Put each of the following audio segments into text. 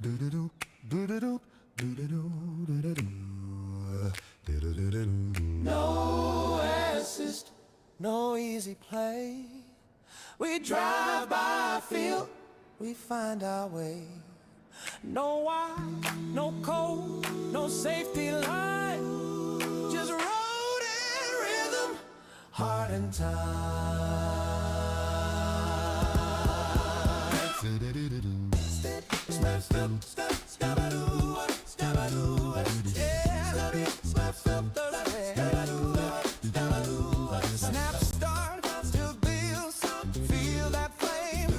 Do-do-do, do-do-do, do-do-do, do-do-do, do-do-do-do-do. No assist, no easy play. We drive by feel, we find our way. No wine, no code, no safety line. Just road and rhythm, heart and time. Step, step, step, step, step-a-doo, step-a-doo, yeah, step, step, step-a-doo, step-a-doo. Snap, start, still build, feel that flame.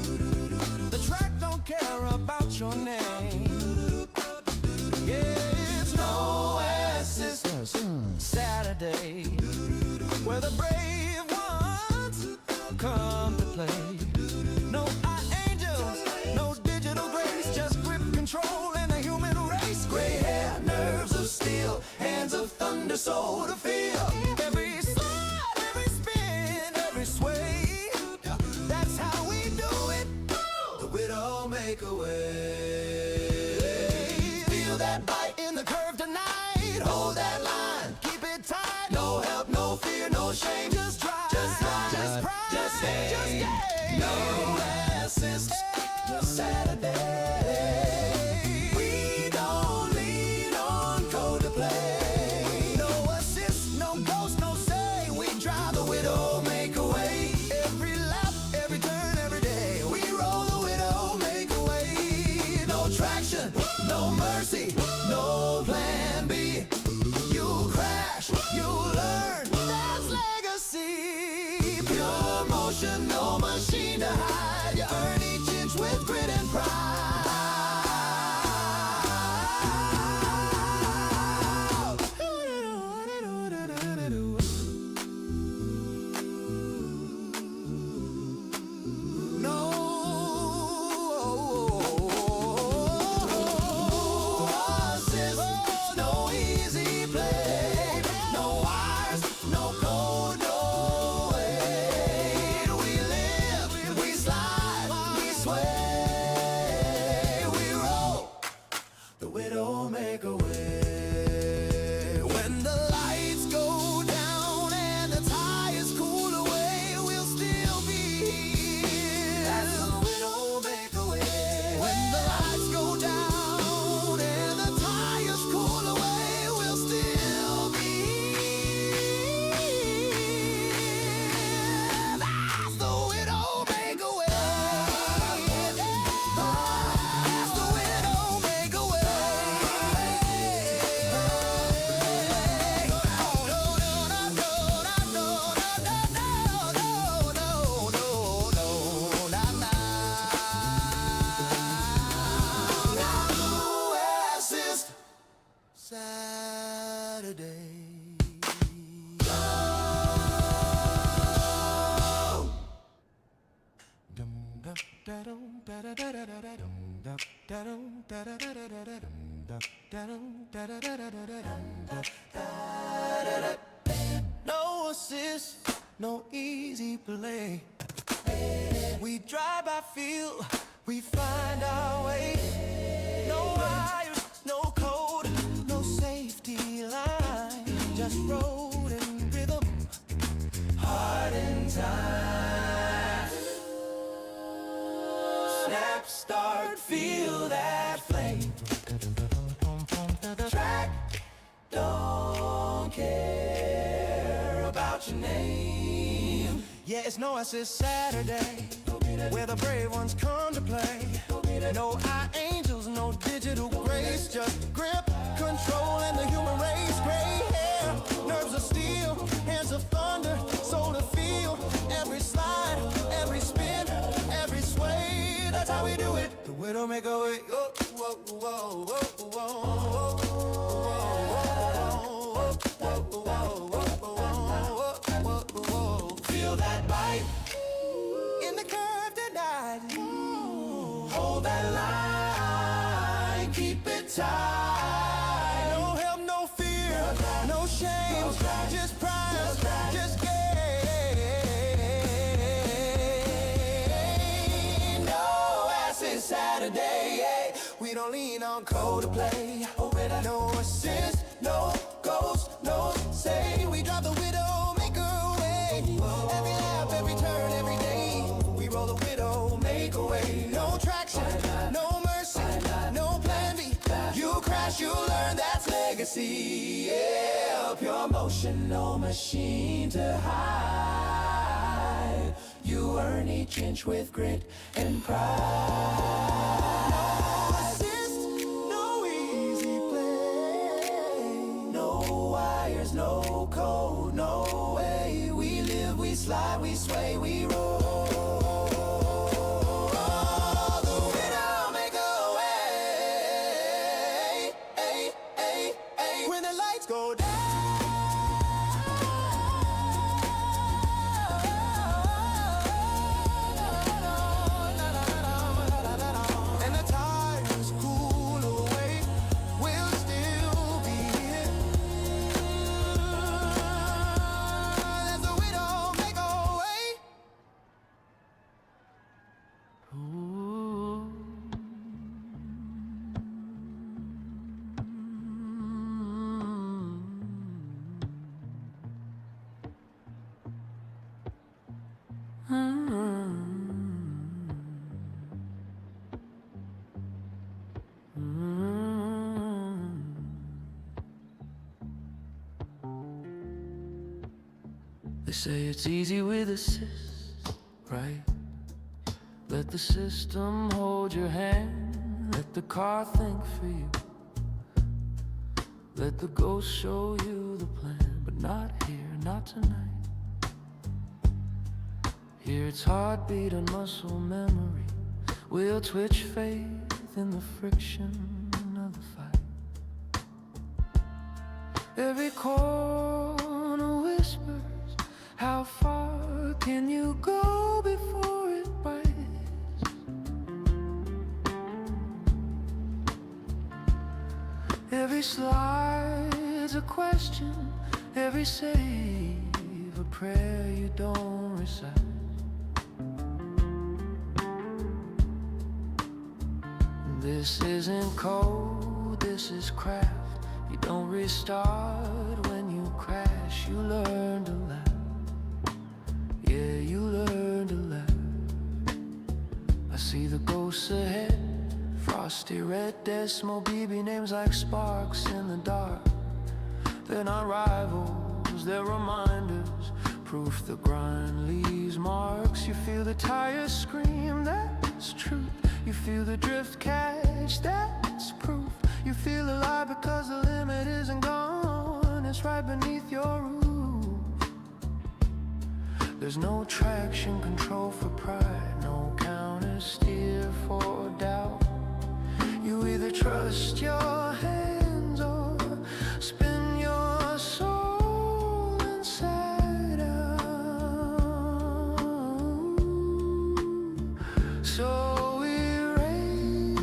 The track don't care about your name. Yeah, it's no assist, Saturday, where the brave ones come to play. No angels, no digital grace, just grip control and a human race. Gray hair, nerves of steel, hands of thunder, soul to feel. Every slide, every spin, every sway, that's how we do it. The Widdowmaker way. Feel that bite in the curve tonight. Hold that line, keep it tight. No help, no fear, no shame. Just try, just ride, just pride, just stay, just stay. No assist, Saturday. We don't lean on code to play. No assist, no ghost, no say. We drive the Widdowmaker way. Every lap, every turn, every day. We roll the Widdowmaker way. No traction, no mercy, no plan B. You crash, you learn. That's legacy. Pure motion, no machine to hide. You earn each inch with grit and pride. No assist, no easy play. No wires, no code, no way. We live, we slide, we sway. We roll the Widdowmaker way. When the lights go down and the tires cool away, we'll still be here. That's the Widdowmaker way. When the lights go down and the tires cool away, we'll still be here. That's the Widdowmaker way. That's the Widdowmaker way. Saturday. No assist, no easy play. We drive by feel, we find our way. No wires, no code, no safety line. Just road and rhythm, heart and time. Snap, start, feel that flame. Track don't care about your name. Yeah, it's no assist Saturday, where the brave ones come to play. No angels, no digital grace, just grip, control, and the human race. Gray hair, nerves of steel, hands of thunder, soul to feel. Every slide, every spin, every sway, that's how we do it. The Widdowmaker way. Oh, whoa, whoa, whoa, whoa, whoa, whoa. Feel that bite in the curve tonight. Hold that line, keep it tight. No help, no fear, no shame, just pride, just gain. No assist Saturday, yeah. We don't lean on code to play. No assist, no ghost, no say. We drive the Widdowmaker away. Every lap, every turn, every day. We roll the Widdowmaker away. No traction, no mercy, no plan B. You crash, you learn, that's legacy. Yeah, pure motion, no machine to hide. You earn each inch with grit and pride. No assist, no easy play. No wires, no code, no way. We live, we slide, we sway, we roll. The Widdowmaker way. When the lights go down and the tires cool away, we'll still be here. There's a Widdowmaker way. They say it's easy with assist, right? Let the system hold your hand. Let the car think for you. Let the ghost show you the plan. But not here, not tonight. Here it's heartbeat and muscle memory. We'll twitch faith in the friction of the fight. Every corner whispers, how far can you go before it bites? Every slide's a question, every save a prayer you don't recite. This isn't code, this is craft. You don't restart when you crash, you learn to laugh. Yeah, you learn to laugh. I see the ghosts ahead, frosty red decimal BB names like sparks in the dark. They're not rivals, they're reminders, proof the grind leaves marks. You feel the tires scream, that's truth. You feel the drift catch, that's proof. You feel alive because the limit isn't gone, it's right beneath your roof. There's no traction control for pride, no counter steer for doubt. You either trust your hands or spin your soul inside out. So we race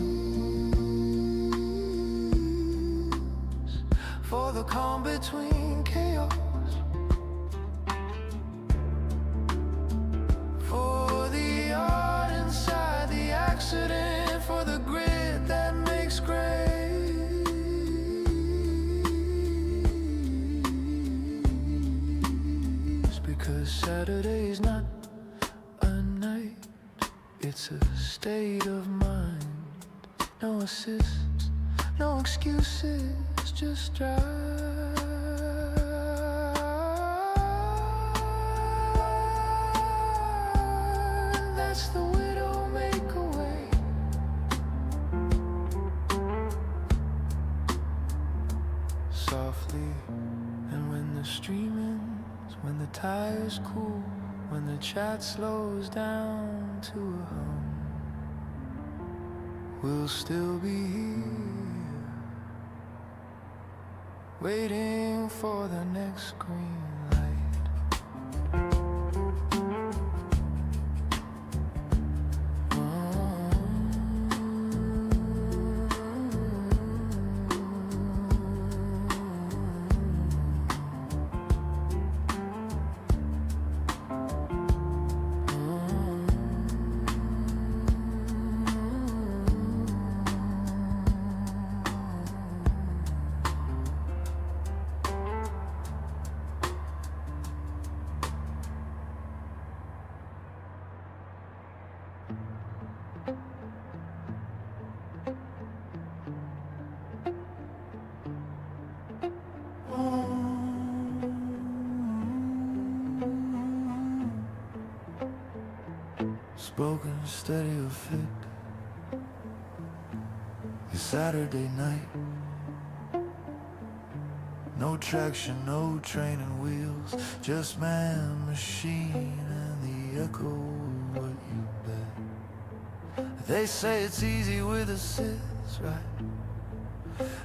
for the calm between chaos. For the grit that makes grace. Because Saturday's not a night, it's a state of mind. No assists, no excuses, just drive. That's the Widdowmaker way. Softly, and when the stream ends, when the tires cool, when the chat slows down to a hum, we'll still be here, waiting for the next green light. steady or fit. It's Saturday night. No traction, no training wheels, just man, machine, and the echo of what you bet. They say it's easy with assists, right?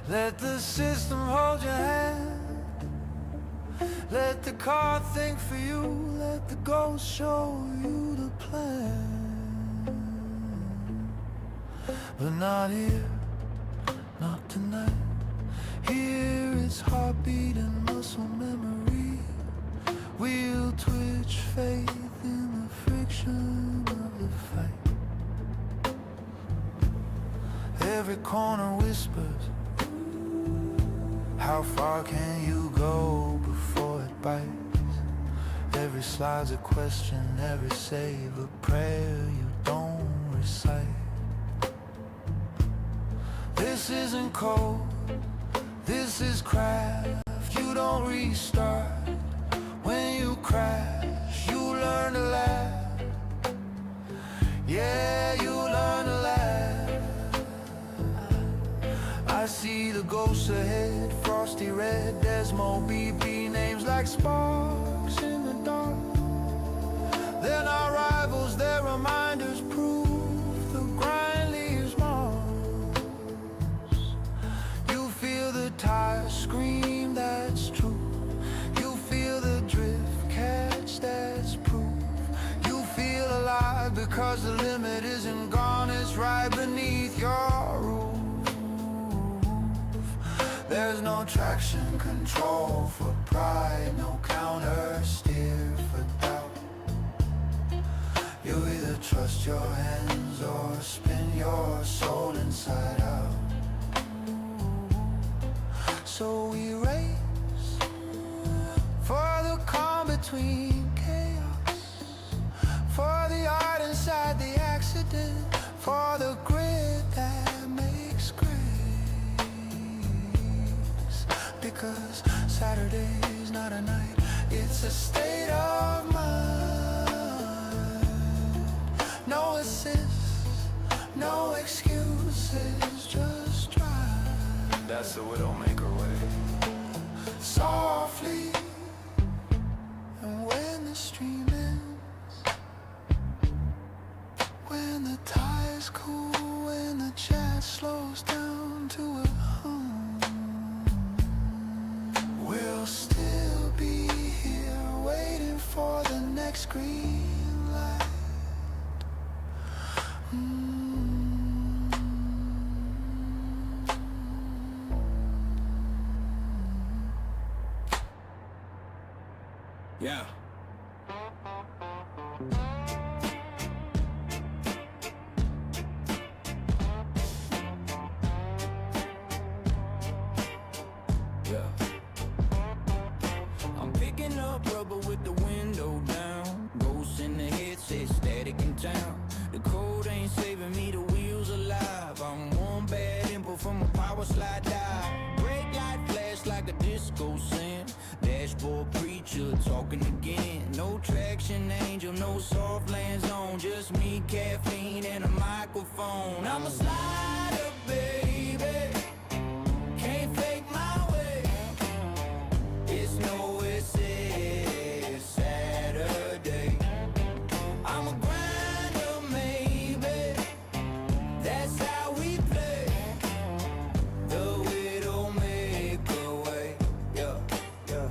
Let the system hold your hand. Let the car think for you. Let the ghost show you the plan. But not here, not tonight. Here it's heartbeat and muscle memory. We'll twitch faith in the friction of the fight. Every corner whispers, how far can you go before it bites? Every slide's a question, every save a prayer you don't recite. This isn't cold, this is craft. You don't restart. When you crash, you learn to laugh. Yeah, you learn to laugh. I see the ghosts ahead, frosty red, Desmo, BB, names like sparks in the dark. They're not rivals, they're reminders, proof the grind leaves marks. You feel the tires scream, that's true. You feel the drift catch, that's proof. You feel alive because the limit isn't gone, it's right beneath your roof. There's no traction control for pride, no counter steer for doubt. You either trust your hands or spin your soul inside out. So we race for the calm between chaos, for the art inside the accident, for the grit that makes grace. Because Saturday's not a night, it's a state of mind. No assists, no excuses, just drive. That's the Widdowmaker way. Softly, and when the stream ends, when the tire's cool, when the chat slows down to a hum, we'll still be here waiting for the next green light. Yeah. Yeah. I'm picking up rubber with the window down. Ghosts in the head say static in town. The code ain't saving me, the wheels alive. I'm one bad input from a power slide dive. Brake light flash like a disco scent. Dashboard preacher talking again. No traction angel, no soft land zone. Just me, caffeine, and a microphone. I'm a slider, baby. Can't fake my way. It's no it's Saturday. I'm a grinder, maybe. That's how we play. The Widdowmaker way. Yeah, yeah.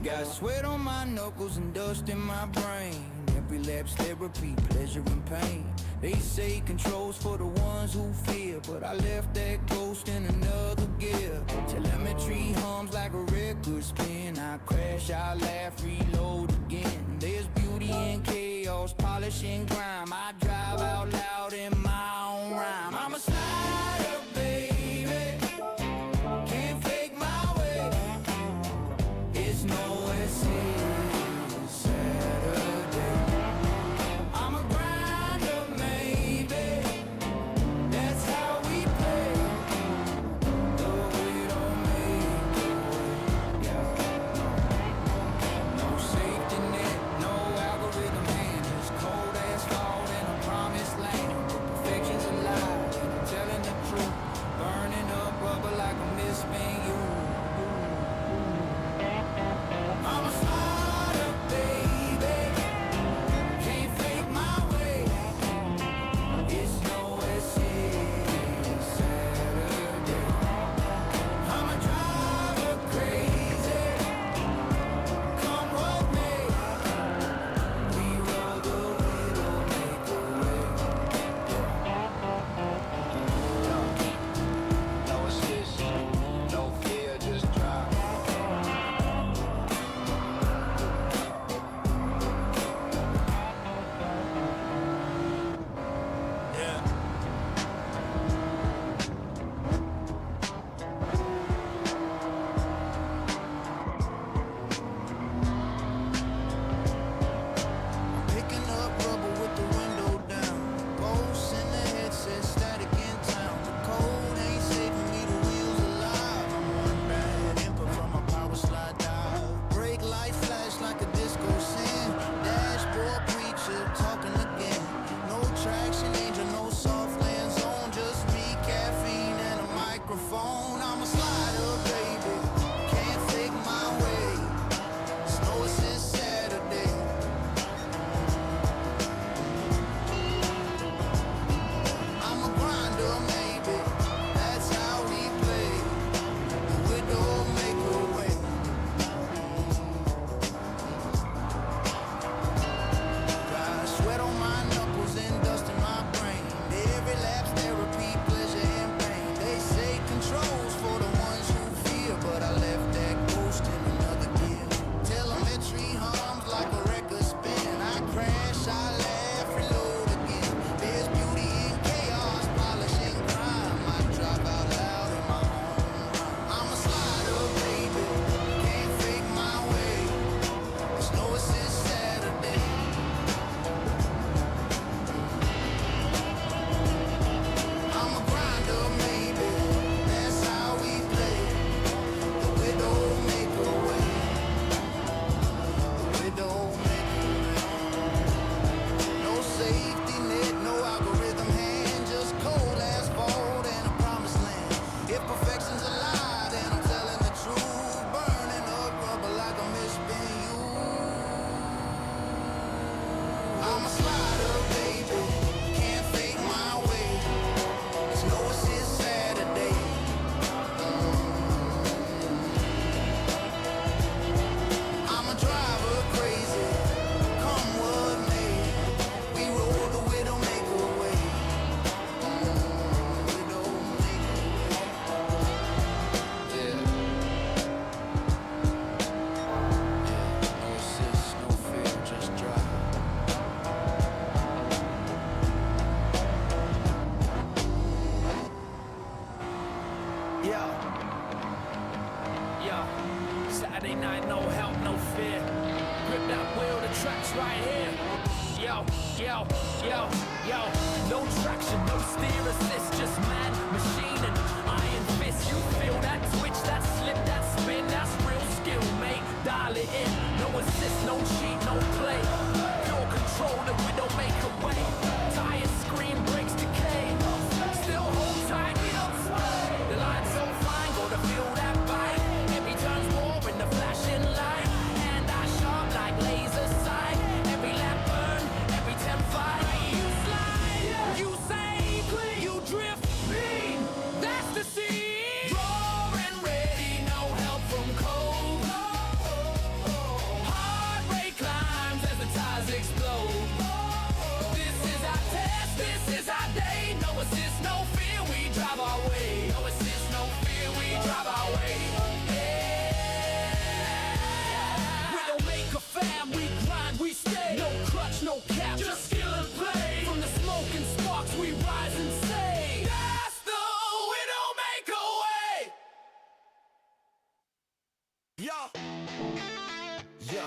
Got sweat on my knuckles and dust in my brain. Every lapse therapy, pleasure and pain. They say control's for the ones who fear, but I left that ghost in another gear. Telemetry hums like a record spin. I crash, I laugh, reload again. There's beauty in chaos, polishing grime. I drive out loud in my own rhyme. I'm a slider, baby. Can't fake my way. It's no it's Saturday. I'm a grinder, maybe. That's how we play. The Widdowmaker way. Yeah. No safety net, no algorithm hand. It's cold asphalt and a promise. Saturday night, no help, no fear. Grip that wheel, the track's right here. Yo, yo, yo, yo. No traction, no steer assist, just man, machine, and iron fist. You feel that twitch, that slip, that spin, that's real skill, mate. Dial it in, no assist, no cheat, no play. Pure control, the Widdowmaker way. Tires scream, brakes decay. Still hold tight, we don't sway. The line's so fine, gotta feel that bite. Every turn's more in the flashing light. And I sharp like laser sight. Every lap burn, every temp fight. You slide, you save, you drift, mean. That's the scene. Raw and ready, no help from cold. Heart rate climbs as the tires explode. This is our test, this is our day. No assist, no fear, we drive our way. No assist, no fear, we drive our way. Yeah. We don't make a fam, we grind, we stay. No clutch, no cap, just skill and play. From the smoke and sparks, we rise and say, that's the Widdowmaker way. Yo, yo.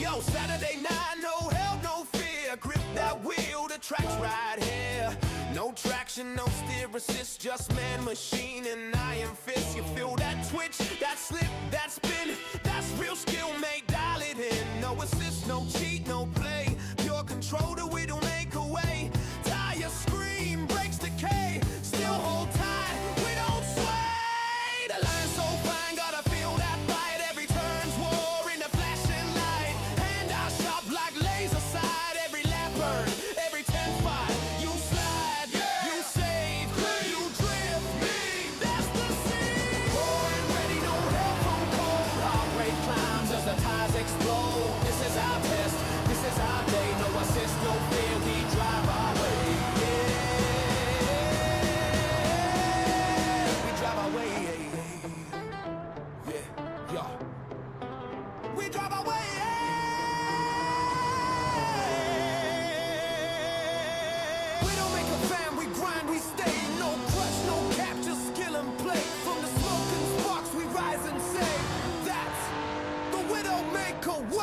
Yo, Saturday night, no help, no fear. Grip that wheel, the track's right here. No traction, no steer assist, just man, machine, and iron fist. You feel that twitch, that slip, that spin, that's real skill, mate. Dial it in. No assist, no cheat, no play. Pure control, the Widdowmaker way. Tire scream, brakes decay. Still hold tight, we don't sway. The line's so fine, gotta feel that bite. Every turn's war in the flashing light. Hand out sharp like laser sight. Every lap burn, every 10-5. You slide, you save, you drift. Me, that's the scene. Raw and ready, no help from cold. Heart rate climbs as the tires explode. This is our test, this is our day. No assist, no fear, we drive our way. Yeah, we drive our way. Yeah, yeah. We drive our way. We don't make a fan, we grind, we stay. No crush, no cap, just skill and play. From the smoke and sparks, we rise and say, that's the Widdowmaker way.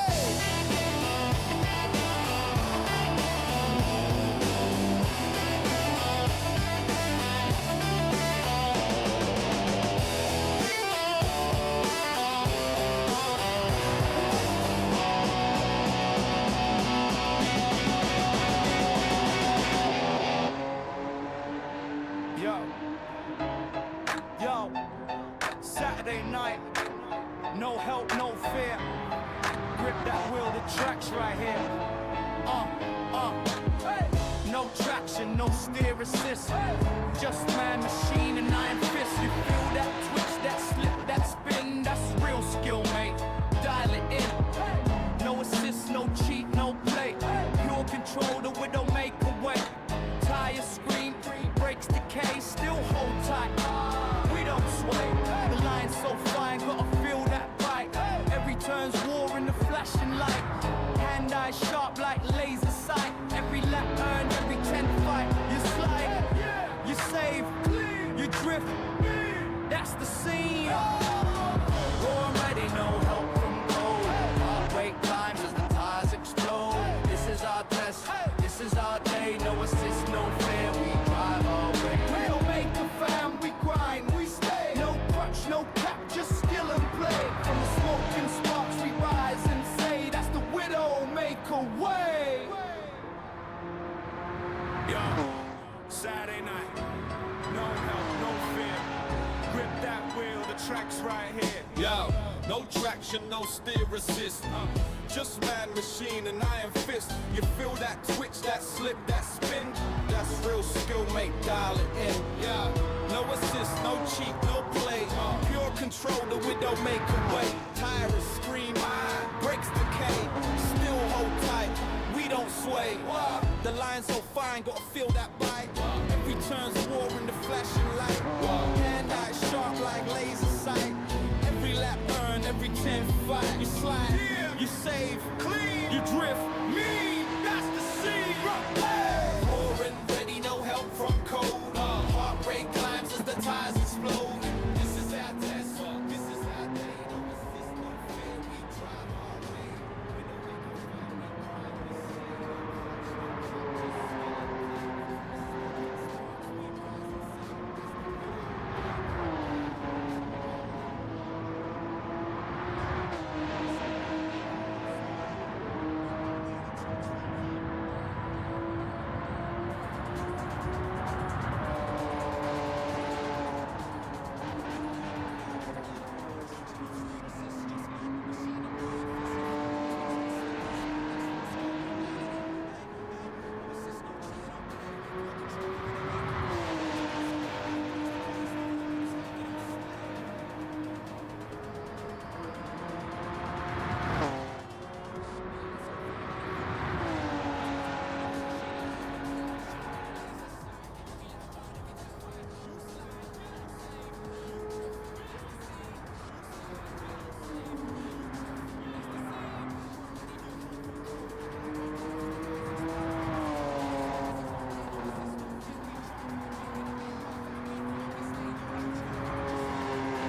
Yo, yo, Saturday night, no help, no fear. Grip that wheel, the track's right here. Hey. No traction, no steer assist. Just man, machine, and iron fist. You feel that twitch, that slip, that spin, that's real skill, mate. Dial it in. No assist, no cheat, no play. Pure control, the Widdowmaker way. Tires scream, brakes decay, still hold tight. We don't sway. The line's so fine, gotta feel that bite. Every turn's war in the flashing light. Hand eye sharp like laser sight. Every lap earned, every 10 fight. You slide, you save, you drift. That's the scene. Raw and ready, no help from cold. Heart rate climbs as the tires explode. This is our test, this is our day. No assist, no fear, we drive our way. We don't make a fam, we grind, we stay. No crutch, no cap, just skill and play. From the smoke and sparks, we rise and say, that's the Widdowmaker way. Yo, Saturday night, no help, no fear. Grip that wheel, the track's right here. Yo, no traction, no steer assist. Just man, machine, and iron fist. You feel that twitch, that slip, that spin. That's real skill, mate, dial it in. Yeah, no assist, no cheat, no play. Pure control, the Widdowmaker way. Tires scream, brakes decay. Still hold tight, we don't sway. The line's so fine, gotta feel that bite. Every turn's war in the flashing light. Hand eye sharp like laser sight. Every lap earned, every 10 fight. You slide, you save, clean, you drift, mean. That's the scene. Raw and ready, no help from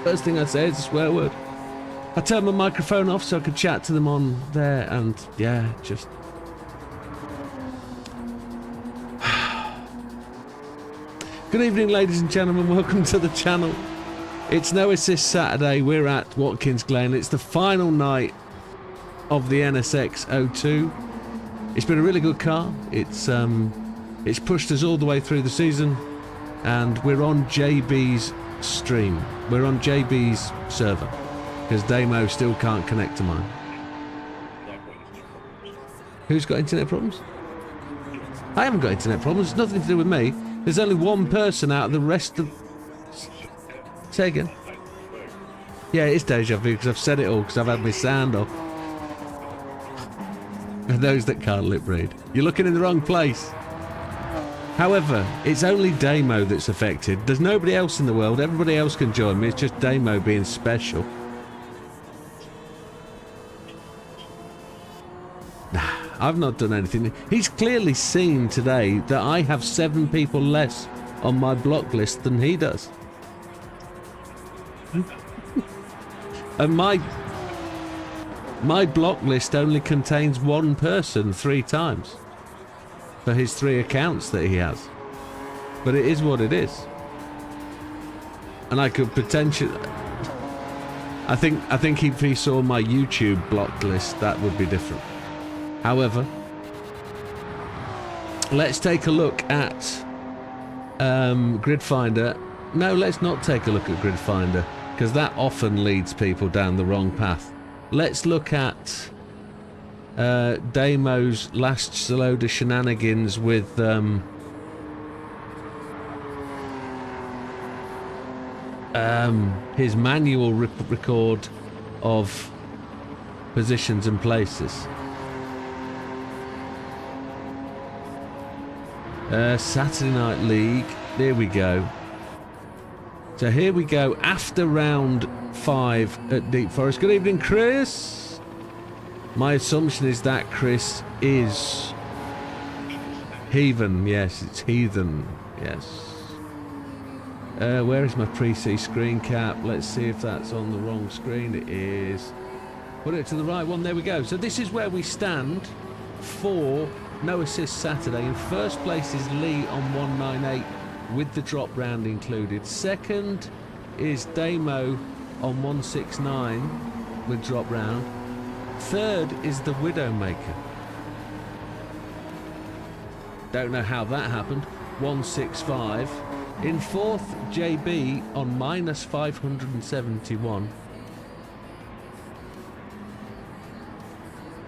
First thing I say is a swear word. I turned my microphone off so I could chat to them on there, and yeah, just... Good evening, ladies and gentlemen. Welcome to the channel. It's No Assist Saturday. We're at Watkins Glen. It's the final night of the NSX 02. It's been a really good car. It's pushed us all the way through the season, and we're on JB's stream. We're on JB's server because Damo still can't connect to mine. Who's got internet problems? I haven't got internet problems. It's nothing to do with me. There's only one person out of the rest of... Say again. Yeah, it is deja vu because I've said it all because I've had my sound off. For those that can't lip read. You're looking in the wrong place. However, it's only Damo that's affected. There's nobody else in the world. Everybody else can join me. It's just Damo being special. Nah, I've not done anything. He's clearly seen today that I have 7 people less on my block list than he does. And my block list only contains 1 person 3 times. For his 3 accounts that he has. But it is what it is. And I could potentially... I think if he saw my YouTube blocked list, that would be different. However, let's take a look at Grid Finder. No, let's not take a look at Grid Finder, because that often leads people down the wrong path. Let's look at Damo's last load of shenanigans with his manual record of positions and places. Saturday Night League, there we go. So here we go after round 5 at Deep Forest. Good evening, Chris. My assumption is that Chris is heathen. Yes, it's heathen. Yes. Where is my pre-C screen cap? Let's see if that's on the wrong screen. It is. Put it to the right one. There we go. So this is where we stand for No Assist Saturday. In first place is Lee on 198 with the drop round included. Second is Damo on 169 with drop round. Third is the Widdowmaker. Don't know how that happened. 165. In fourth, JB on minus 571.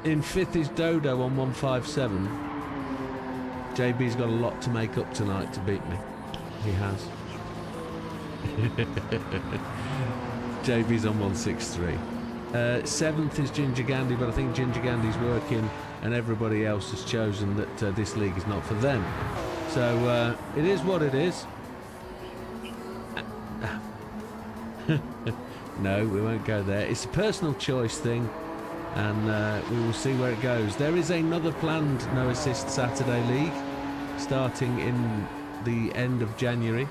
In fifth is Dodo on 157. JB's got a lot to make up tonight to beat me. He has. JB's on 163. Seventh is Ginger Gandhi, but I think Ginger Gandhi's working and everybody else has chosen that this league is not for them. So it is what it is. No, we won't go there. It's a personal choice thing, and we will see where it goes. There is another planned No Assist Saturday league starting in the end of January,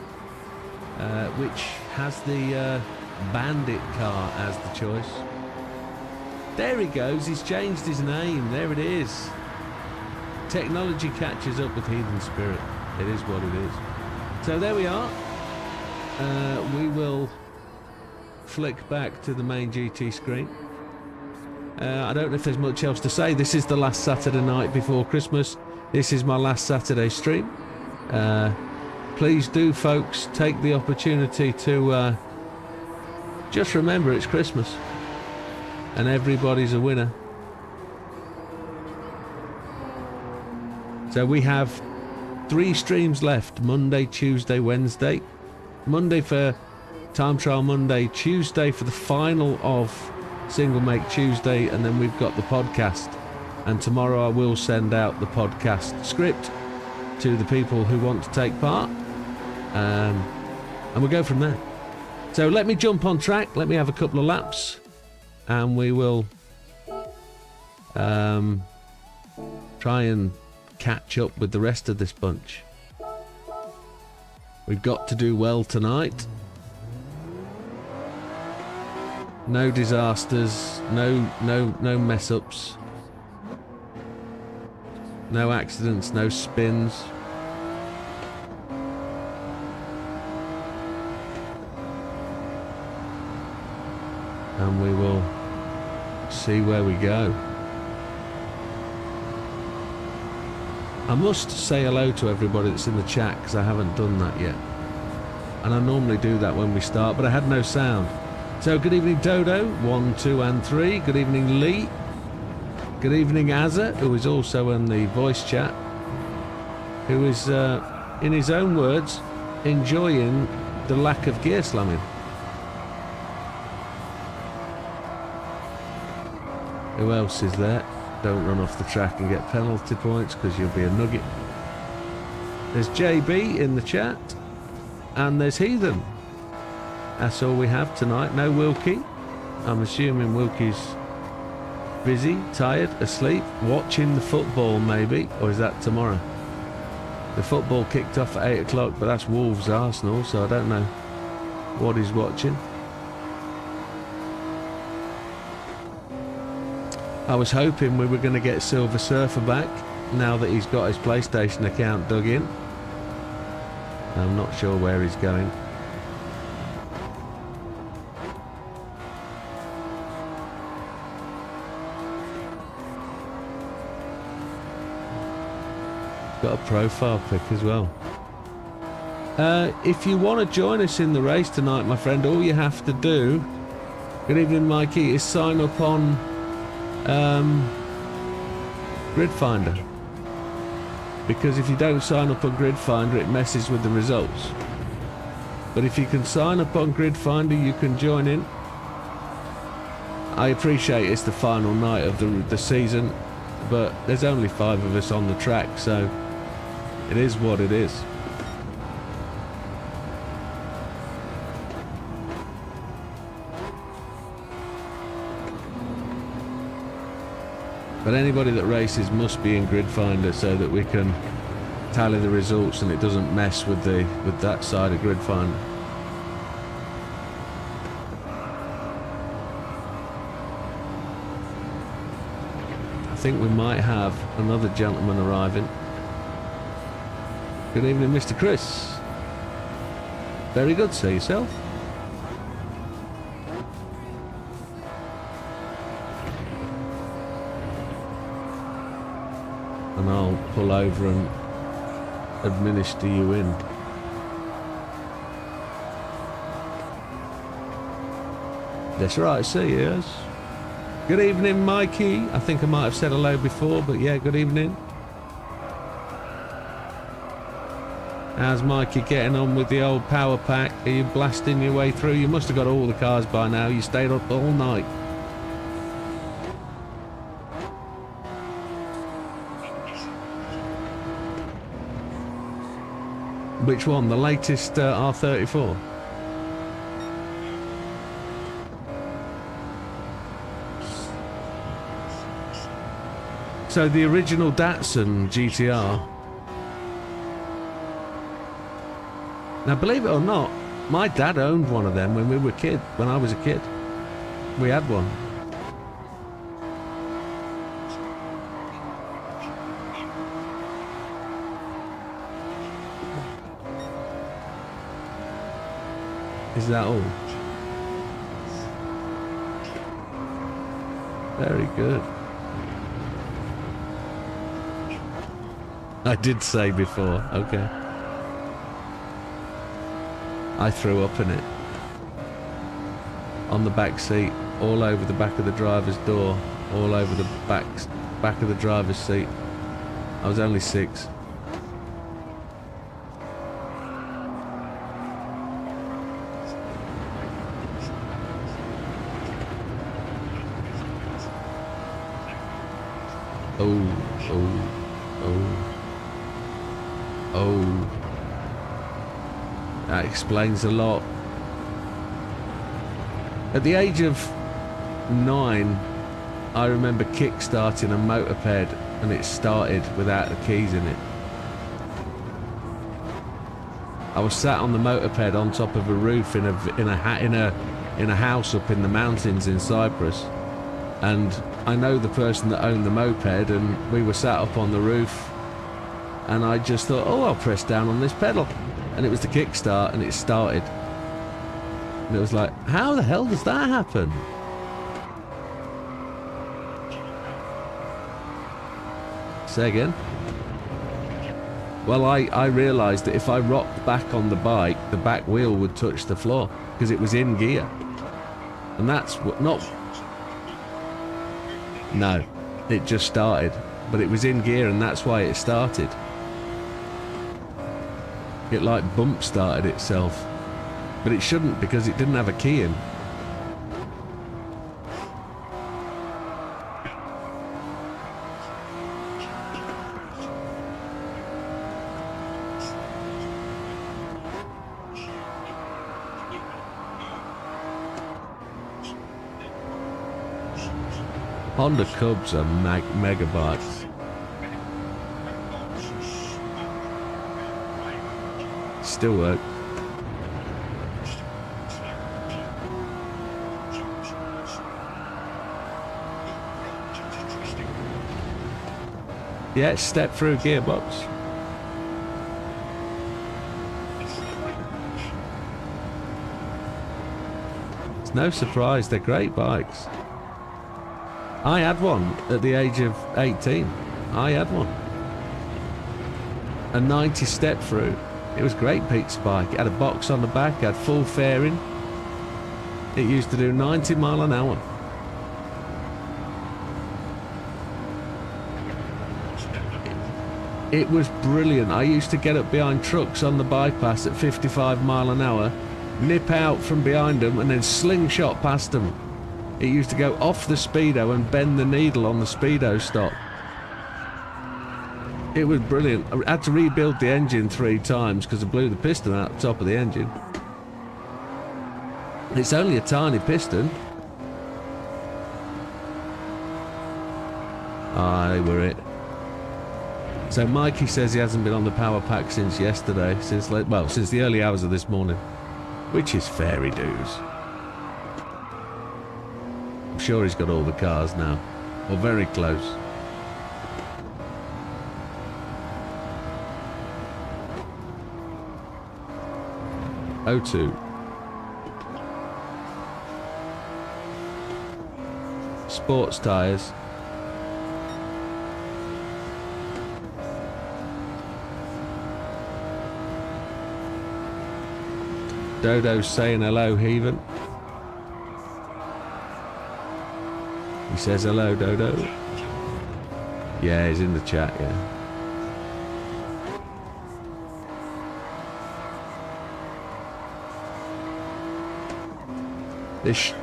which has the Bandit car as the choice. There he goes, he's changed his name. There it is. Technology catches up with Heathen Spirit. It is what it is. So there we are. We will flick back to the main GT screen. I don't know if there's much else to say. This is the last Saturday night before Christmas. This is my last Saturday stream. Please do, folks, take the opportunity to just remember it's Christmas and everybody's a winner. So we have 3 streams left: Monday, Tuesday, Wednesday. Monday for Time Trial Monday, Tuesday for the final of Single Make Tuesday, and then we've got the podcast. And tomorrow I will send out the podcast script to the people who want to take part, and we'll go from there. So let me jump on track, let me have a couple of laps, and we will try and catch up with the rest of this bunch. We've got to do well tonight. No disasters, no mess ups, no accidents, no spins. And we will see where we go. I must say hello to everybody that's in the chat because I haven't done that yet. And I normally do that when we start, but I had no sound. So good evening Dodo, 1, 2 and 3. Good evening Lee. Good evening Azza, who is also in the voice chat, who is, in his own words, enjoying the lack of gear slamming. Who else is there? Don't run off the track and get penalty points because you'll be a nugget. There's JB in the chat. And there's Heathen. That's all we have tonight. No Wilkie. I'm assuming Wilkie's busy, tired, asleep, watching the football maybe. Or is that tomorrow? The football kicked off at 8 o'clock, but that's Wolves Arsenal, so I don't know what he's watching. I was hoping we were going to get Silver Surfer back now that he's got his PlayStation account dug in. I'm not sure where he's going. Got a profile pic as well. If you want to join us in the race tonight, my friend, all you have to do, good evening Mikey, is sign up on Grid Finder, because if you don't sign up on Grid Finder it messes with the results. But if you can sign up on Grid Finder you can join in. I appreciate it's the final night of the season, but there's only 5 of us on the track, so it is what it is. But anybody that races must be in Grid Finder so that we can tally the results and it doesn't mess with that side of Grid Finder. I think we might have another gentleman arriving. Good evening, Mr. Chris. Very good, see yourself. And I'll pull over and administer you in. That's right, see you. Yes. Good evening, Mikey. I think I might have said hello before, but yeah, good evening. How's Mikey getting on with the old power pack? Are you blasting your way through? You must have got all the cars by now. You stayed up all night. Which one? The latest R34? So the original Datsun GTR. Now believe it or not, my dad owned one of them when we were when I was a kid. We had one. Is that all? Very good. I did say before, okay. I threw up in it. On the back seat, all over the back of the driver's door, all over the back of the driver's seat. I was only 6. Oh. That explains a lot. At the age of 9, I remember kick-starting a moped and it started without the keys in it. I was sat on the moped on top of a roof in a in a house up in the mountains in Cyprus. And I know the person that owned the moped, and we were sat up on the roof, and I just thought, oh, I'll press down on this pedal. And it was the kickstart, and it started. And it was like, how the hell does that happen? Say again? Well, I realised that if I rocked back on the bike, the back wheel would touch the floor, because it was in gear. And that's what, not... No, it just started. But it was in gear, and that's why it started. It like bump started itself. But it shouldn't, because it didn't have a key in. Honda Cubs are mega bikes. Still work. Yeah, it's step through gearbox. It's no surprise, they're great bikes. I had one at the age of 18. I had one. A 90 step through. It was great Pete's bike. It had a box on the back, had full fairing. It used to do 90 mile an hour. It was brilliant. I used to get up behind trucks on the bypass at 55 mile an hour, nip out from behind them and then slingshot past them. It used to go off the speedo and bend the needle on the speedo stop. It was brilliant. I had to rebuild the engine 3 times because I blew the piston out the top of the engine. It's only a tiny piston. They were it. So Mikey says he hasn't been on the power pack since yesterday, since the early hours of this morning, which is fairy dues. I'm sure he's got all the cars now, or very close. O2. Sports tyres. Dodo's saying hello, Heathen. He says hello, Dodo. Yeah, he's in the chat, yeah. This...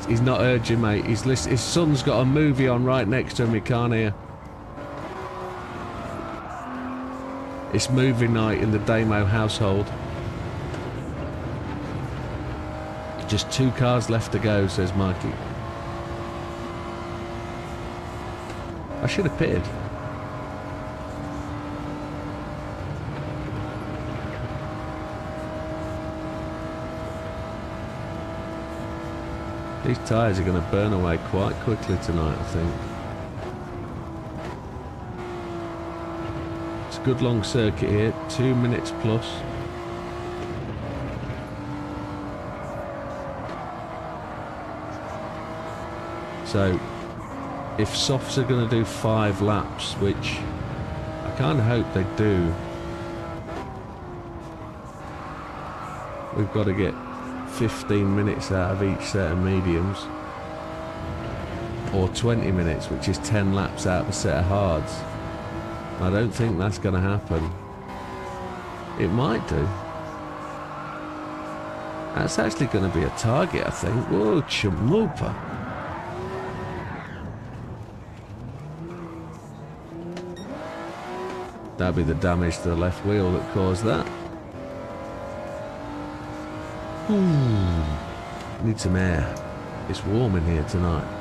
He's not urging, mate. His son's got a movie on right next to him. He can't hear. It's movie night in the Damo household. Just 2 cars left to go, says Mikey. I should have pitted. These tyres are going to burn away quite quickly tonight, I think. It's a good long circuit here, 2 minutes plus. So, if softs are going to do 5 laps, which I kind of hope they do, we've got to get 15 minutes out of each set of mediums, or 20 minutes, which is 10 laps out of a set of hards. I don't think that's going to happen. It might do. That's actually going to be a target, I think. Whoa, chalupa. That'd be the damage to the left wheel that caused that. Ooh, need some air. It's warm in here tonight.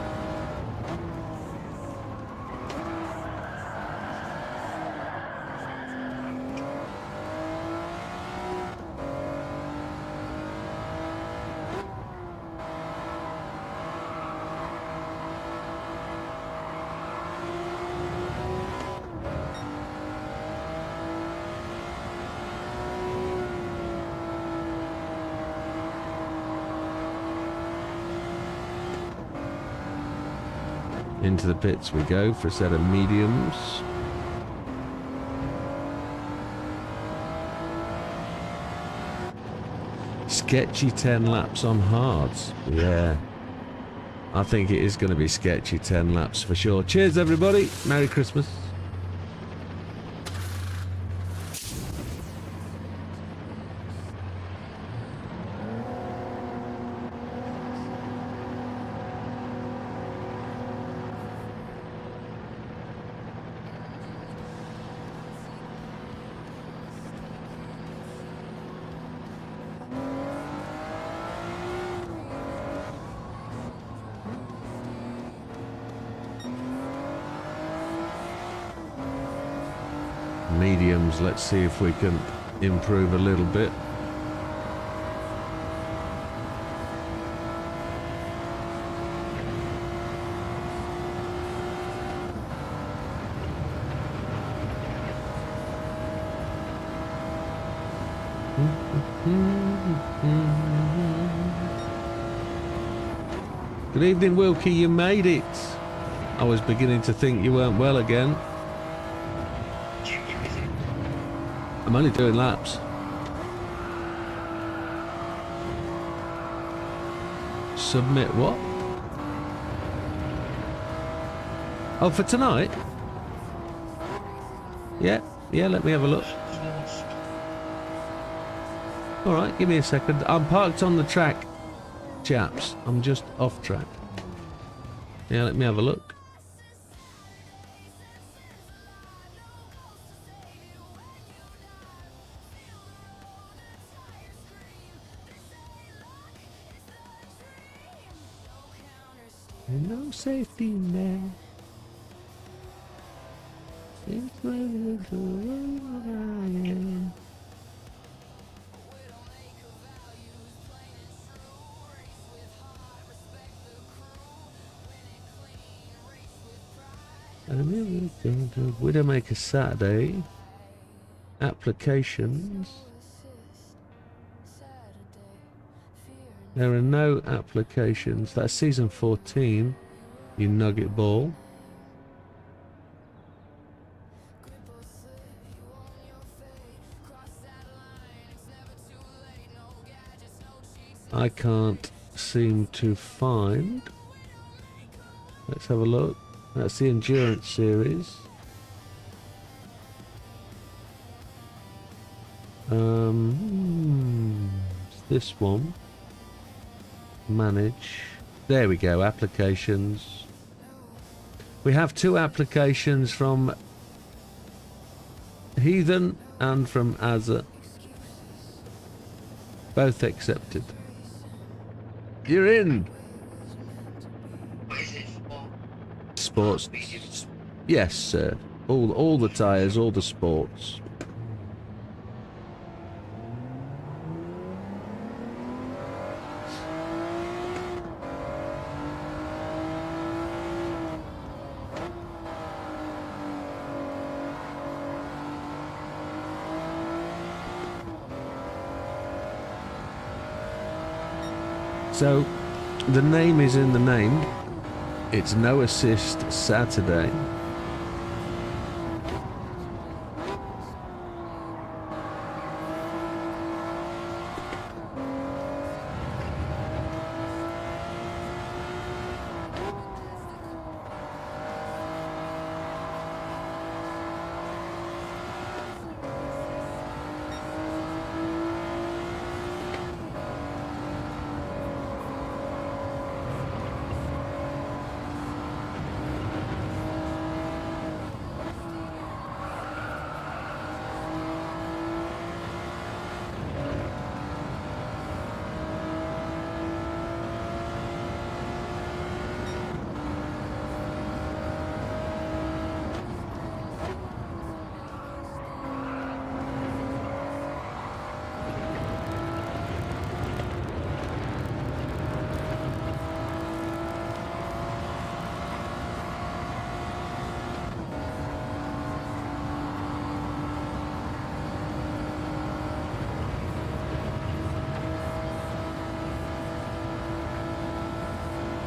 Into the pits we go for a set of mediums. Sketchy 10 laps on hards. Yeah. I think it is going to be sketchy 10 laps for sure. Cheers everybody. Merry Christmas. Mediums, let's see if we can improve a little bit. Good evening, Wilkie, you made it. I was beginning to think you weren't well again. I'm only doing laps. Submit what? Oh, for tonight? Yeah, let me have a look. Alright, give me a second. I'm parked on the track, chaps. I'm just off track. Yeah, let me have a look. No safety net. It's ready to run. Widdowmaker Saturday. Applications. There are no applications. That's season 14, you nugget ball. I can't seem to find. Let's have a look. That's the endurance series. It's this one. Manage. There we go. Applications. We have 2 applications from Heathen and from Azza. Both accepted. You're in. Sports. Yes, sir. All the tyres, all the sports. So, the name is in the name. It's No Assist Saturday.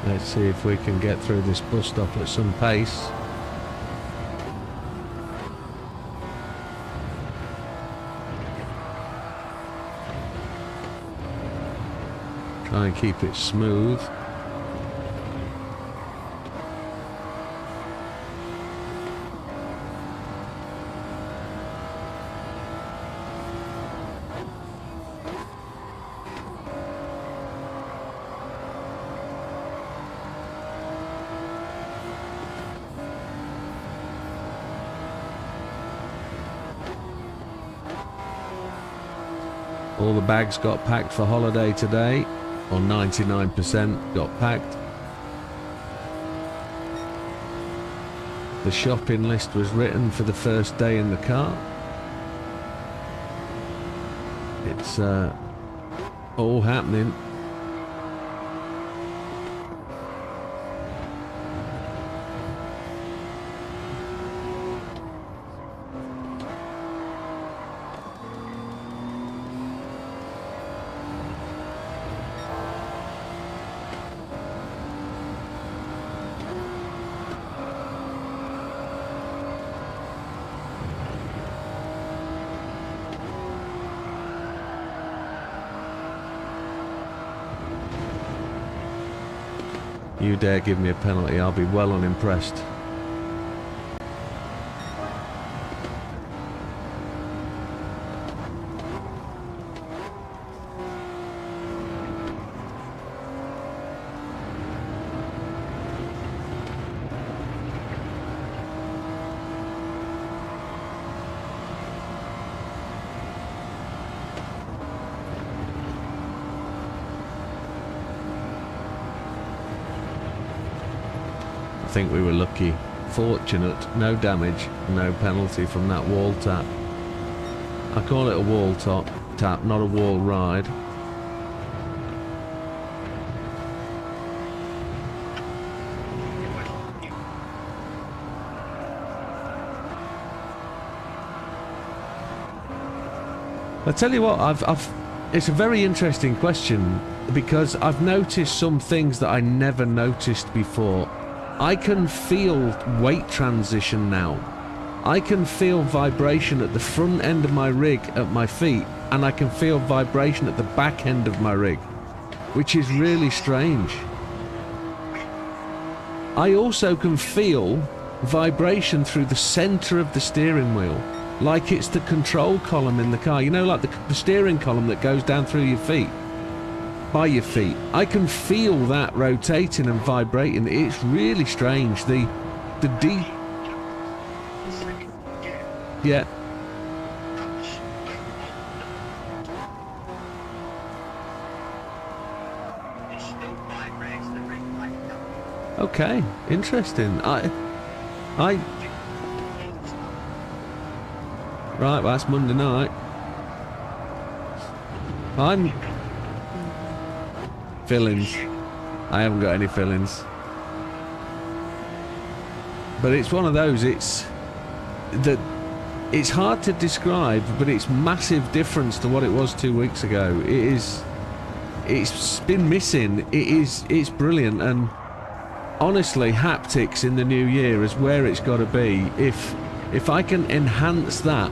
Let's see if we can get through this bus stop at some pace. Try and keep it smooth. All the bags got packed for holiday today, or 99% got packed. The shopping list was written for the first day in the car. It's all happening. You dare give me a penalty, I'll be well unimpressed. I think we were lucky, fortunate, no damage, no penalty from that wall tap. I call it a wall tap, not a wall ride. I tell you what, it's a very interesting question because I've noticed some things that I never noticed before. I can feel weight transition now. I can feel vibration at the front end of my rig at my feet, and I can feel vibration at the back end of my rig, which is really strange. I also can feel vibration through the center of the steering wheel, like it's the control column in the car. You know, like the steering column that goes down through your feet. By your feet. I can feel that rotating and vibrating. It's really strange. The deep. Yeah. Okay, interesting. Right, well, that's Monday night. Fillings. I haven't got any fillings. But it's one of those, it's hard to describe, but it's massive difference to what it was 2 weeks ago. It's been missing. It's brilliant, and honestly, haptics in the new year is where it's got to be. If I can enhance that,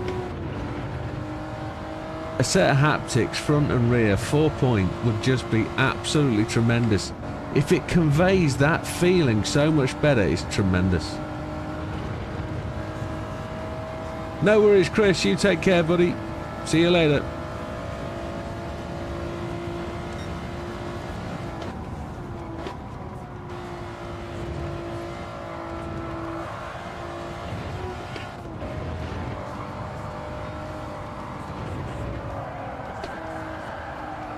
a set of haptics, front and rear, 4-point, would just be absolutely tremendous. If it conveys that feeling so much better, it's tremendous. No worries, Chris. You take care, buddy. See you later.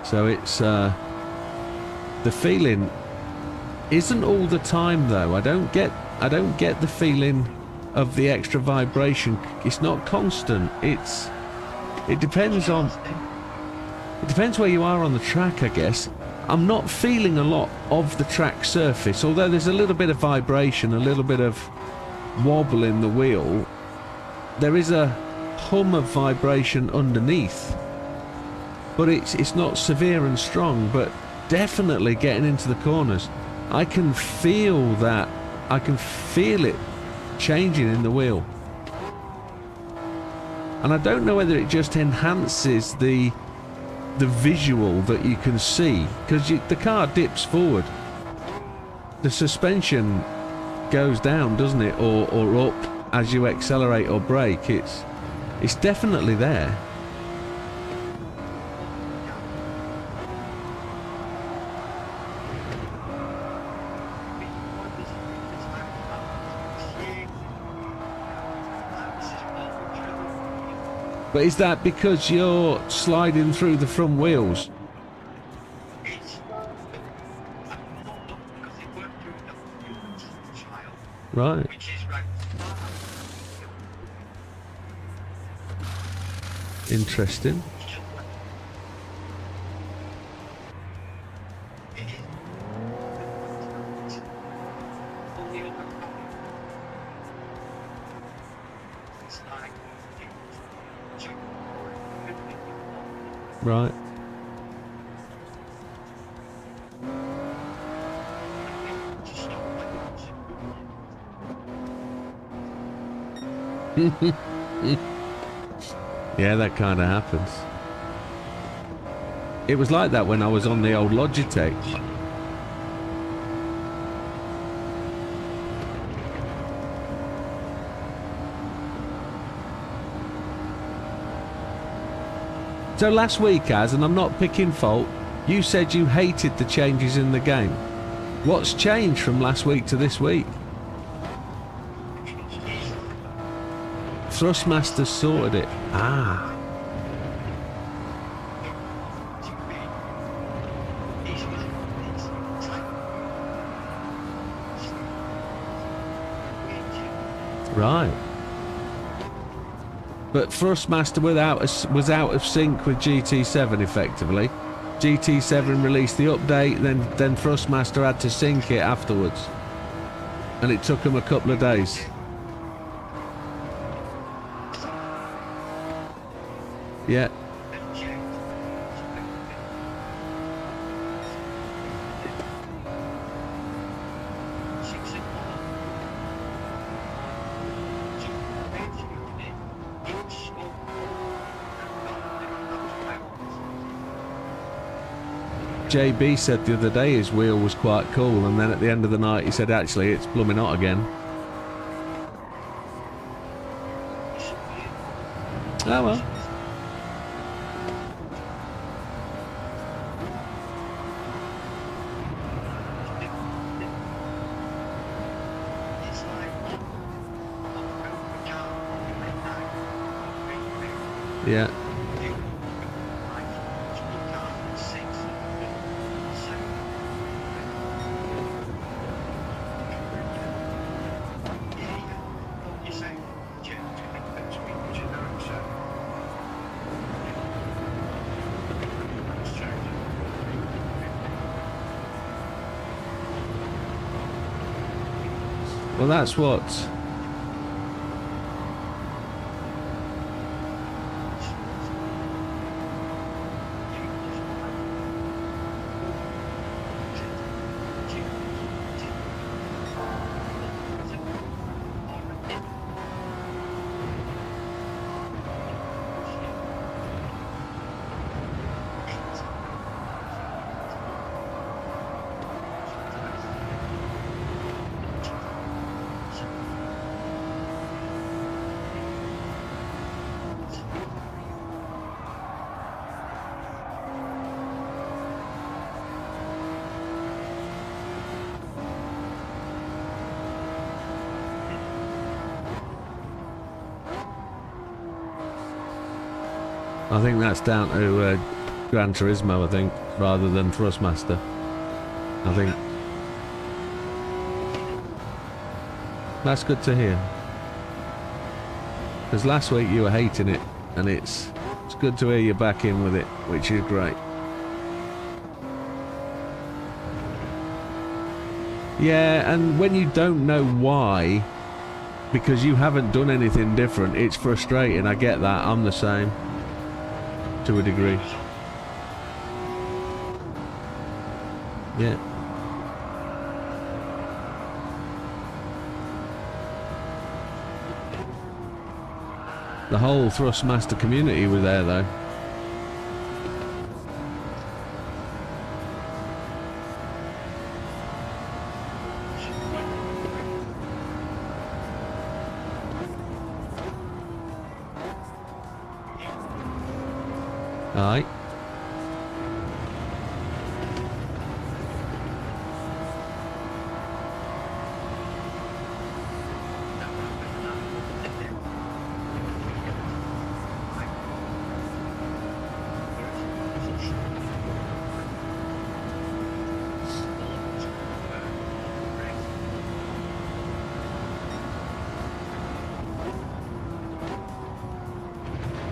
So it's the feeling isn't all the time though. I don't get the feeling of the extra vibration. It's not constant. It depends where you are on the track, I guess. I'm not feeling a lot of the track surface, although there's a little bit of vibration, a little bit of wobble in the wheel. There is a hum of vibration underneath. But it's not severe and strong, but definitely getting into the corners. I can feel that. I can feel it changing in the wheel. And I don't know whether it just enhances the visual that you can see, because the car dips forward. The suspension goes down, doesn't it, or up as you accelerate or brake. It's definitely there. But is that because you're sliding through the front wheels? Right. Interesting. Right. Yeah, that kind of happens. It was like that when I was on the old Logitech. So last week, Az, and I'm not picking fault, you said you hated the changes in the game. What's changed from last week to this week? Thrustmaster sorted it. Ah. Right. But Thrustmaster was out of sync with GT7 effectively. GT7 released the update, then Thrustmaster had to sync it afterwards. And it took them a couple of days. Yeah. JB said the other day his wheel was quite cool, and then at the end of the night he said actually it's blooming hot again. Oh well. Yeah. Well, that's what. I think that's down to Gran Turismo, I think, rather than Thrustmaster. I think. That's good to hear. Because last week you were hating it, and it's good to hear you're back in with it, which is great. Yeah, and when you don't know why, because you haven't done anything different, it's frustrating. I get that. I'm the same. To a degree. Yeah. The whole Thrustmaster community were there though. Aye.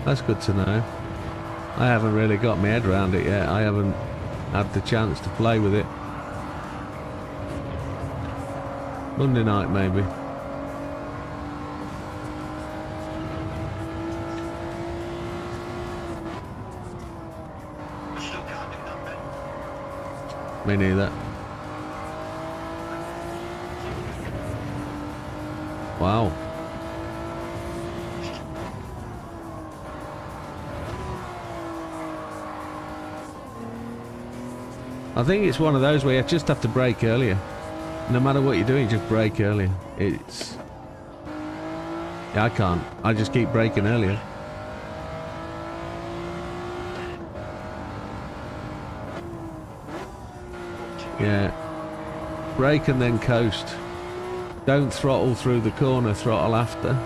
That's good to know. I haven't really got my head around it yet. I haven't had the chance to play with it. Monday night maybe. Me neither. Wow. I think it's one of those where you just have to brake earlier. No matter what you're doing, just brake earlier. It's... Yeah, I can't. I just keep braking earlier. Yeah. Brake and then coast. Don't throttle through the corner, throttle after.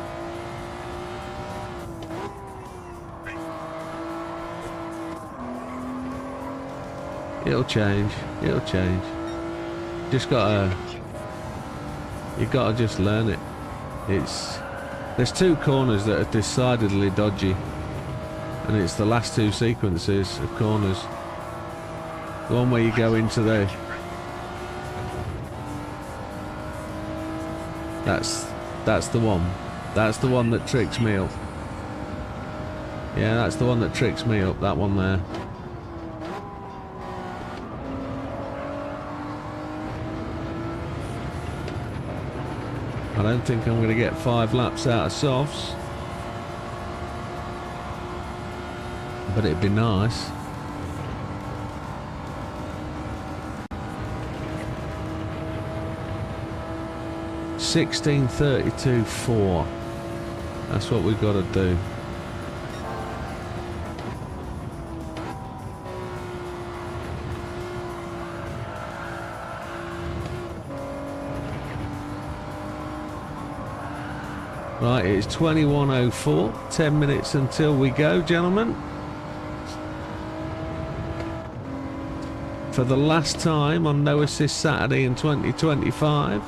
It'll change. It'll change. Just gotta... You gotta just learn it. It's... There's two corners that are decidedly dodgy. And it's the last two sequences of corners. The one where you go into the... That's the one. That's the one that tricks me up. Yeah, that's the one that tricks me up. That one there. I don't think I'm going to get 5 laps out of softs. But it'd be nice. (16:32.4). That's what we've got to do. Right, it's 21:04. 10 minutes until we go, gentlemen. For the last time on No Assist Saturday in 2025.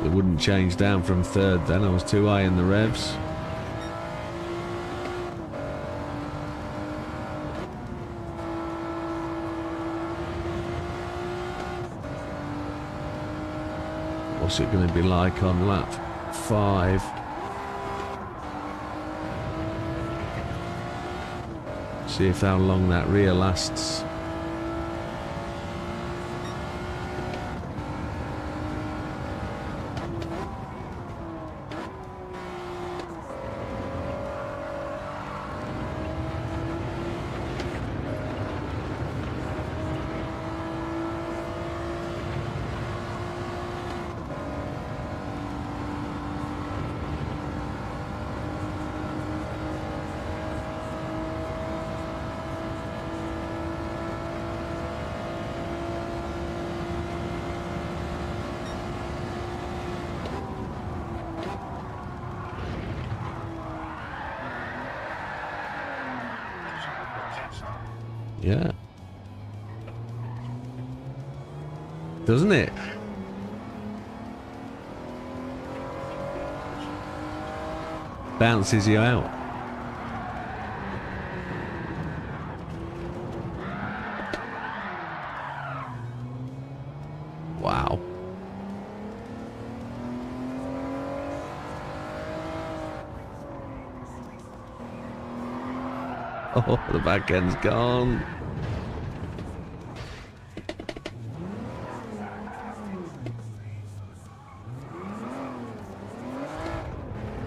It wouldn't change down from third then, I was too high in the revs. What's it going to be like on lap 5? See if how long that rear lasts. Yeah. doesn't it? Bounces you out. Wow. Oh, the back end's gone.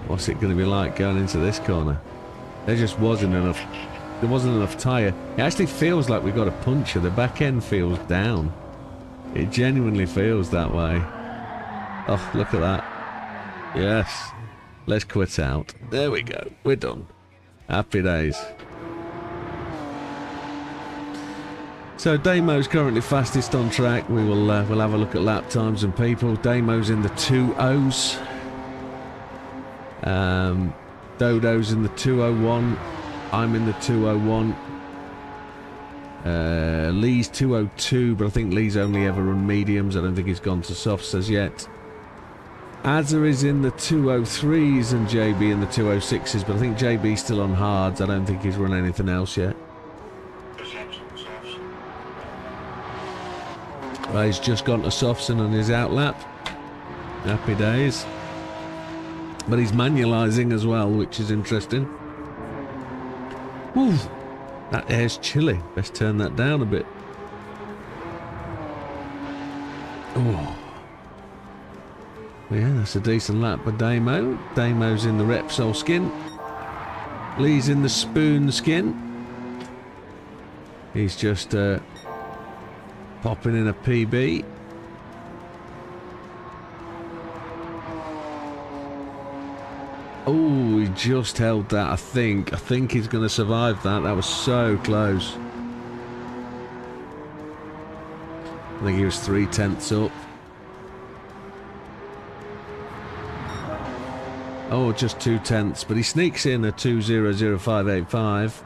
What's it going to be like going into this corner? There just wasn't enough. There wasn't enough tyre. It actually feels like we got a puncture. The back end feels down. It genuinely feels that way. Oh, look at that. Yes. Let's quit out. There we go. We're done. Happy days. So Damo's currently fastest on track. We'll have a look at lap times and people. Damo's in the 2:0s. Dodo's in the 2:01. I'm in the 2:01. Lee's 2:02, but I think Lee's only ever run mediums. I don't think he's gone to softs as yet. Azza is in the 2:03s and JB in the 2:06s, but I think JB's still on hards. I don't think he's run anything else yet. Well, he's just gone to softs and on his outlap. Happy days. But he's manualising as well, which is interesting. Ooh, that air's chilly. Let's turn that down a bit. Oh. Well, yeah, that's a decent lap for Damo. Damo's in the Repsol skin. Lee's in the Spoon skin. He's just popping in a PB. Oh, he just held that, I think. I think he's going to survive that. That was so close. I think he was 3/10 up. Oh, just 2/10, but he sneaks in a 2:00.585.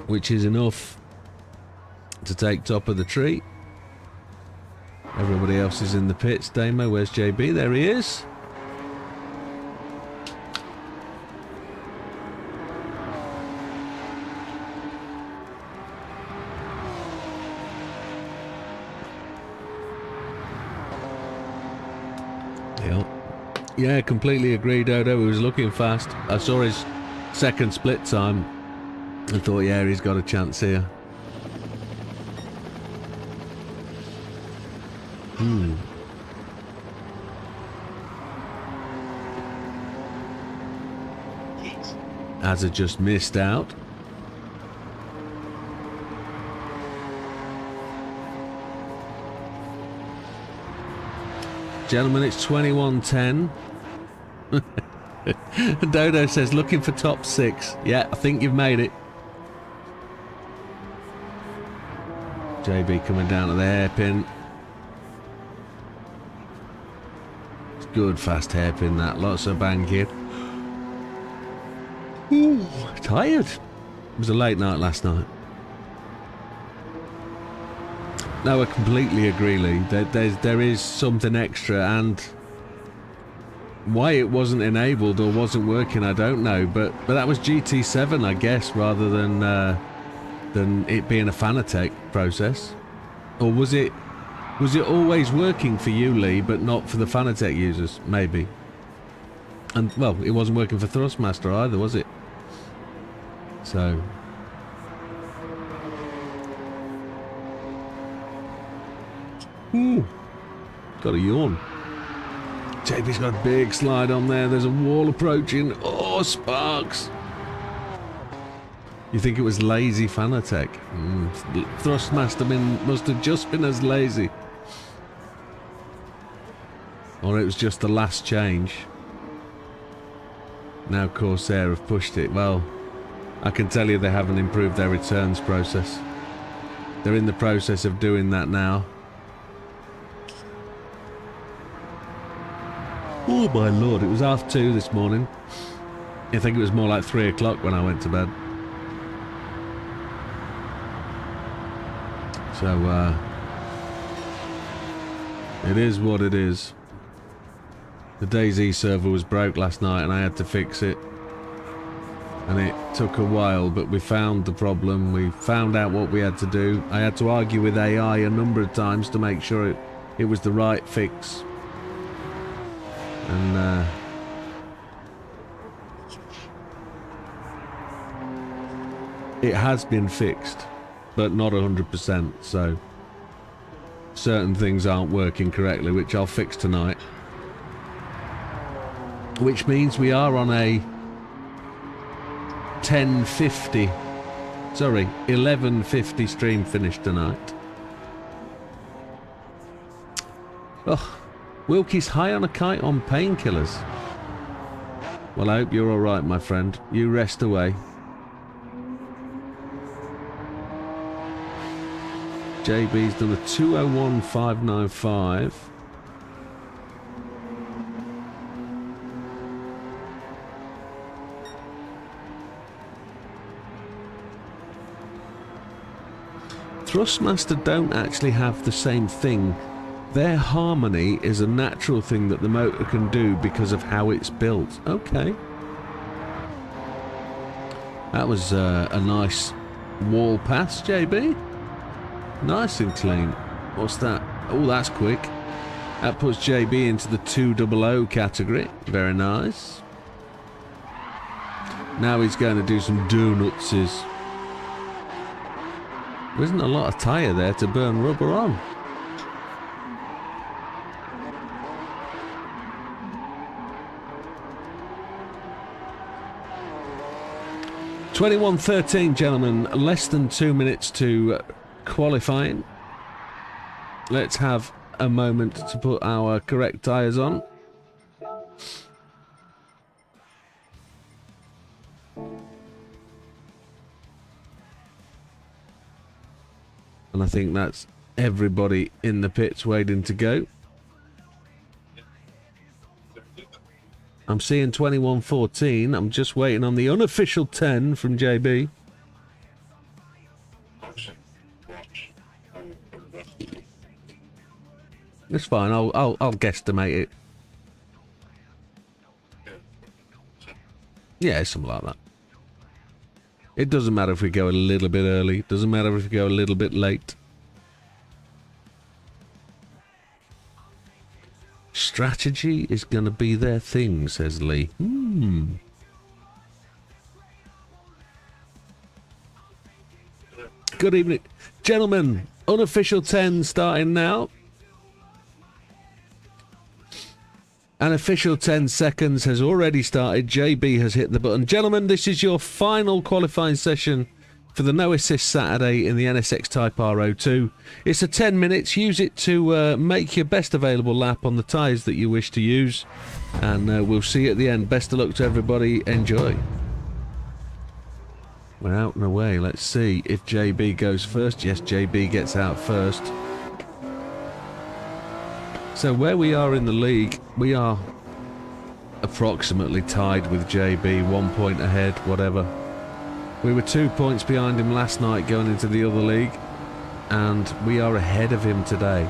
Which is enough to take top of the tree. Everybody else is in the pits. Damo, where's JB? There he is. Yep. Yeah, completely agree, Dodo. He was looking fast. I saw his second split time and thought, yeah, he's got a chance here. Azza just missed out. Gentlemen, it's 21:10. Dodo says, looking for top 6. Yeah, I think you've made it. JB coming down to the hairpin. It's good fast hairpin that. Lots of banking. Ooh, tired. It was a late night last night. No, I completely agree, Lee. There is something extra, and why it wasn't enabled or wasn't working, I don't know. But that was GT7, I guess, rather than it being a Fanatec process. Or was it always working for you, Lee, but not for the Fanatec users? Maybe. And well, it wasn't working for Thrustmaster either, was it? So. Ooh, got a yawn. JB's got a big slide on there. There's a wall approaching. Oh, sparks. You think it was lazy Fanatec? Thrustmaster must have just been as lazy. Or it was just the last change. Now Corsair have pushed it. Well, I can tell you they haven't improved their returns process. They're in the process of doing that now. Oh my lord, it was 2:30 this morning. I think it was more like 3 o'clock when I went to bed. So, it is what it is. The DayZ server was broke last night and I had to fix it. And it took a while, but we found the problem. We found out what we had to do. I had to argue with AI a number of times to make sure it was the right fix. And it has been fixed, but not 100%, so certain things aren't working correctly, which I'll fix tonight. Which means we are on a 11:50 stream finish tonight. Oh, Wilkie's high on a kite on painkillers. Well, I hope you're alright, my friend. You rest away. JB's done a 2:01.595. Thrustmaster don't actually have the same thing. Their harmony is a natural thing that the motor can do because of how it's built. Okay. That was a nice wall pass, JB. Nice and clean. What's that? Oh, that's quick. That puts JB into the 200 category. Very nice. Now he's going to do some donutses. There isn't a lot of tyre there to burn rubber on. .21.13, gentlemen. Less than 2 minutes to qualifying. Let's have a moment to put our correct tyres on. And I think that's everybody in the pits waiting to go. I'm seeing 21.14. I'm just waiting on the unofficial 10 from JB. It's fine. I'll guesstimate it. Yeah, something like that. It doesn't matter if we go a little bit early. It doesn't matter if we go a little bit late. Strategy is going to be their thing, says Lee. Good evening. Gentlemen, unofficial 10 starting now. An official 10 seconds has already started. JB has hit the button. Gentlemen, this is your final qualifying session for the No Assist Saturday in the NSX Type R02. It's a 10 minutes. Use it to make your best available lap on the tyres that you wish to use. And we'll see you at the end. Best of luck to everybody. Enjoy. We're out and away. Let's see if JB goes first. Yes, JB gets out first. So where we are in the league, we are approximately tied with JB, 1 point ahead, whatever. We were 2 points behind him last night going into the other league, and we are ahead of him today.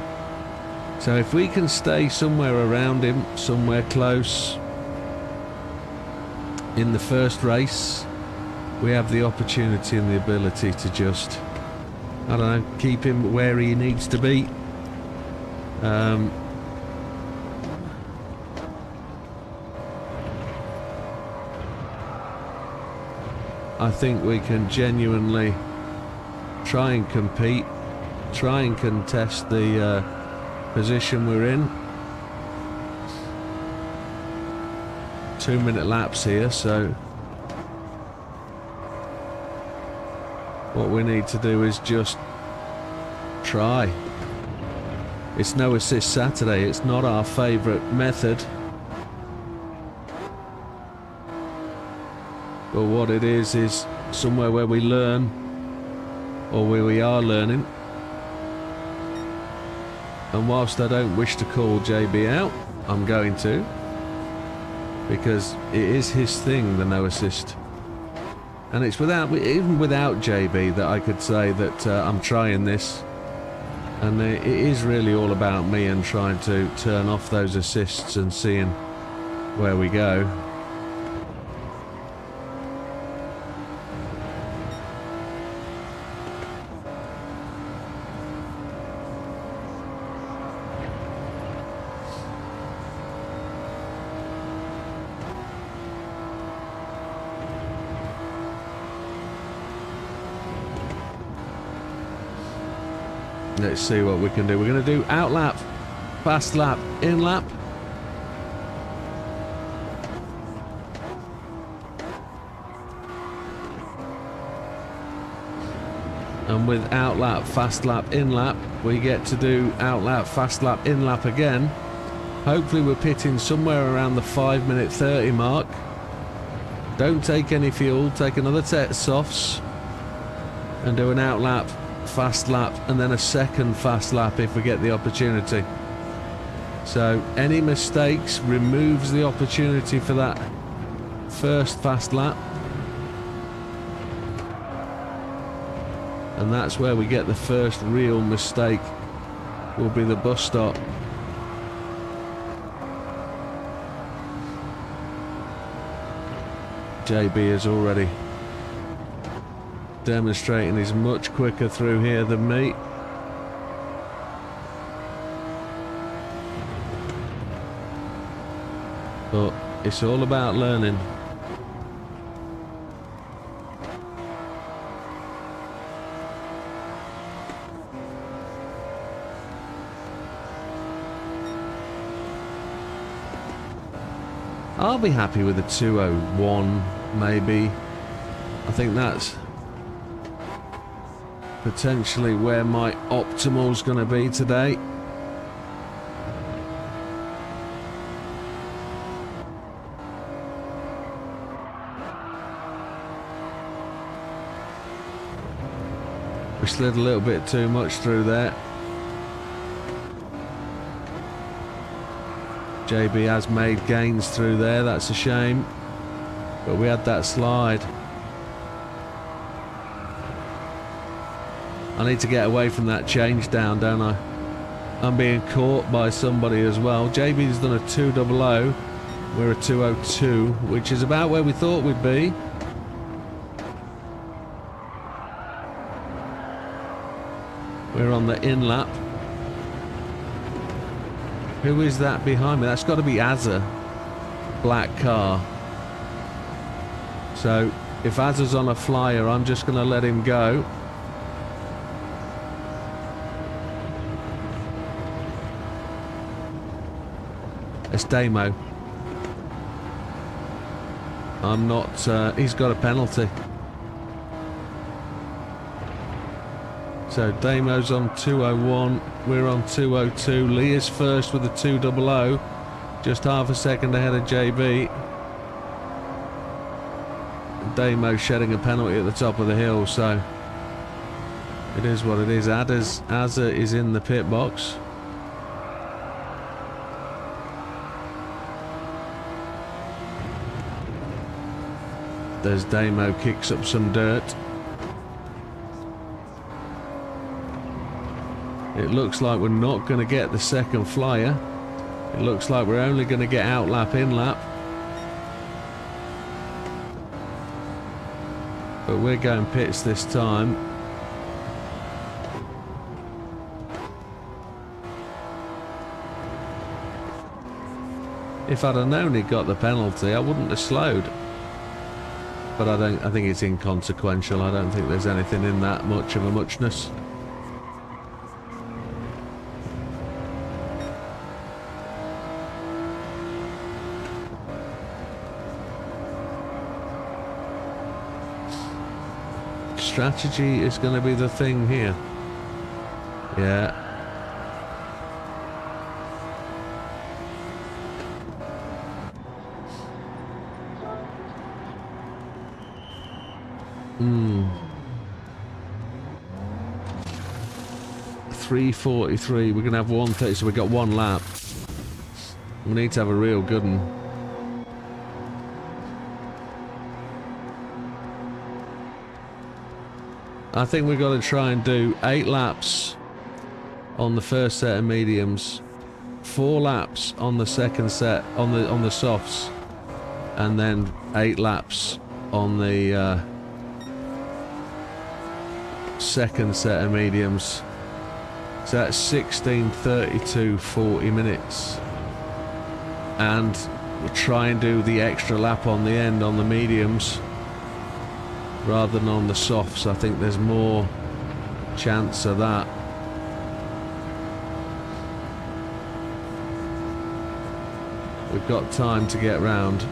So if we can stay somewhere around him, somewhere close in the first race, we have the opportunity and the ability to just, I don't know, keep him where he needs to be. I think we can genuinely try and compete, try and contest the position we're in. 2 minute laps here, so what we need to do is just try. It's No Assist Saturday, it's not our favourite method. But what it is somewhere where we learn, or where we are learning. And whilst I don't wish to call JB out, I'm going to, because it is his thing, the No Assist. And it's even without JB that I could say that I'm trying this. And it is really all about me and trying to turn off those assists and seeing where we go. Let's see what we can do. We're going to do out lap, fast lap, in lap. And with out lap, fast lap, in lap, we get to do out lap, fast lap, in lap again. Hopefully we're pitting somewhere around the 5:30 mark. Don't take any fuel, take another set of softs and do an out lap, fast lap, and then a second fast lap if we get the opportunity. So any mistakes removes the opportunity for that first fast lap, and that's where we get the first real mistake, will be the bus stop. JB is already demonstrating he's much quicker through here than me. But it's all about learning. I'll be happy with a 2:01 maybe. I think that's potentially where my optimal's going to be today. We slid a little bit too much through there. JB has made gains through there, that's a shame. But we had that slide. I need to get away from that change down, don't I? I'm being caught by somebody as well. JB's done a 2:00. We're a 2:02, which is about where we thought we'd be. We're on the in lap. Who is that behind me? That's got to be Azza. Black car. So if Azza's on a flyer, I'm just going to let him go. It's Damo. I'm not... he's got a penalty. So Damo's on 2:01, we're on 2:02. Lee is first with a 2:00, just half a second ahead of JB. Damo shedding a penalty at the top of the hill, so it is what it is. Azza is in the pit box. There's Damo, kicks up some dirt. It looks like we're not going to get the second flyer. It looks like we're only going to get out lap, in lap. But we're going pits this time. If I'd have known he'd got the penalty, I wouldn't have slowed. But I think it's inconsequential. I don't think there's anything in that much of a muchness. Strategy is going to be the thing here. Yeah. Hmm. 3:43. We're going to have 1:30, so we've got one lap. We need to have a real good one. I think we've got to try and do 8 laps on the first set of mediums, 4 laps on the second set on the softs, and then 8 laps on the second set of mediums. So that's 16, 32, 40 minutes. And we'll try and do the extra lap on the end on the mediums rather than on the softs. I think there's more chance of that. We've got time to get round.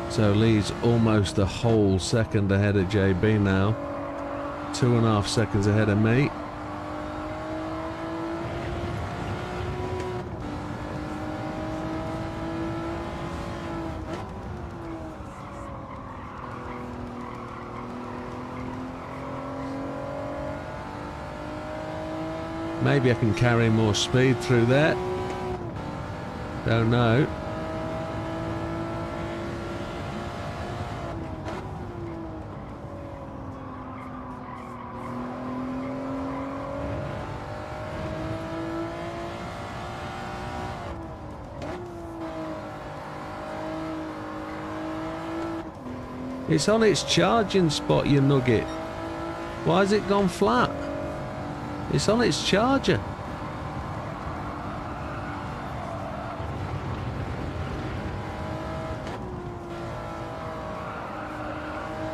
So Lee's almost a whole second ahead of JB now. 2.5 seconds ahead of me. Maybe I can carry more speed through there. Don't know. It's on its charging spot, you nugget. Why has it gone flat? It's on its charger.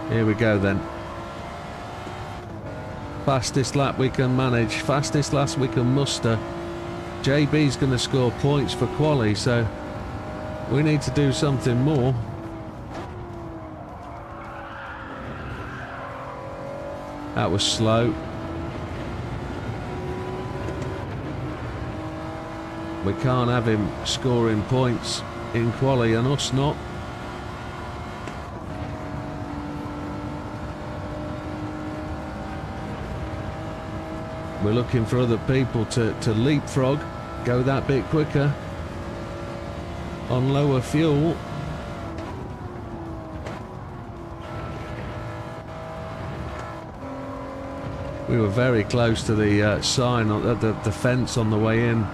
Here we go then. Fastest lap we can manage. Fastest lap we can muster. JB's going to score points for quali, so we need to do something more. That was slow. We can't have him scoring points in quali and us not. We're looking for other people to leapfrog, go that bit quicker on lower fuel. We were very close to the sign on the fence on the way in.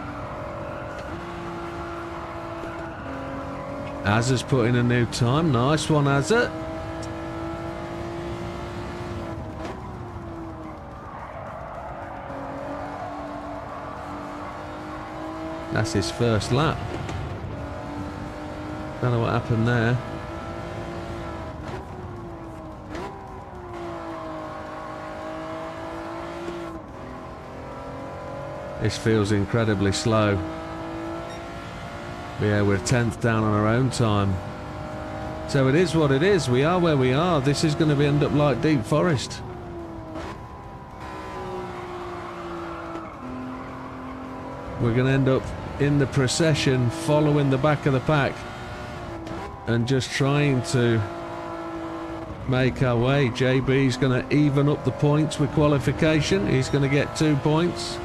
Azza's put in a new time. Nice one, Azza. That's his first lap. Don't know what happened there. This feels incredibly slow. But yeah, we're 10th down on our own time. So it is what it is. We are where we are. This is going to end up like Deep Forest. We're going to end up in the procession, following the back of the pack and just trying to make our way. JB's going to even up the points with qualification. He's going to get 2 points.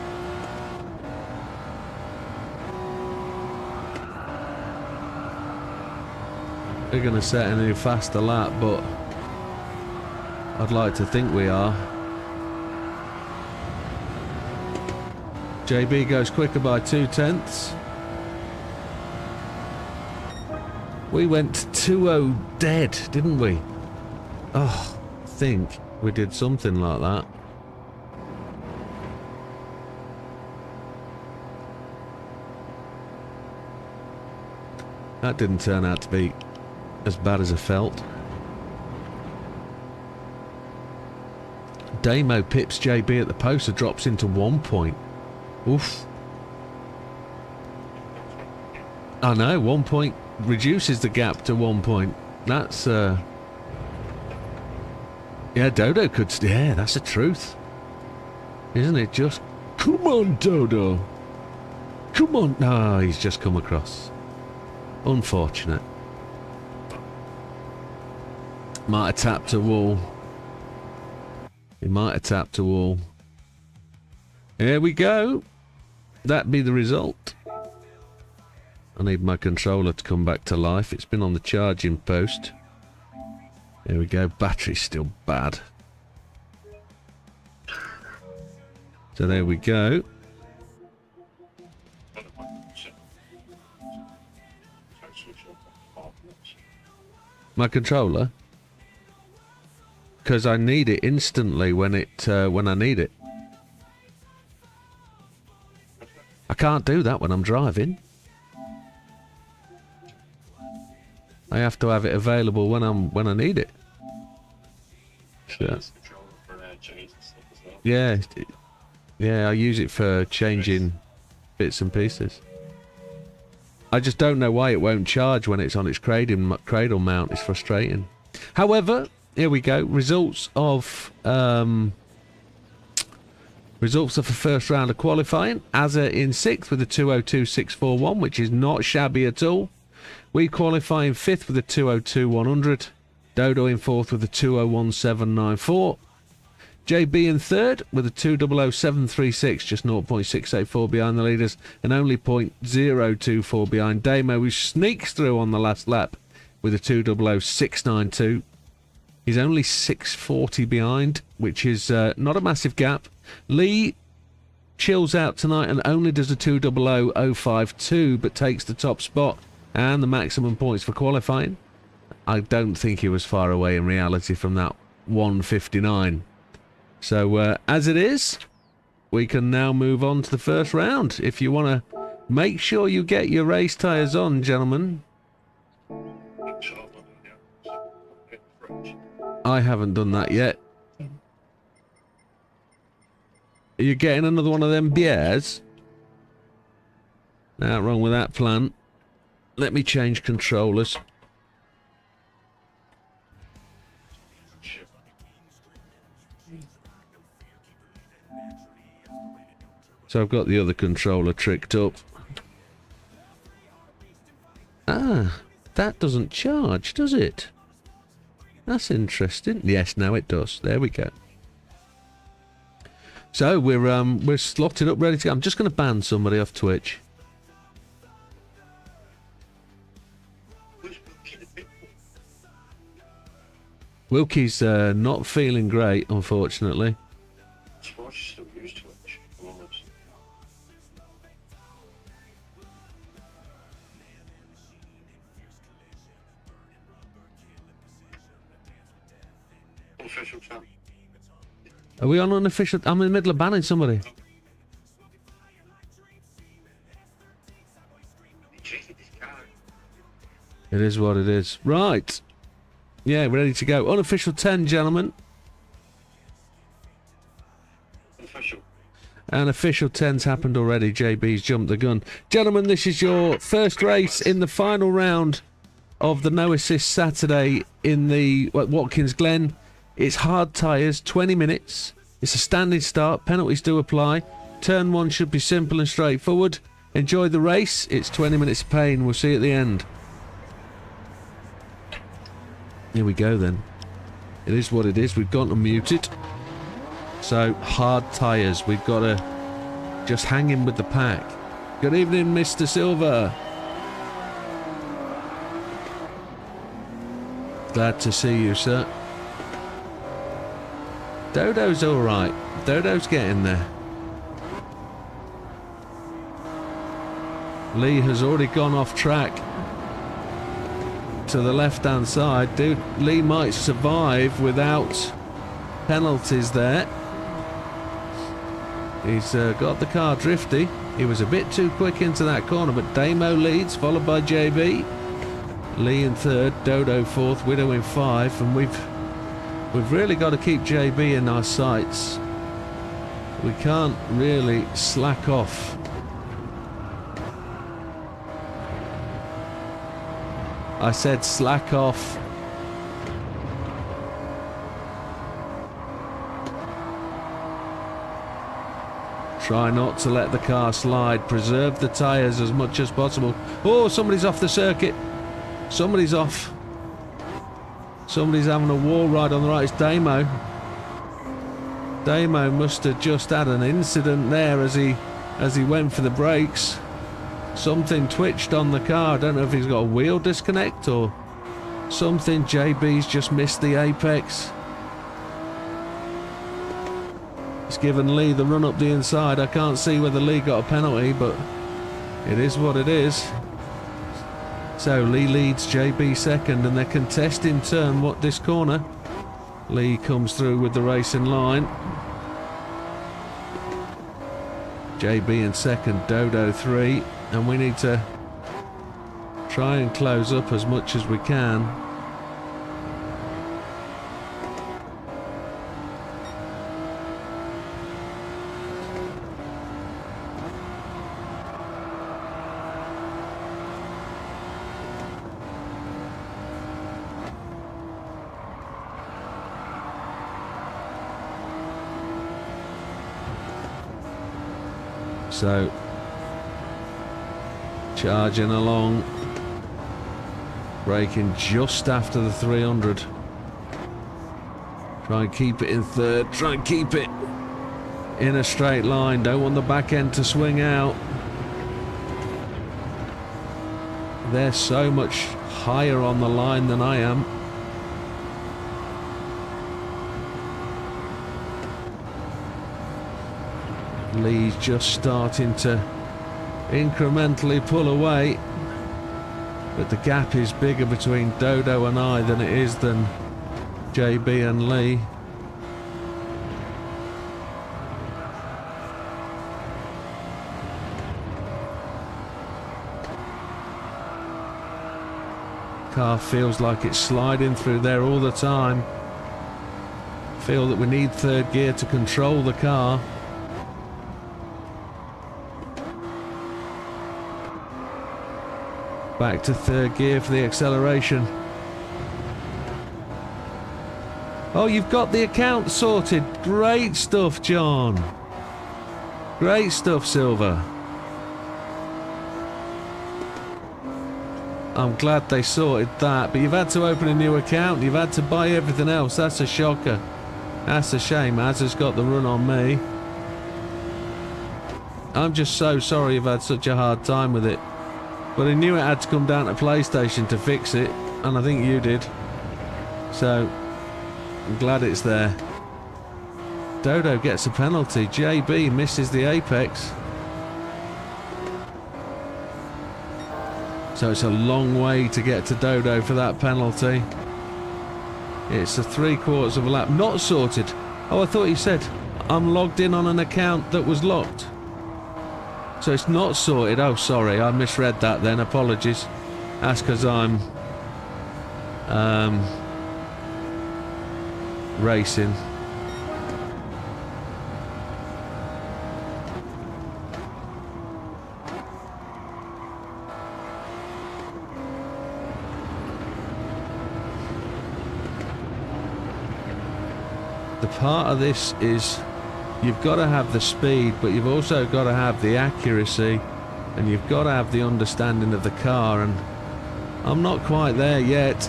We're going to set a new faster lap, but I'd like to think we are. JB goes quicker by 2/10. We went 2-0 dead, didn't we? Oh, I think we did something like that. That didn't turn out to be as bad as I felt. Damo pips JB at the poster, drops into 1 point. Oof. I know, 1 point reduces the gap to 1 point. That's yeah, Dodo could, yeah, that's the truth. Isn't it just, come on Dodo. Come on. No, he's just come across. Unfortunate. Might have tapped a wall. He might have tapped a wall. Here we go. That be the result. I need my controller to come back to life. It's been on the charging post. Here we go. Battery's still bad. So there we go. My controller? Because I need it instantly when I need it. I can't do that when I'm driving. I have to have it available when I need it. So, yeah, yeah, I use it for changing bits and pieces. I just don't know why it won't charge when it's on its cradle mount. It's frustrating. However, here we go. Results of the first round of qualifying. Azza in 6th with a 202.641, which is not shabby at all. We qualify in 5th with a 202.100. Dodo in 4th with a 201.794. JB in 3rd with a 200.736, just 0.684 behind the leaders, and only 0.024 behind Damo, who sneaks through on the last lap with a 200.692. He's only 640 behind, which is not a massive gap. Lee chills out tonight and only does a 200.052, but takes the top spot and the maximum points for qualifying. I don't think he was far away in reality from that 159. So as it is, we can now move on to the first round. If you want to make sure you get your race tyres on, gentlemen. I haven't done that yet. Are you getting another one of them beers? Nothing wrong with that plan. Let me change controllers. So I've got the other controller tricked up. Ah, that doesn't charge, does it? That's interesting. Yes, now it does. There we go. So we're slotted up, ready to go. I'm just going to ban somebody off Twitch. Wilkie's not feeling great, unfortunately. Are we on unofficial? I'm in the middle of banning somebody. It is what it is. Right. Yeah, ready to go. Unofficial 10, gentlemen. And official 10's happened already. JB's jumped the gun. Gentlemen, this is your first race in the final round of the No Assist Saturday in the Watkins Glen. It's hard tyres, 20 minutes. It's a standing start. Penalties do apply. Turn 1 should be simple and straightforward. Enjoy the race. It's 20 minutes of pain. We'll see you at the end. Here we go then. It is what it is. We've got to mute it. So, hard tyres. We've got to just hang in with the pack. Good evening, Mr. Silver. Glad to see you, sir. Dodo's alright. Dodo's getting there. Lee has already gone off track to the left-hand side. Dude, Lee might survive without penalties there. He's got the car drifty. He was a bit too quick into that corner, but Damo leads, followed by JB. Lee in 3rd, Dodo 4th, Widow in 5, and we've really got to keep JB in our sights. We can't really slack off. I said slack off. Try not to let the car slide. Preserve the tyres as much as possible. Oh, somebody's off the circuit. Somebody's off. Somebody's having a wall ride on the right. It's Damo. Damo must have just had an incident there as he went for the brakes. Something twitched on the car. I don't know if he's got a wheel disconnect or something. JB's just missed the apex. It's given Lee the run up the inside. I can't see whether Lee got a penalty, but it is what it is. So Lee leads, JB second, and they're contesting turn what this corner. Lee comes through with the racing line. JB in second, Dodo 3, and we need to try and close up as much as we can. So, charging along, braking just after the 300. Try and keep it in third, try and keep it in a straight line, don't want the back end to swing out. They're so much higher on the line than I am. Lee's just starting to incrementally pull away, but the gap is bigger between Dodo and I than it is than JB and Lee. Car feels like it's sliding through there all the time. Feel that we need third gear to control the car. Back to third gear for the acceleration. Oh, you've got the account sorted. Great stuff, John. Great stuff, Silver. I'm glad they sorted that, but you've had to open a new account. You've had to buy everything else. That's a shocker. That's a shame. Az has got the run on me. I'm just so sorry you've had such a hard time with it. But I knew it had to come down to PlayStation to fix it, and I think you did. So, I'm glad it's there. Dodo gets a penalty. JB misses the apex. So it's a long way to get to Dodo for that penalty. It's a 3/4 of a lap. Not sorted. Oh, I thought you said I'm logged in on an account that was locked. So it's not sorted. Oh, sorry, I misread that then. Apologies. That's because I'm racing. The part of this is you've got to have the speed, but you've also got to have the accuracy, and you've got to have the understanding of the car, and I'm not quite there yet.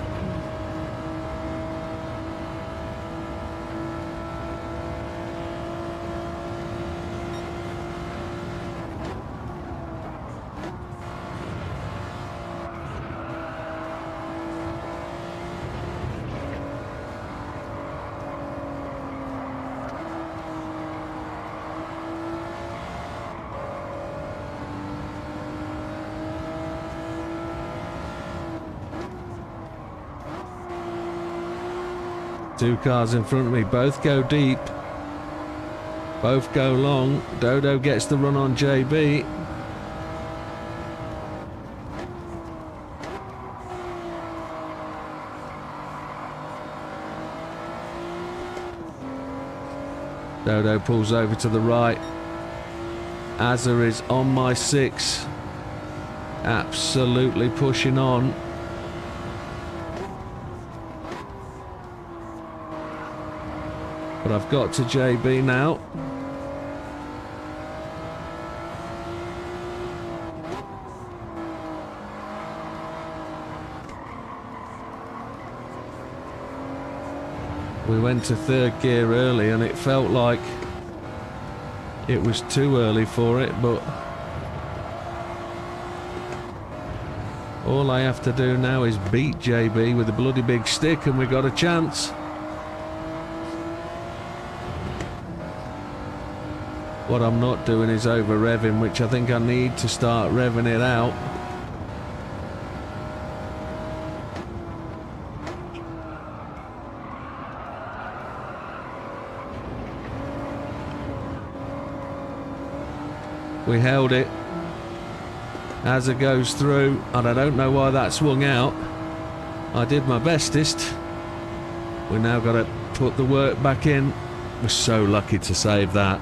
Two cars in front of me, both go deep, both go long. Dodo gets the run on JB. Dodo pulls over to the right. Azza is on my 6, absolutely pushing on. But I've got to JB now. We went to third gear early and it felt like it was too early for it, but all I have to do now is beat JB with a bloody big stick and we got a chance. What I'm not doing is over revving, which I think I need to start revving it out. We held it as it goes through, and I don't know why that swung out. I did my bestest. We now got to put the work back in. We're so lucky to save that.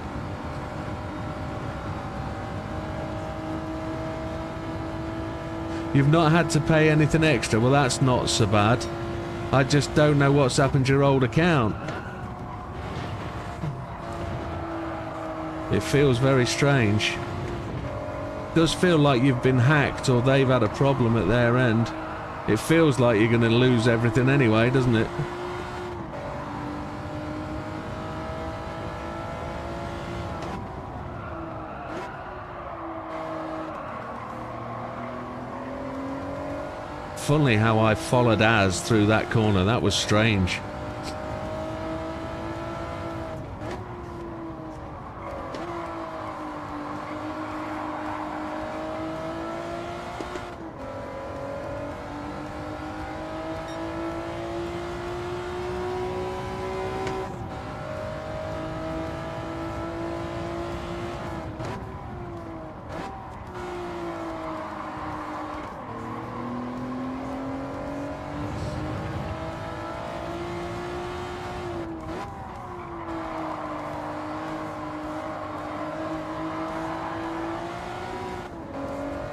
You've not had to pay anything extra. Well, that's not so bad. I just don't know what's happened to your old account. It feels very strange. It does feel like you've been hacked or they've had a problem at their end. It feels like you're going to lose everything anyway, doesn't it? Funny how I followed Az through that corner. That was strange.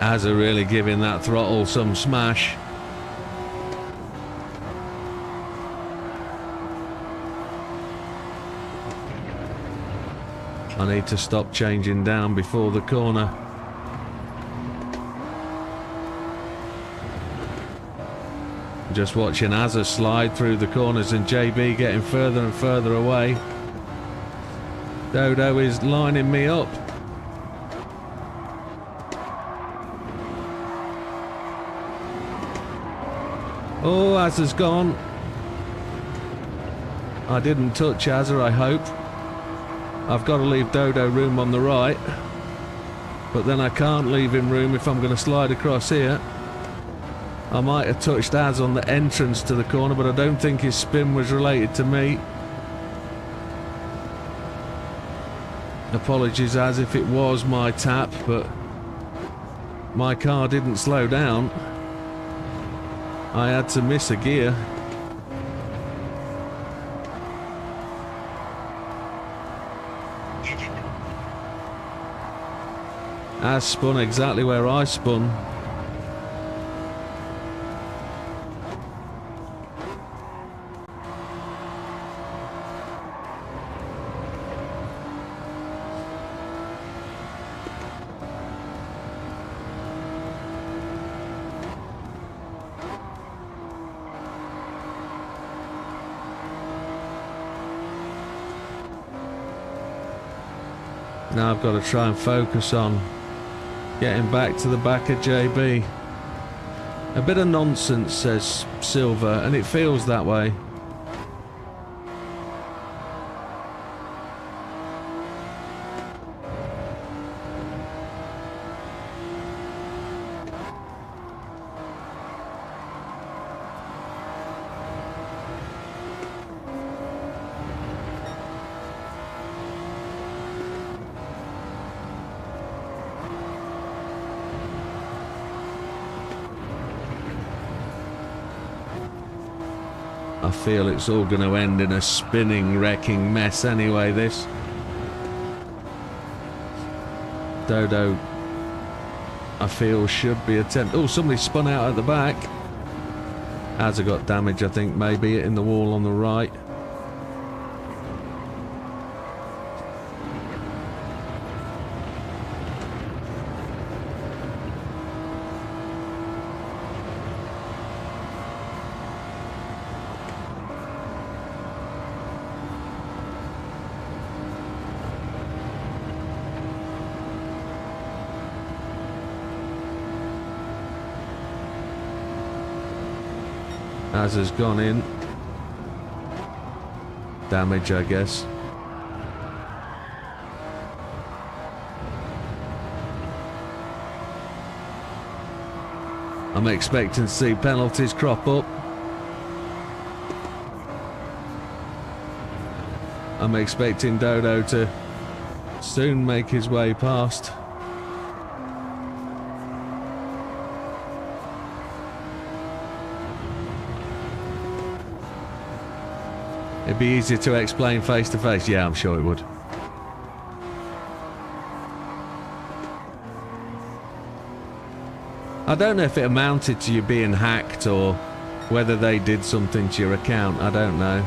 Az are really giving that throttle some smash. I need to stop changing down before the corner. Just watching Azza slide through the corners and JB getting further and further away. Dodo is lining me up. Oh, Azza's gone. I didn't touch Azza, I hope. I've got to leave Dodo room on the right. But then I can't leave him room if I'm going to slide across here. I might have touched Az on the entrance to the corner, but I don't think his spin was related to me. Apologies, Az, if it was my tap, but my car didn't slow down. I had to miss a gear. Az spun exactly where I spun. Now I've got to try and focus on getting back to the back of JB. A bit of nonsense, says Silver, and it feels that way. I feel it's all going to end in a spinning, wrecking mess anyway, this. Dodo, I feel, should be attempting... Oh, somebody spun out at the back. Has got damage, I think, maybe, in the wall on the right. as has gone in. Damage, I guess. I'm expecting to see penalties crop up. I'm expecting Dodo to soon make his way past. It'd be easier to explain face to face. Yeah, I'm sure it would. I don't know if it amounted to you being hacked or whether they did something to your account. I don't know.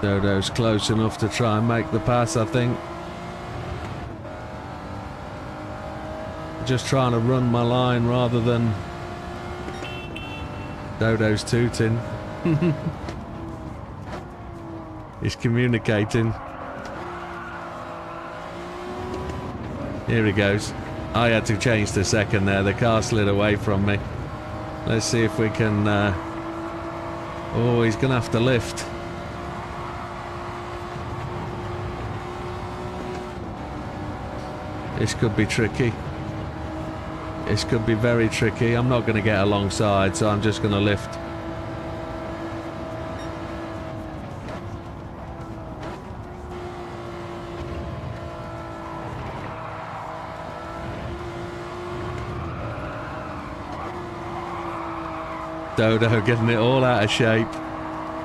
Dodo's close enough to try and make the pass, I think. Just trying to run my line rather than Dodo's tooting. He's communicating. Here he goes. I had to change the second there. The car slid away from me. Let's see if we can... Oh, he's going to have to lift. This could be tricky. This could be very tricky. I'm not going to get alongside, so I'm just going to lift. Dodo getting it all out of shape.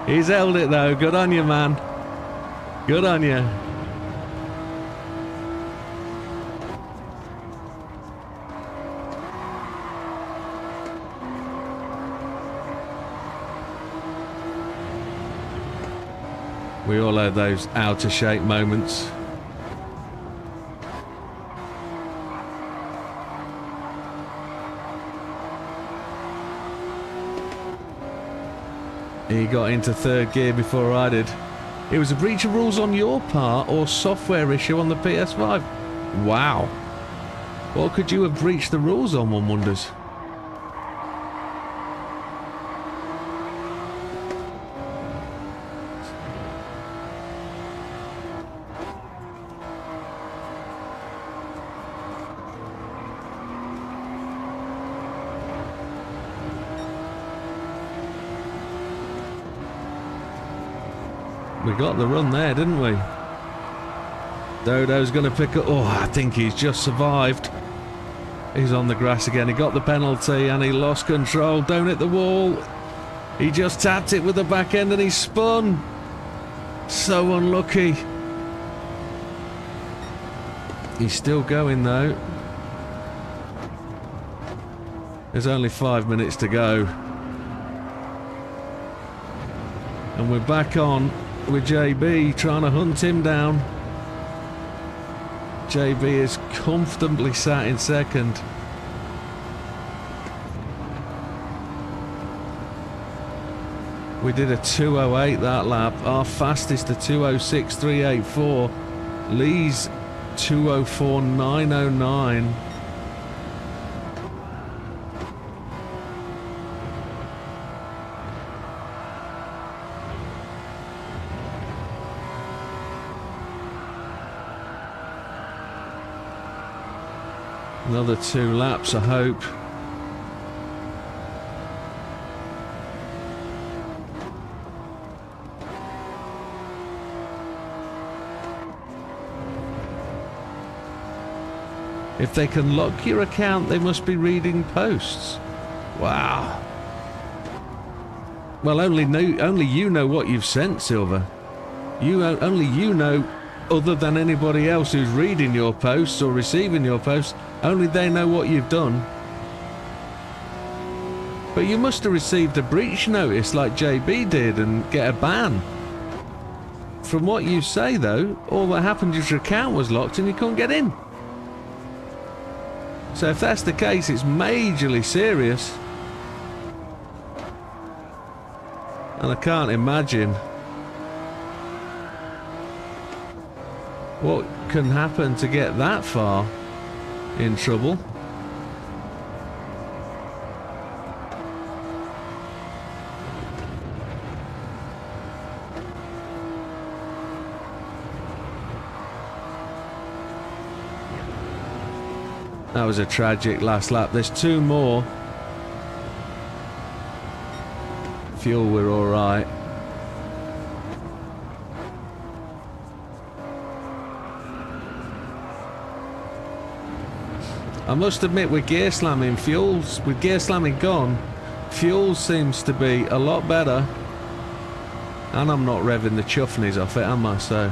He's held it though. Good on you, man. Good on you. We all have those out of shape moments. He got into third gear before I did. It was a breach of rules on your part or software issue on the PS5. Wow. What could you have breached the rules on, one wonders? We got the run there, didn't we? Dodo's going to pick up... Oh, I think he's just survived. He's on the grass again. He got the penalty and he lost control. Don't hit the wall. He just tapped it with the back end and he spun. So unlucky. He's still going though. There's only 5 minutes to go. And we're back on with JB trying to hunt him down. JB is comfortably sat in second. We did a 2:08 that lap. Our fastest a 2:06.384. Lee's 2:04.909. Another 2 laps, I hope. If they can lock your account, they must be reading posts. Wow. Well, only you know what you've sent, Silver. Only you know other than anybody else who's reading your posts or receiving your posts. Only they know what you've done. But you must have received a breach notice like JB did and get a ban. From what you say though, all that happened is your account was locked and you couldn't get in. So if that's the case, it's majorly serious. And I can't imagine what can happen to get that far in trouble. That was a tragic last lap. There's 2 more. Fuel, we're all right. I must admit, with gear slamming, with gear slamming gone, fuel seems to be a lot better. And I'm not revving the chuffneys off it, am I? So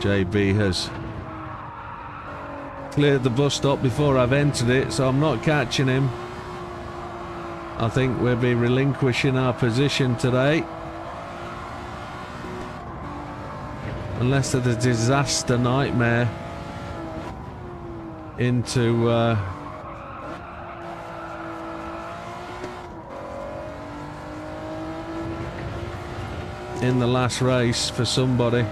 JB has cleared the bus stop before I've entered it, so I'm not catching him. I think we'll be relinquishing our position today. Unless there's a disaster nightmare into in the last race for somebody.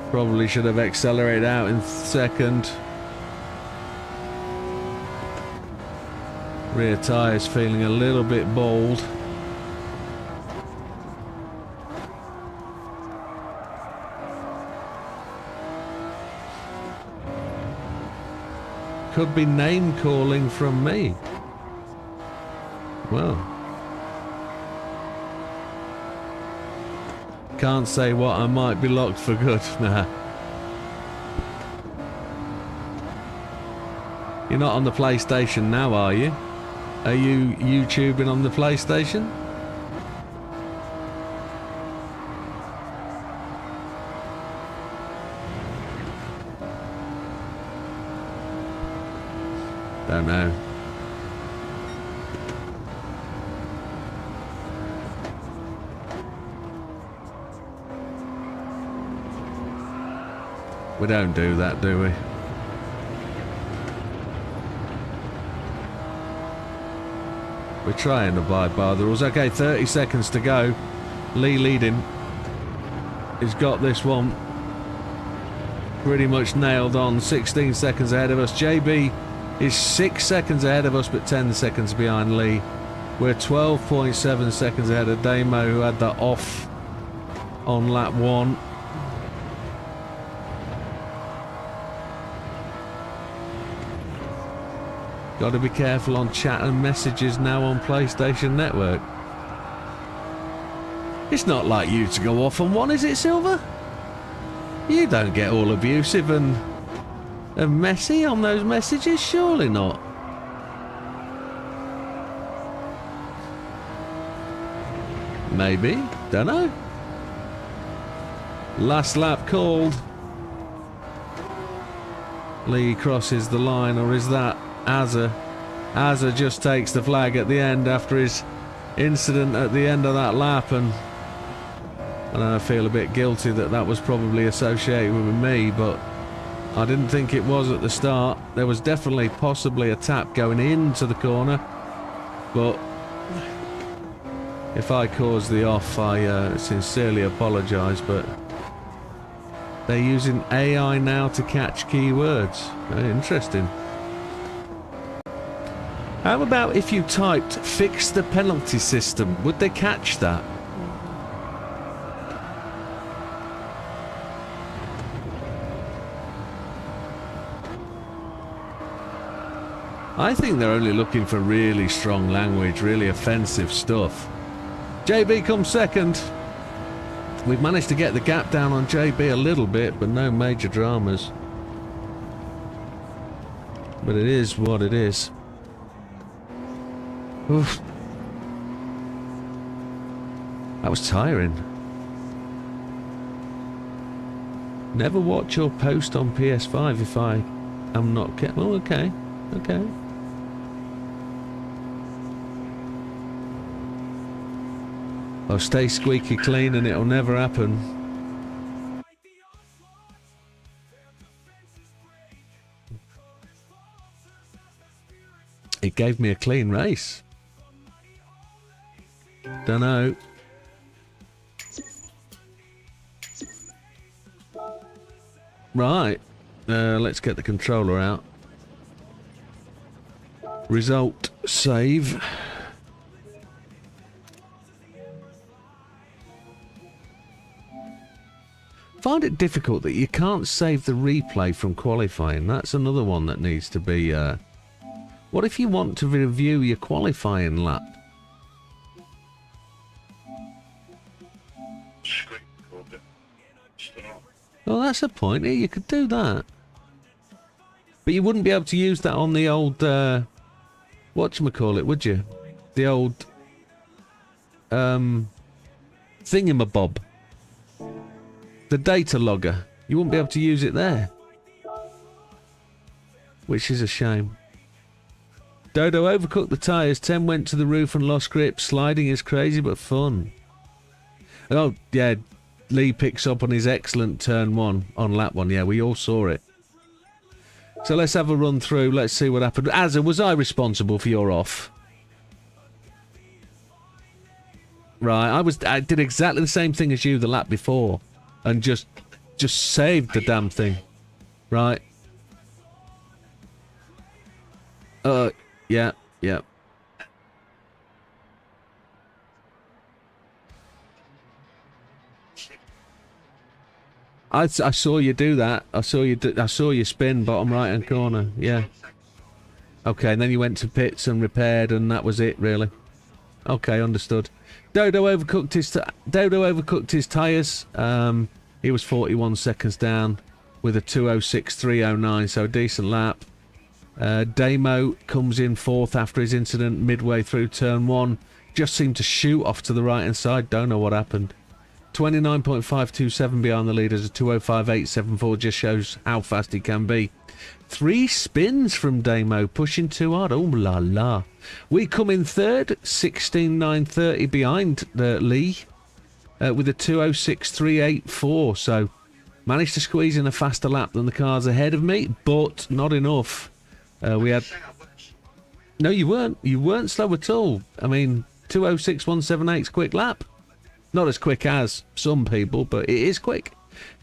Probably should have accelerated out in second. Rear tyres feeling a little bit bold. Could be name calling from me. Well, can't say what, I might be locked for good. Nah. You're not on the PlayStation now, are you? Are you YouTubing on the PlayStation? Don't know. We don't do that, do we? We're trying to abide by the rules. Okay, 30 seconds to go. Lee leading. He's got this one pretty much nailed on. 16 seconds ahead of us. JB is 6 seconds ahead of us, but 10 seconds behind Lee. We're 12.7 seconds ahead of Damo, who had that off on lap 1. Got to be careful on chat and messages now on PlayStation Network. It's not like you to go off on one, is it, Silver? You don't get all abusive and messy on those messages, surely not. Maybe, don't know. Last lap called. Lee crosses the line, or is that Azza? Azza just takes the flag at the end after his incident at the end of that lap, and I feel a bit guilty that that was probably associated with me, but I didn't think it was at the start. There was definitely possibly a tap going into the corner, but if I caused the off, I sincerely apologise, but they're using AI now to catch keywords. Very interesting. How about if you typed "fix the penalty system"? Would they catch that? I think they're only looking for really strong language, really offensive stuff. JB comes second. We've managed to get the gap down on JB a little bit, but no major dramas. But it is what it is. Oof. That was tiring. Never watch your post on PS5 if I am not... Oh, okay. Okay. I'll stay squeaky clean and it'll never happen. It gave me a clean race. Dunno. Right. Let's get the controller out. Result save. Find it difficult that you can't save the replay from qualifying. That's another one that needs to be... What if you want to review your qualifying lap? Well, that's a point. Yeah, you could do that. But you wouldn't be able to use that on the old... whatchamacallit, would you? The old... thingamabob. The data logger. You wouldn't be able to use it there. Which is a shame. Dodo overcooked the tyres. 10 went to the roof and lost grip. Sliding is crazy but fun. Oh, yeah. Lee picks up on his excellent turn 1 on lap 1. Yeah, we all saw it. So let's have a run through. Let's see what happened. Azza, was I responsible for your off? Right, I did exactly the same thing as you the lap before. And just saved the damn thing. Right. Yeah. I saw you do that. I saw you spin bottom right hand corner. Yeah. Okay, and then you went to pits and repaired, and that was it, really. Okay, understood. Dodo overcooked his tyres. He was 41 seconds down with a 2:06.309, so a decent lap. Damo comes in 4th after his incident midway through turn 1. Just seemed to shoot off to the right hand side. Don't know what happened. 29.527 behind the leaders. A 2:05.874 just shows how fast he can be. 3 spins from Damo, pushing too hard. Oh la la. We come in 3rd, 16.930 behind Lee, with a 2:06.384. So managed to squeeze in a faster lap than the cars ahead of me, but not enough. We had... No, you weren't. You weren't slow at all. I mean, 2:06.178's quick lap. Not as quick as some people, but it is quick.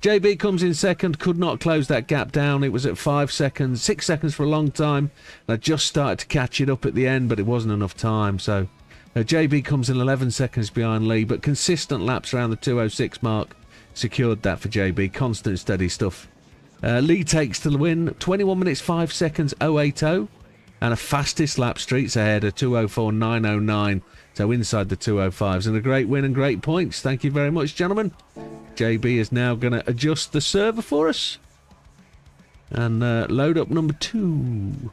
JB comes in 2nd, could not close that gap down. It was at 5 seconds, 6 seconds for a long time. And I just started to catch it up at the end, but it wasn't enough time. So JB comes in 11 seconds behind Lee, but consistent laps around the 2:06 mark secured that for JB. Constant, steady stuff. Lee takes the win, 21 minutes 5 seconds 080, and a fastest lap streets ahead of 2:04.909. So inside the 2:05s, and a great win and great points. Thank you very much, gentlemen. JB is now going to adjust the server for us and load up number 2.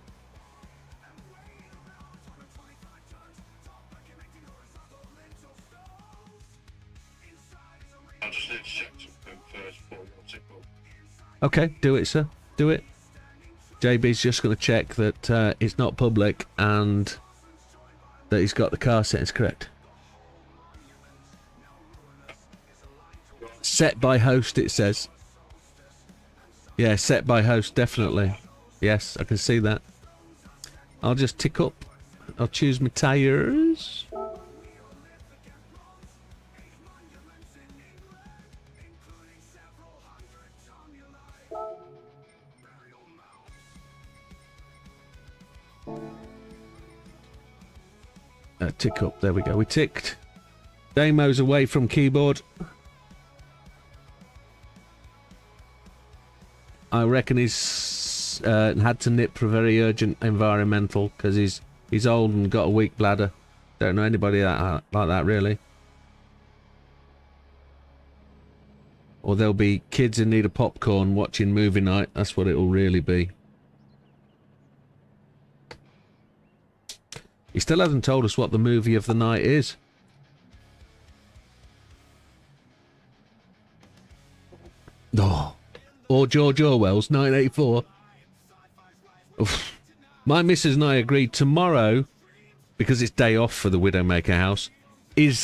Okay, do it, sir. Do it. JB's just going to check that it's not public and that he's got the car settings correct. Set by host, it says. Yeah, set by host, definitely. Yes, I can see that. I'll just tick up. I'll choose my tyres. Tick up, there we go. We ticked. Damo's away from keyboard. I reckon he's He's had to nip for a very urgent environmental because he's old and got a weak bladder. Don't know anybody like that really. Or there'll be kids in need of popcorn watching movie night. That's what it'll really be. He still hasn't told us what the movie of the night is. Oh. Or George Orwell's 1984. Oof. My missus and I agreed tomorrow, because it's day off for the Widdowmaker house, is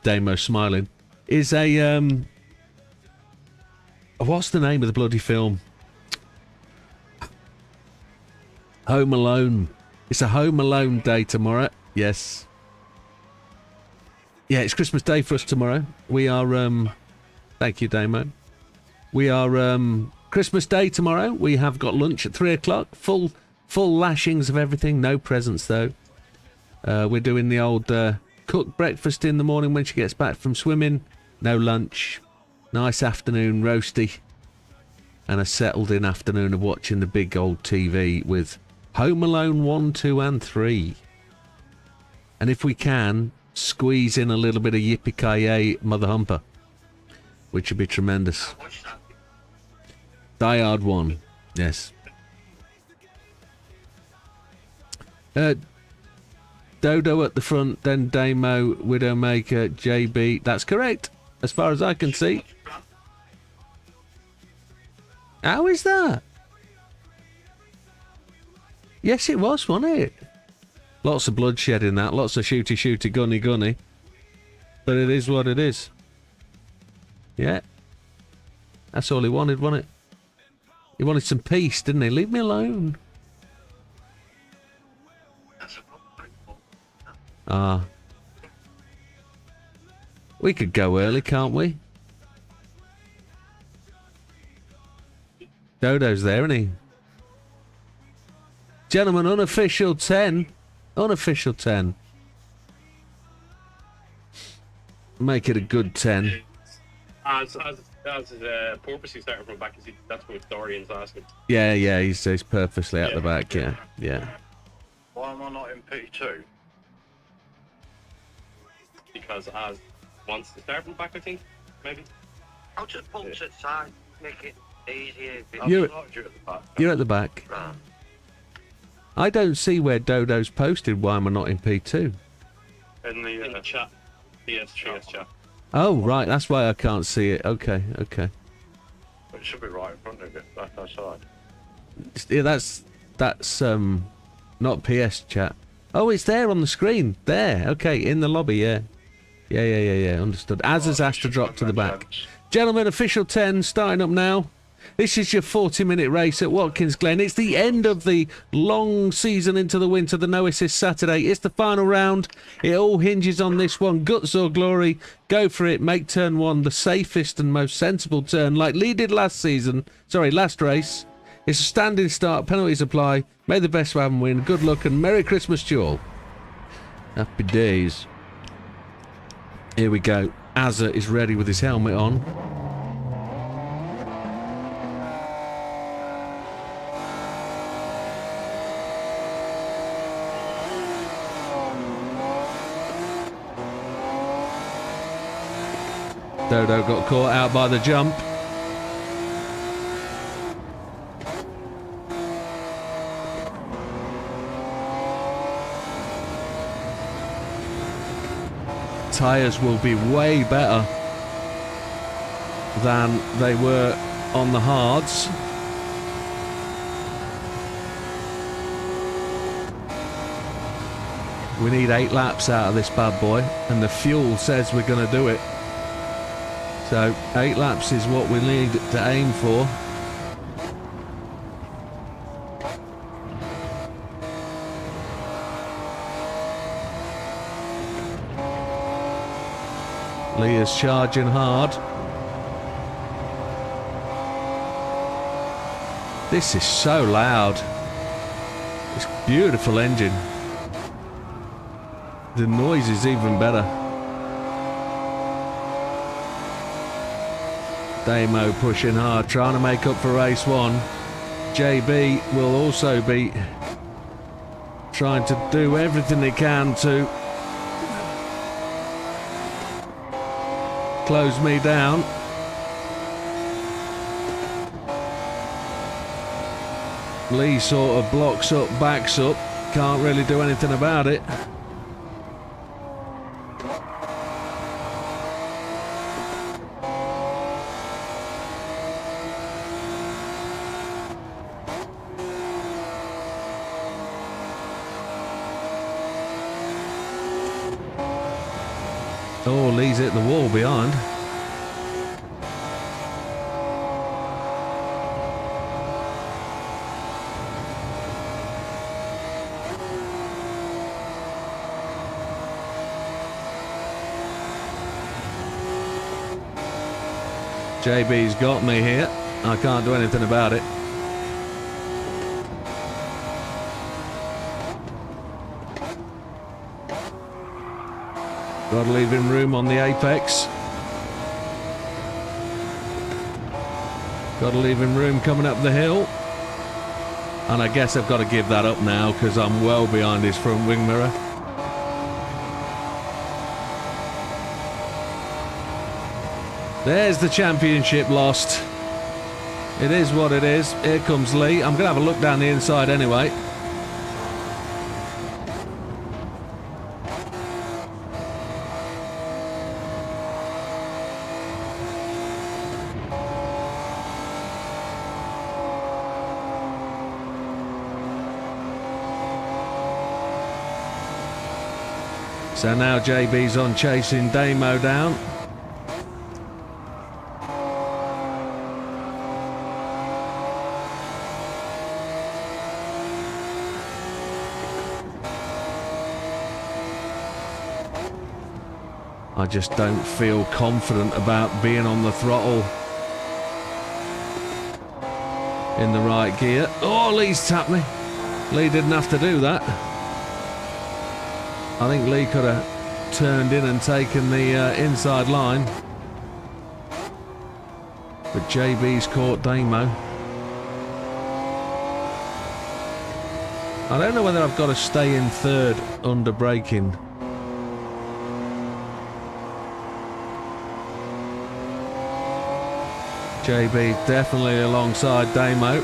Damo smiling, is a what's the name of the bloody film? Home Alone. It's a Home Alone day tomorrow. Yes. Yeah, it's Christmas Day for us tomorrow. We are thank you, Damo. We are Christmas Day tomorrow. We have got lunch at 3 o'clock. Full lashings of everything. No presents though. We're doing the old cooked breakfast in the morning when she gets back from swimming. No lunch. Nice afternoon roasty. And a settled in afternoon of watching the big old TV with Home Alone 1, 2 and 3. And if we can, squeeze in a little bit of Yippee-Ki-Yay Mother Humper, which would be tremendous. Die Hard 1, yes. Dodo at the front, then Damo, Widdowmaker, JB. That's correct, as far as I can see. How is that? Yes, it was, wasn't it? Lots of bloodshed in that, lots of shooty, gunny. But it is what it is. Yeah. That's all he wanted, wasn't it? He wanted some peace, didn't he? Leave me alone. Ah. We could go early, can't we? Dodo's there, isn't he? Gentlemen, unofficial 10. Unofficial 10. Make it a good 10. As purposely starting from back, that's what Dorian's asking. Yeah, he's purposely at the back, yeah. Why am I not in P2? Because Az wants to start from back, I think, maybe. I'll just pull to the side, make it easier. You're You're at the back. Right. I don't see where Dodo's posted why am I not in P2. In the chat. PS chat. Oh, right, that's why I can't see it. Okay. It should be right in front of it, left hand side. Yeah, that's not PS chat. Oh, it's there on the screen. There. Okay, in the lobby, yeah. Yeah, understood. Az has asked to drop to the back. Gentlemen, official 10 starting up now. This is your 40-minute race at Watkins Glen. It's the end of the long season into the winter, the No Assist Saturday. It's the final round. It all hinges on this one. Guts or glory. Go for it. Make turn one the safest and most sensible turn, like Lee did last race. It's a standing start. Penalties apply. May the best man win. Good luck and Merry Christmas to you all. Happy days. Here we go. Azza is ready with his helmet on. Dodo got caught out by the jump. Tyres will be way better than they were on the hards. We need 8 laps out of this bad boy, and the fuel says we're going to do it. So 8 laps is what we need to aim for. Leah's charging hard. This is so loud. It's a beautiful engine. The noise is even better. Damo pushing hard, trying to make up for race 1. JB will also be trying to do everything he can to close me down. Lee sort of blocks up, backs up, can't really do anything about it. Oh, Lee's hit the wall behind. JB's got me here. I can't do anything about it. Got to leave him room on the apex. Got to leave him room coming up the hill. And I guess I've got to give that up now because I'm well behind his front wing mirror. There's the championship lost. It is what it is. Here comes Lee. I'm going to have a look down the inside anyway. So now JB's on chasing Damo down. I just don't feel confident about being on the throttle in the right gear. Oh, Lee's tapped me. Lee didn't have to do that. I think Lee could have turned in and taken the inside line. But JB's caught Damo. I don't know whether I've got to stay in third under braking. JB definitely alongside Damo.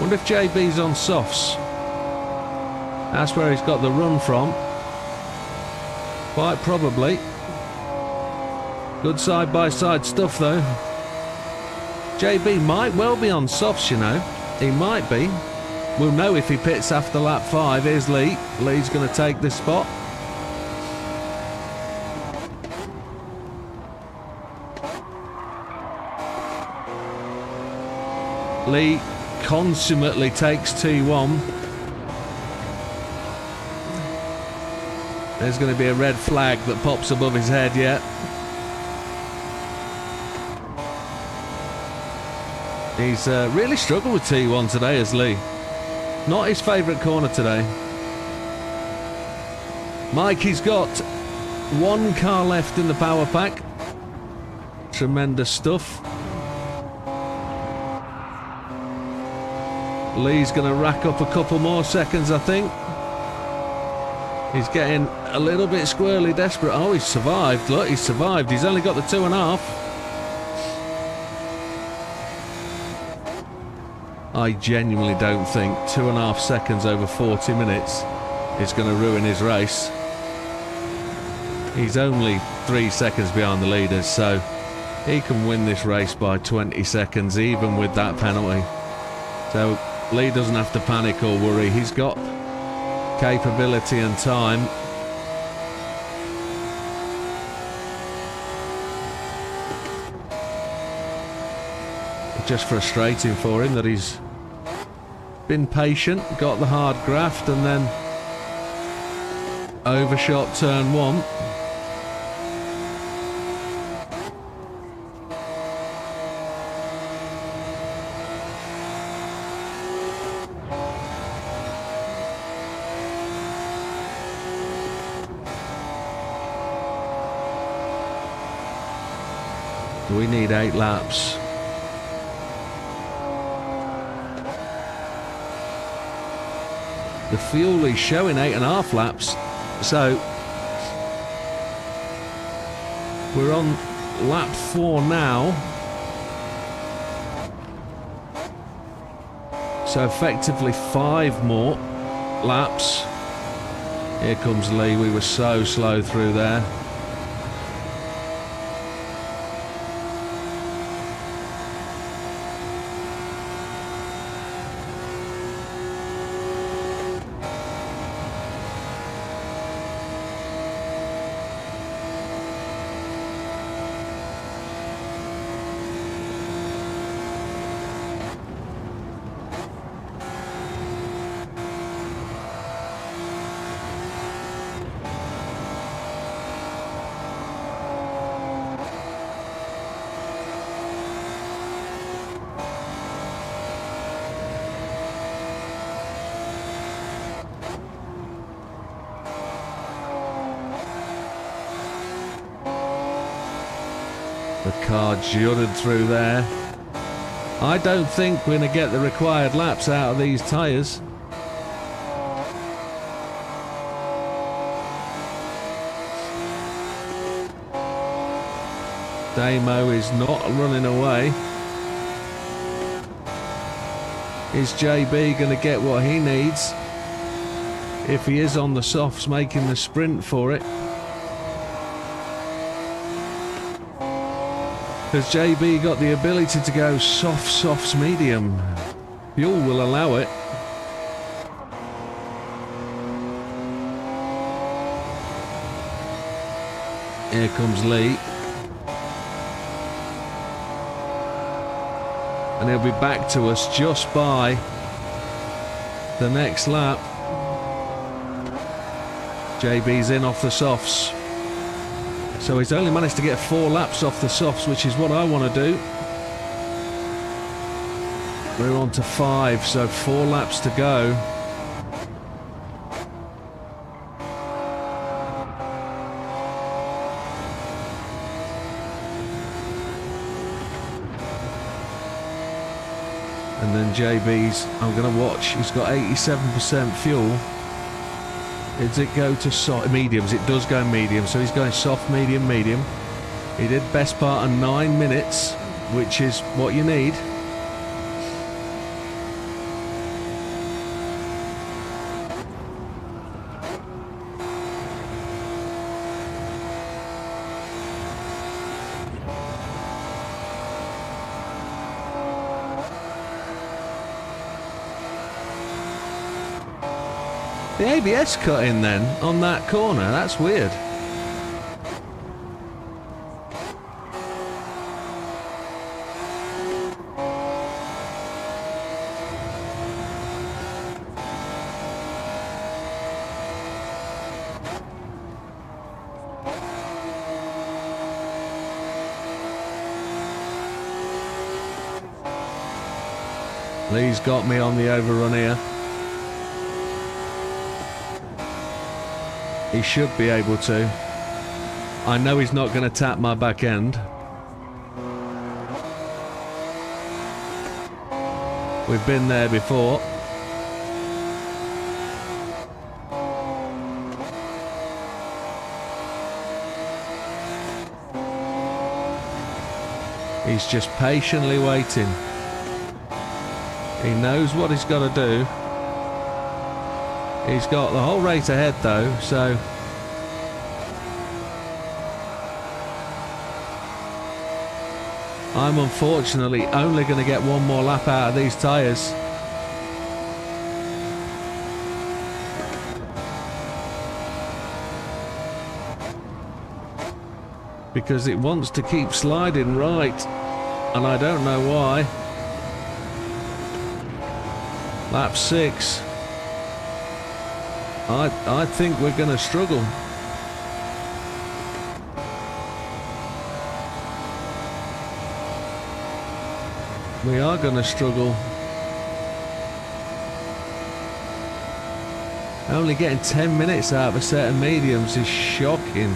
Wonder if JB's on softs. That's where he's got the run from. Quite probably. Good side-by-side stuff though. JB might well be on softs, you know. He might be. We'll know if he pits after lap 5. Here's Lee. Lee's going to take this spot. Lee consummately takes T1. There's going to be a red flag that pops above his head yet. He's really struggled with T1 today as Lee. Not his favourite corner today. Mikey's got one car left in the power pack. Tremendous stuff. Lee's going to rack up a couple more seconds, I think. He's getting a little bit squirrely, desperate. Oh, he's survived. Look, he's survived. He's only got the 2.5. I genuinely don't think 2.5 seconds over 40 minutes is going to ruin his race. He's only 3 seconds behind the leaders, so he can win this race by 20 seconds, even with that penalty. So Lee doesn't have to panic or worry. He's got capability and time. Just frustrating for him that he's been patient, got the hard graft, and then overshot turn 1. So we need 8 laps. The fuel is showing 8.5 laps, so we're on lap 4 now. So effectively 5 more laps. Here comes Lee. We were so slow through there. The car jutted through there. I don't think we're going to get the required laps out of these tyres. Damo is not running away. Is JB going to get what he needs? If he is on the softs making the sprint for it. Has JB got the ability to go soft, softs, medium? Fuel will allow it. Here comes Lee. And he'll be back to us just by the next lap. JB's in off the softs. So he's only managed to get 4 laps off the softs, which is what I want to do. We're on to 5, so 4 laps to go. And then JB's, I'm going to watch, he's got 87% fuel. Does it go to soft mediums? It does go medium, so he's going soft, medium, medium. He did best part of 9 minutes, which is what you need. The ABS cut in then on that corner, that's weird. Lee's got me on the overrun here. He should be able to. I know he's not going to tap my back end. We've been there before. He's just patiently waiting. He knows what he's got to do. He's got the whole race ahead though, so I'm unfortunately only going to get 1 more lap out of these tyres. Because it wants to keep sliding right, and I don't know why. Lap 6. I think we're going to struggle. We are going to struggle. Only getting 10 minutes out of a set of mediums is shocking.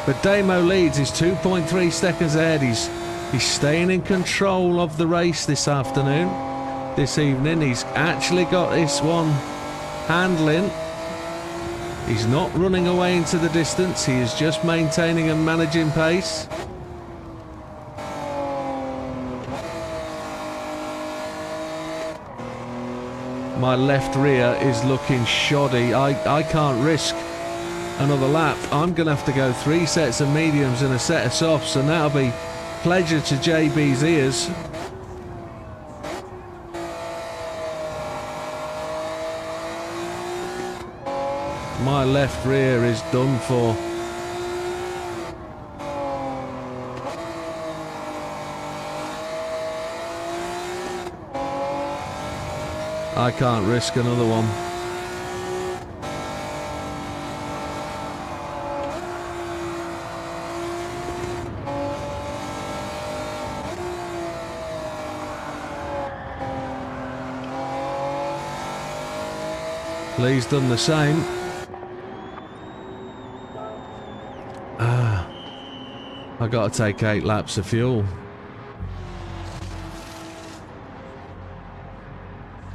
But Damo leads. He's 2.3 seconds ahead. He's staying in control of the race this afternoon, this evening. He's actually got this one handling. He's not running away into the distance. He is just maintaining and managing pace. My left rear is looking shoddy. I can't risk another lap. I'm going to have to go 3 sets of mediums and a set of softs, and that'll be pleasure to JB's ears. My left rear is done for. I can't risk another one. Lee's done the same. I got to take 8 laps of fuel.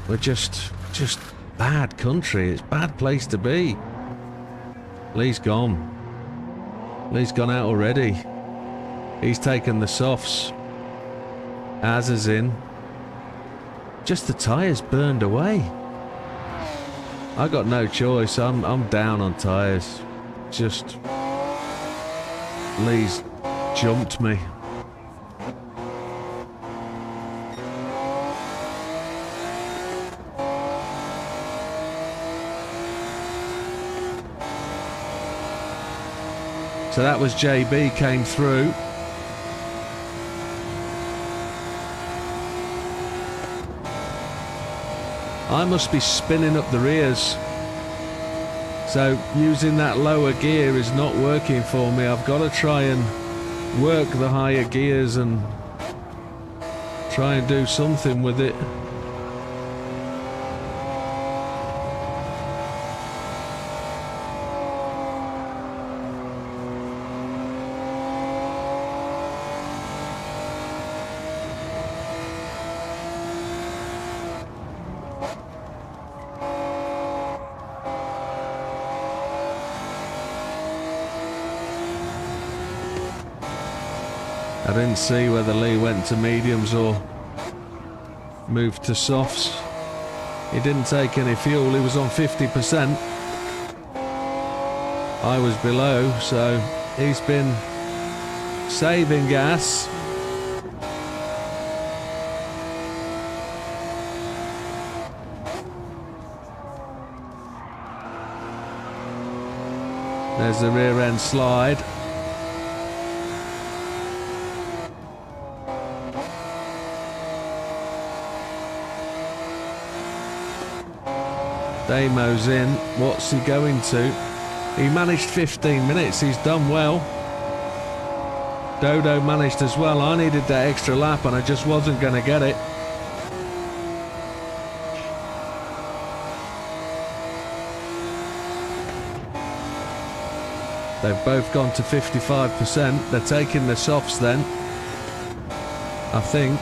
We're just bad country. It's a bad place to be. Lee's gone. Lee's gone out already. He's taken the softs. Az is in. Just the tyres burned away. I got no choice. I'm down on tyres. Just Lee's jumped me. So that was JB came through. I must be spinning up the rears. So using that lower gear is not working for me. I've got to try and work the higher gears and try and do something with it. I didn't see whether Lee went to mediums or moved to softs. He didn't take any fuel, he was on 50%. I was below, so he's been saving gas. There's the rear end slide. Damo's in. What's he going to? He managed 15 minutes. He's done well. Dodo managed as well. I needed that extra lap and I just wasn't going to get it. They've both gone to 55%. They're taking the softs then, I think.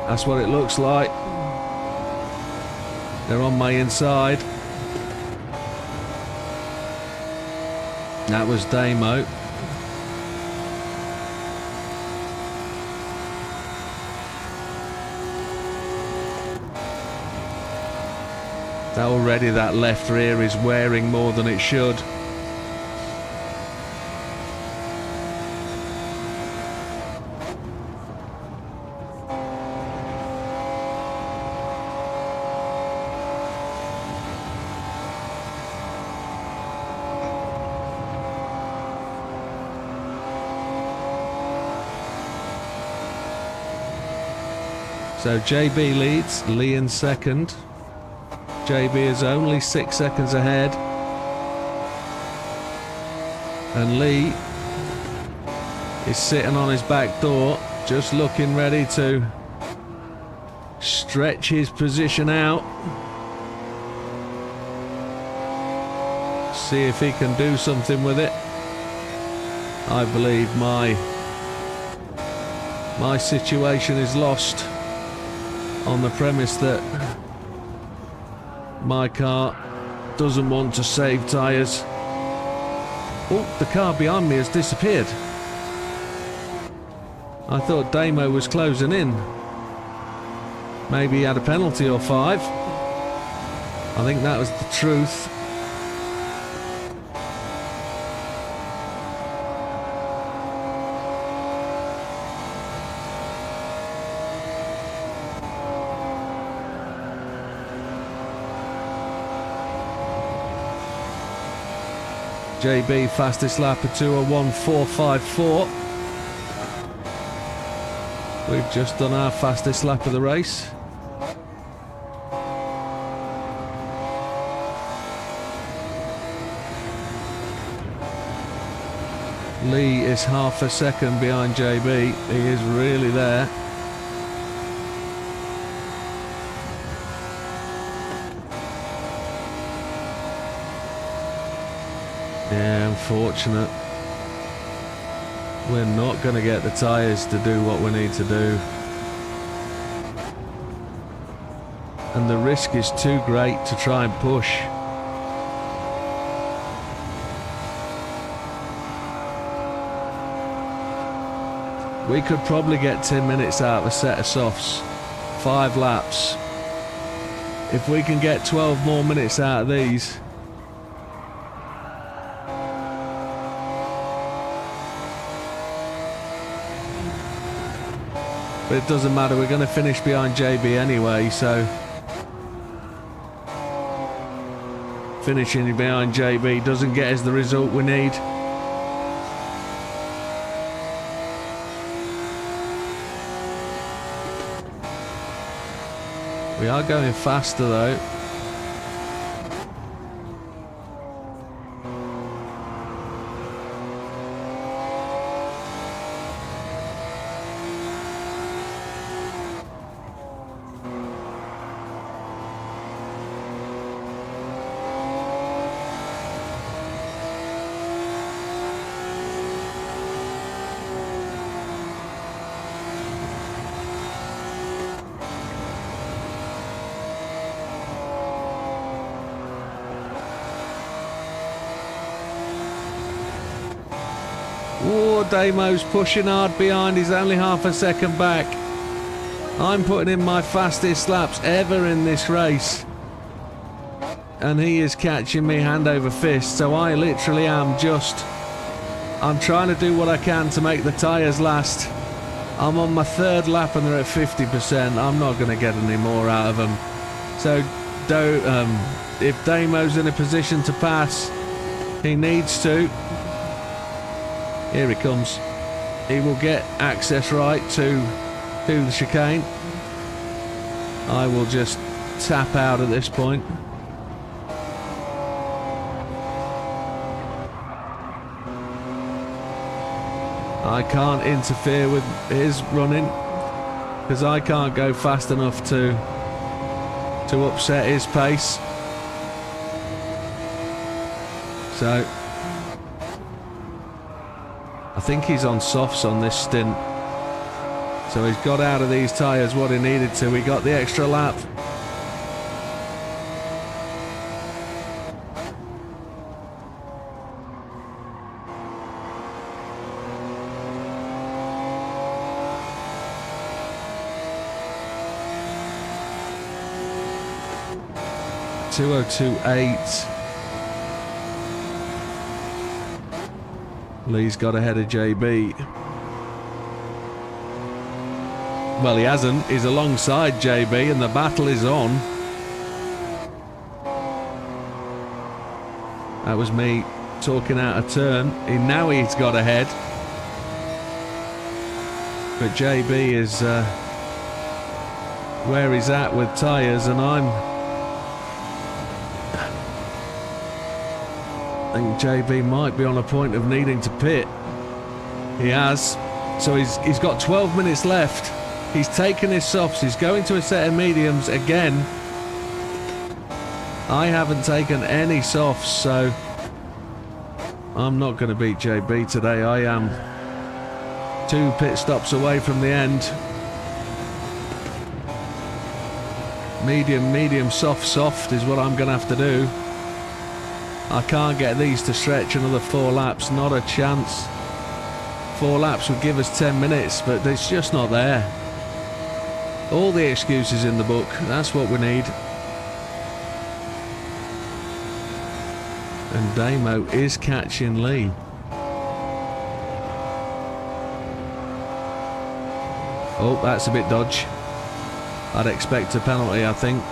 That's what it looks like. They're on my inside. That was Damo. Already that left rear is wearing more than it should. So JB leads, Lee in second. JB is only 6 seconds ahead. And Lee is sitting on his back door, just looking ready to stretch his position out. see if he can do something with it. I believe my situation is lost on the premise that my car doesn't want to save tyres. Oh, the car behind me has disappeared. I thought Damo was closing in. Maybe he had a penalty or 5. I think that was the truth. JB fastest lap at 2:01.454. We've just done our fastest lap of the race. Lee is half a second behind JB. He is really there. Yeah, unfortunate. We're not going to get the tyres to do what we need to do. And the risk is too great to try and push. We could probably get 10 minutes out of a set of softs. 5 laps. If we can get 12 more minutes out of these. But it doesn't matter, we're going to finish behind JB anyway, so finishing behind JB doesn't get us the result we need. We are going faster though. Oh, Damo's pushing hard behind. He's only half a second back. I'm putting in my fastest laps ever in this race. And he is catching me hand over fist. So I literally am just... I'm trying to do what I can to make the tyres last. I'm on my 3rd lap and they're at 50%. I'm not going to get any more out of them. So if Damo's in a position to pass, he needs to. Here he comes. He will get access right to the chicane. I will just tap out at this point. I can't interfere with his running because I can't go fast enough to upset his pace. So I think he's on softs on this stint. So he's got out of these tyres what he needed to. He got the extra lap. .202.8. Lee's got ahead of JB. Well, he hasn't. He's alongside JB and the battle is on. That was me talking out of turn. Now he's got ahead. But JB is where he's at with tyres, and I think JB might be on a point of needing to pit. He has. So he's got 12 minutes left. He's taken his softs. He's going to a set of mediums again. I haven't taken any softs, so I'm not going to beat JB today. I am 2 pit stops away from the end. Medium, medium, soft, soft is what I'm going to have to do. I can't get these to stretch another 4 laps. Not a chance. 4 laps would give us 10 minutes, but it's just not there. All the excuses in the book. That's what we need. And Damo is catching Lee. Oh, that's a bit dodge. I'd expect a penalty, I think.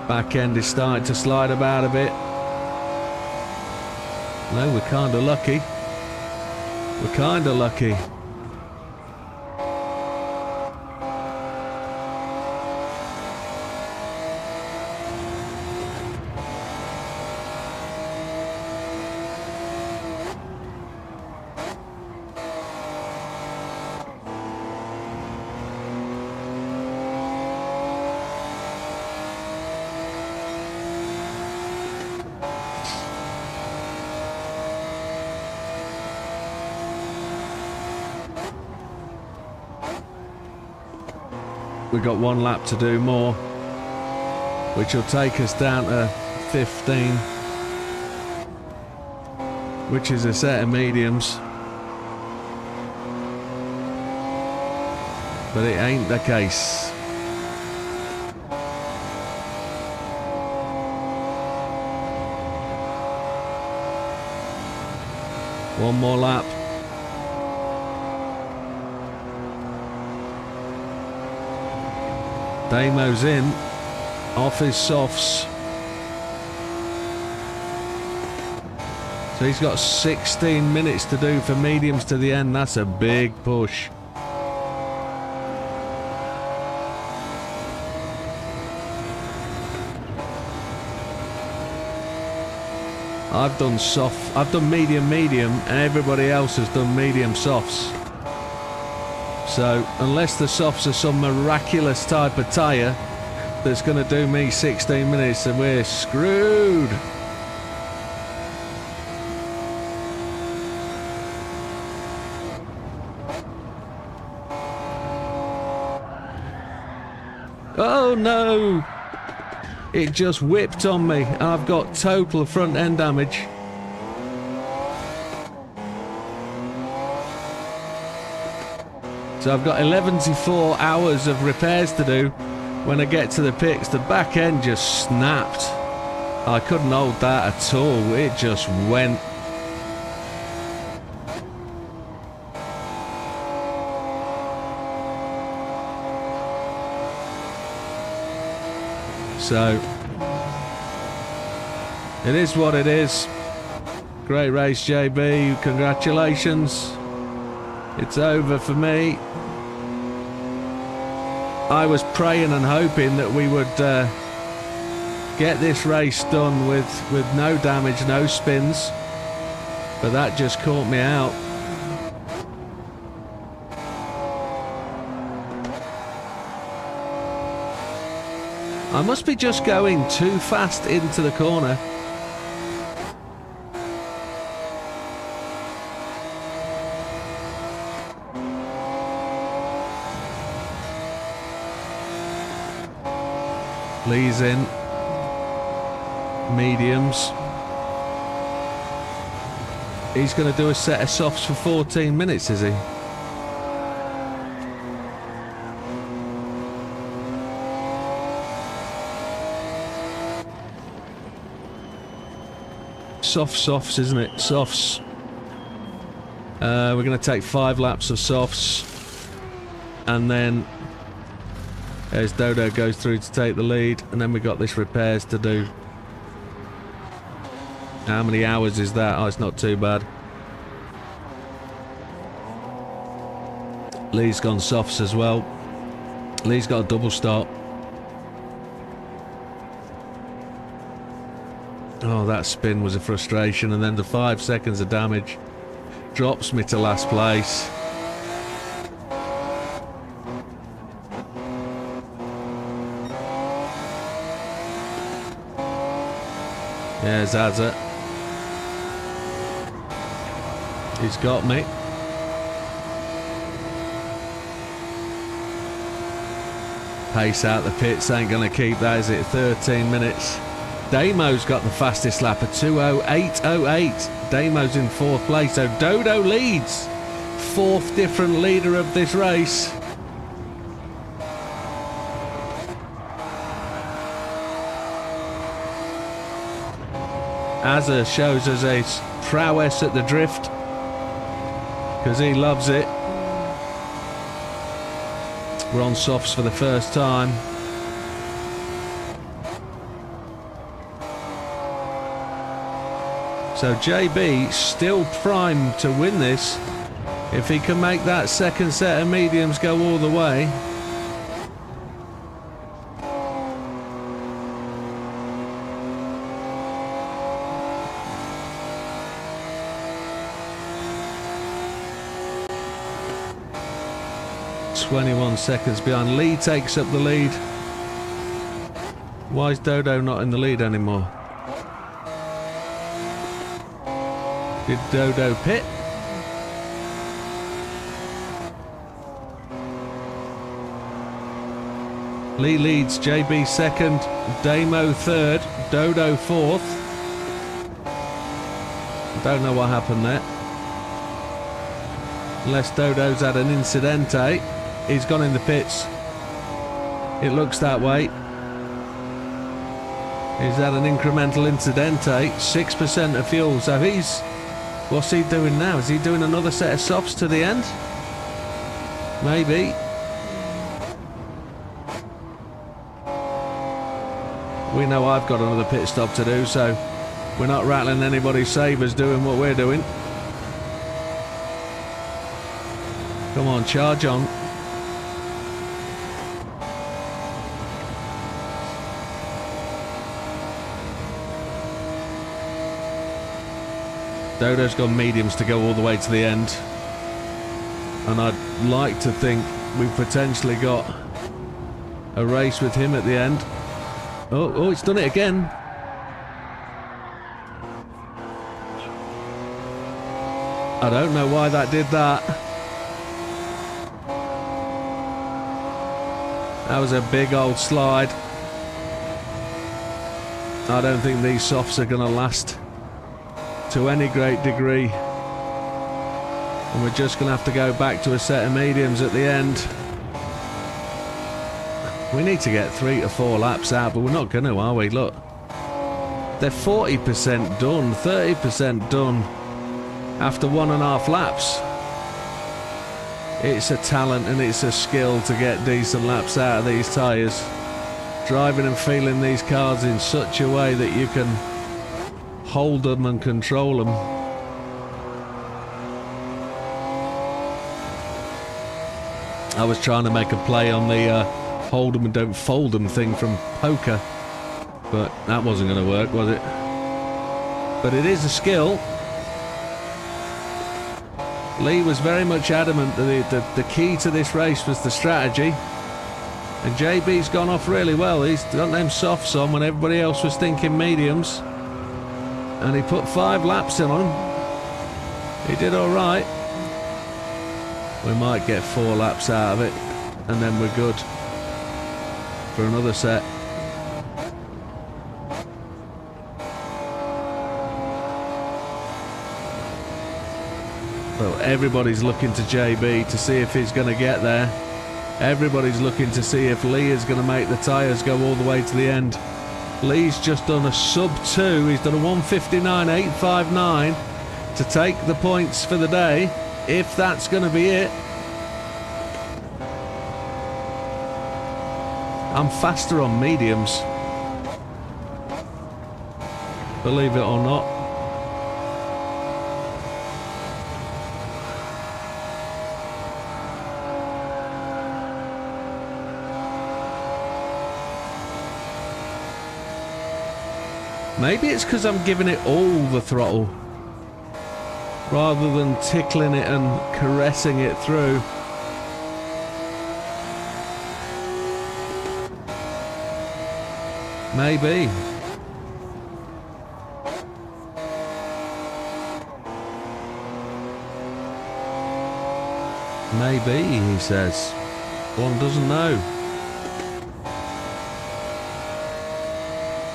Back end is starting to slide about a bit. No, we're kind of lucky. We're kind of lucky. We've got 1 lap to do more, which will take us down to 15, which is a set of mediums. But it ain't the case. One more lap. Damo's in, off his softs. So he's got 16 minutes to do for mediums to the end. That's a big push. I've done soft, I've done medium, medium, and everybody else has done medium softs. So, unless the softs are some miraculous type of tyre that's going to do me 16 minutes, then we're screwed. Oh no! It just whipped on me, and I've got total front end damage. So I've got 11-4 hours of repairs to do. When I get to the pits, the back end just snapped. I couldn't hold that at all. It just went. So it is what it is. Great race, JB. Congratulations. It's over for me. I was praying and hoping that we would get this race done with no damage, no spins, but that just caught me out. I must be just going too fast into the corner. Lee's in. Mediums. He's going to do a set of softs for 14 minutes, is he? Softs, isn't it? Softs. We're going to take 5 laps of softs. And then as Dodo goes through to take the lead, and then we got this repairs to do. How many hours is that? Oh, it's not too bad. Lee's gone softs as well. Lee's got a double stop. Oh, that spin was a frustration, and then the 5 seconds of damage drops me to last place. Yeah, Zaza. He's got me. Pace out the pits ain't going to keep that, is it? 13 minutes. Damo's got the fastest lap at 2:08.08. Damo's in 4th place, so Dodo leads. 4th different leader of this race. Azza shows us a prowess at the drift because he loves it. We're on softs for the first time. So JB still primed to win this if he can make that second set of mediums go all the way. .21 seconds behind. Lee takes up the lead. Why is Dodo not in the lead anymore? Did Dodo pit? Lee leads, JB second, Damo third, Dodo fourth. Don't know what happened there. Unless Dodo's had an incidente. He's gone in the pits. It looks that way. He's had an incremental incidente. 6% of fuel. So he's... What's he doing now? Is he doing another set of softs to the end? Maybe. We know I've got another pit stop to do, so we're not rattling anybody's sabres doing what we're doing. Come on, charge on. Dodo's got mediums to go all the way to the end. And I'd like to think we've potentially got a race with him at the end. Oh, it's done it again. I don't know why that did that. That was a big old slide. I don't think these softs are going to last to any great degree. And we're just going to have to go back to a set of mediums at the end. We need to get 3 to 4 laps out, but we're not going to, are we? Look. They're 40% done, 30% done after 1.5 laps. It's a talent and it's a skill to get decent laps out of these tyres. Driving and feeling these cars in such a way that you can hold them and control them. I was trying to make a play on the hold them and don't fold them thing from poker, but that wasn't going to work, was it? But it is a skill. Lee was very much adamant that the key to this race was the strategy, and JB's gone off really well. He's got them softs on when everybody else was thinking mediums, and he put 5 laps in on him. He did all right. We might get 4 laps out of it, and then we're good for another set. Well, everybody's looking to JB to see if he's going to get there. Everybody's looking to see if Lee is going to make the tyres go all the way to the end. Lee's just done a sub 2. He's done a 1:59.859 to take the points for the day, if that's going to be it. I'm faster on mediums, believe it or not. Maybe it's because I'm giving it all the throttle rather than tickling it and caressing it through. Maybe. Maybe, he says. One doesn't know.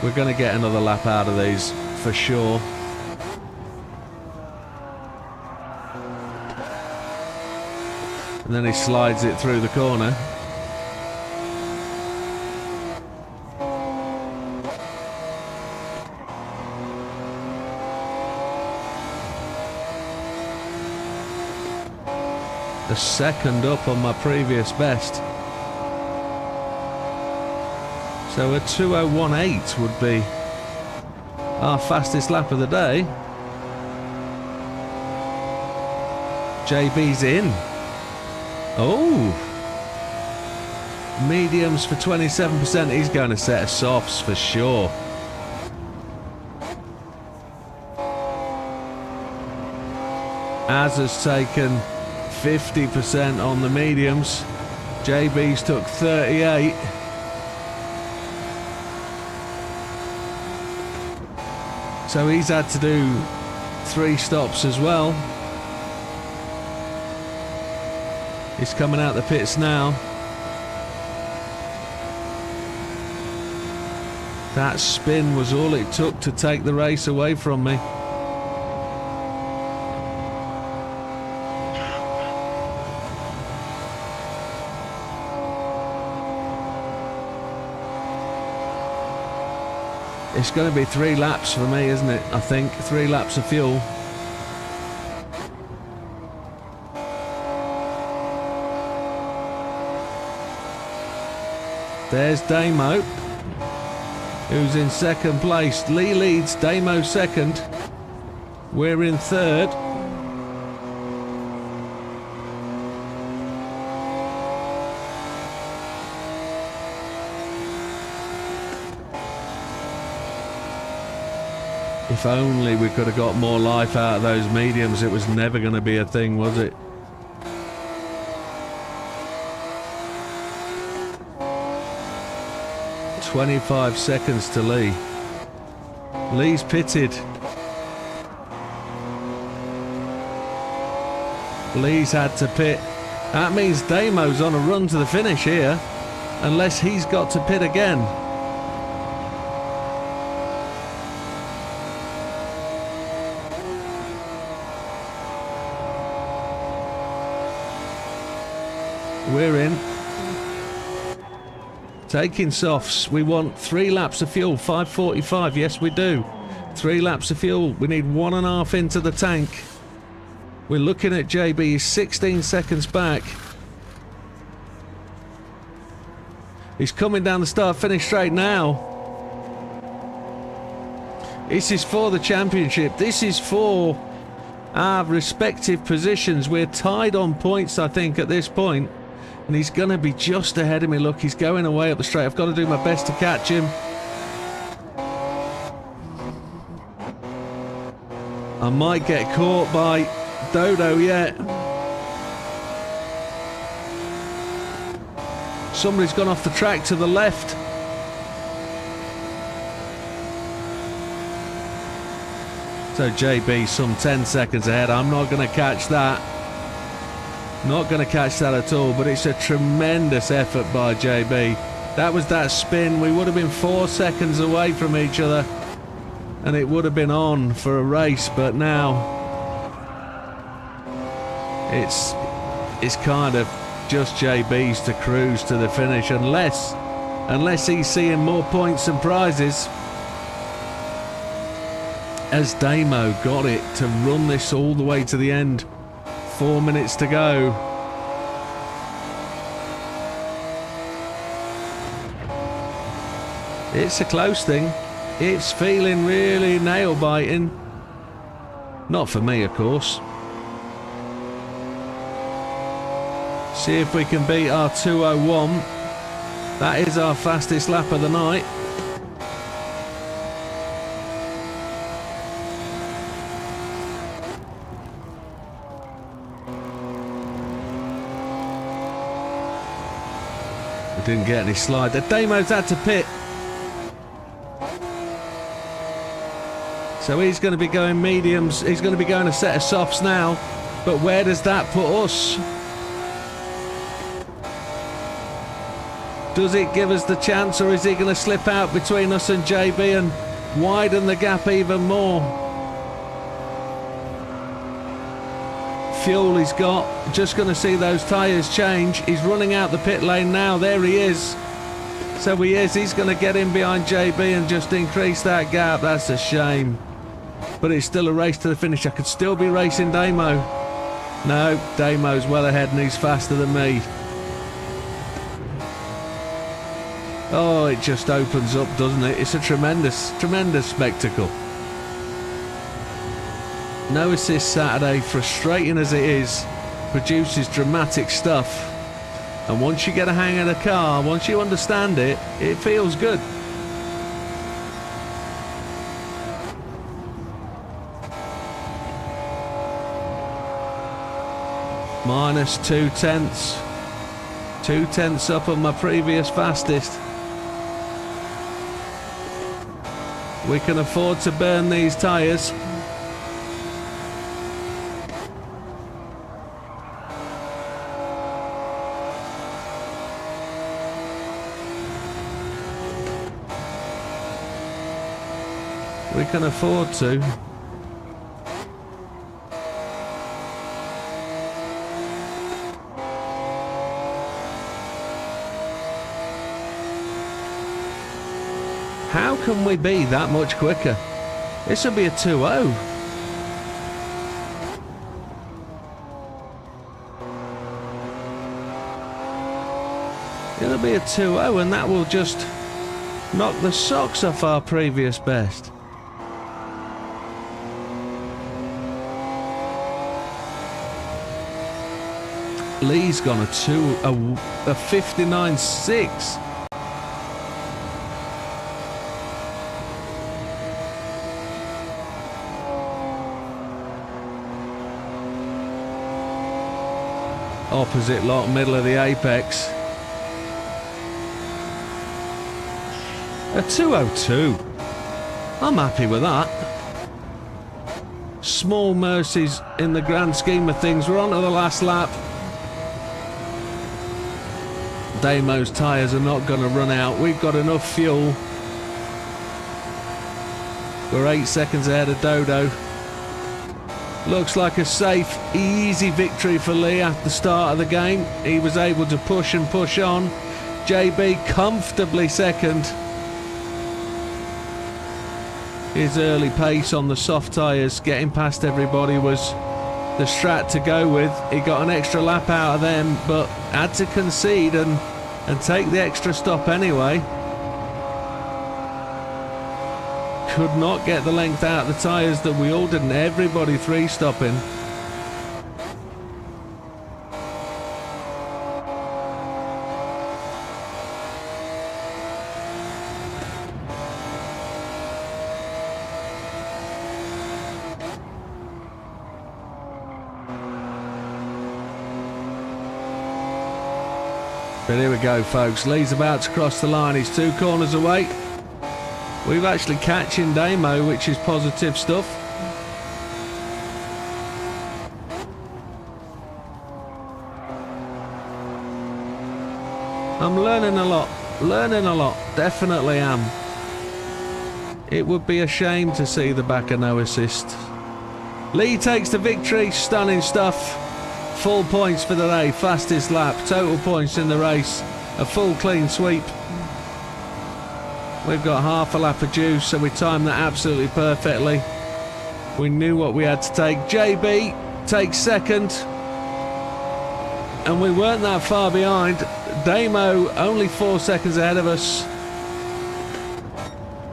We're going to get another lap out of these, for sure. And then he slides it through the corner. A second up on my previous best. So a 2:01.8 would be our fastest lap of the day. JB's in. Oh! Mediums for 27%. He's going to set a softs for sure. Az has taken 50% on the mediums. JB's took 38. So he's had to do 3 stops as well. He's coming out the pits now. That spin was all it took to take the race away from me. It's going to be 3 laps for me, isn't it? I think 3 laps of fuel. There's Damo, who's in second place. Lee leads, Damo second. We're in third. If only we could have got more life out of those mediums. It was never going to be a thing, was it? "25 seconds to Lee. Lee's pitted. Lee's had to pit. That means Damo's on a run to the finish here, unless he's got to pit again. We're in. Taking softs. We want 3 laps of fuel. 5:45. Yes, we do. 3 laps of fuel. We need 1.5 into the tank. We're looking at JB. He's 16 seconds back. He's coming down the start-finish straight now. This is for the championship. This is for our respective positions. We're tied on points, I think, at this point. And he's going to be just ahead of me. Look, he's going away up the straight. I've got to do my best to catch him. I might get caught by Dodo yet. Somebody's gone off the track to the left. So JB some 10 seconds ahead. I'm not going to catch that. Not going to catch that at all, but it's a tremendous effort by JB. That was that spin. We would have been 4 seconds away from each other, and it would have been on for a race, but now it's kind of just JB's to cruise to the finish, unless he's seeing more points and prizes. As Damo got it to run this all the way to the end. 4 minutes to go. It's a close thing. It's feeling really nail-biting. Not for me, of course. See if we can beat our 2:01. That is our fastest lap of the night. Didn't get any slide. The Damo's had to pit. So he's going to be going mediums. He's going to be going a set of softs now. But where does that put us? Does it give us the chance, or is he going to slip out between us and JB and widen the gap even more? Fuel he's got. Just going to see those tyres change. He's running out the pit lane now. There he is. So he is. He's going to get in behind JB and just increase that gap. That's a shame. But it's still a race to the finish. I could still be racing Damo. No, Damo's well ahead and he's faster than me. Oh, it just opens up, doesn't it? It's a tremendous, tremendous spectacle. No Assist Saturday, frustrating as it is, produces dramatic stuff. And once you get a hang of the car, once you understand it, it feels good. Minus 2/10. 2/10 up on my previous fastest. We can afford to burn these tyres. We can afford to. How can we be that much quicker? This will be a 2-0. It'll be a 2-0 and that will just knock the socks off our previous best. Lee's gone a 59.6. Opposite lock, middle of the apex. A 2:02. I'm happy with that. Small mercies in the grand scheme of things. We're on to the last lap. Damo's tyres are not going to run out. We've got enough fuel. We're 8 seconds ahead of Dodo. Looks like a safe, easy victory for Lee at the start of the game. He was able to push and push on. JB comfortably second. His early pace on the soft tyres, getting past everybody, was the strat to go with. He got an extra lap out of them, but had to concede and take the extra stop anyway. Could not get the length out of the tyres that we all didn't. Everybody 3-stopping. But here we go, folks. Lee's about to cross the line. He's 2 corners away. We've actually catching Damo, which is positive stuff. I'm learning a lot. Definitely am. It would be a shame to see the back of no assist. Lee takes the victory. Stunning stuff. Full points for the day. Fastest lap. Total points in the race. A full clean sweep. We've got half a lap of juice, so we timed that absolutely perfectly. We knew what we had to take. JB takes second. And we weren't that far behind. Damo only 4 seconds ahead of us.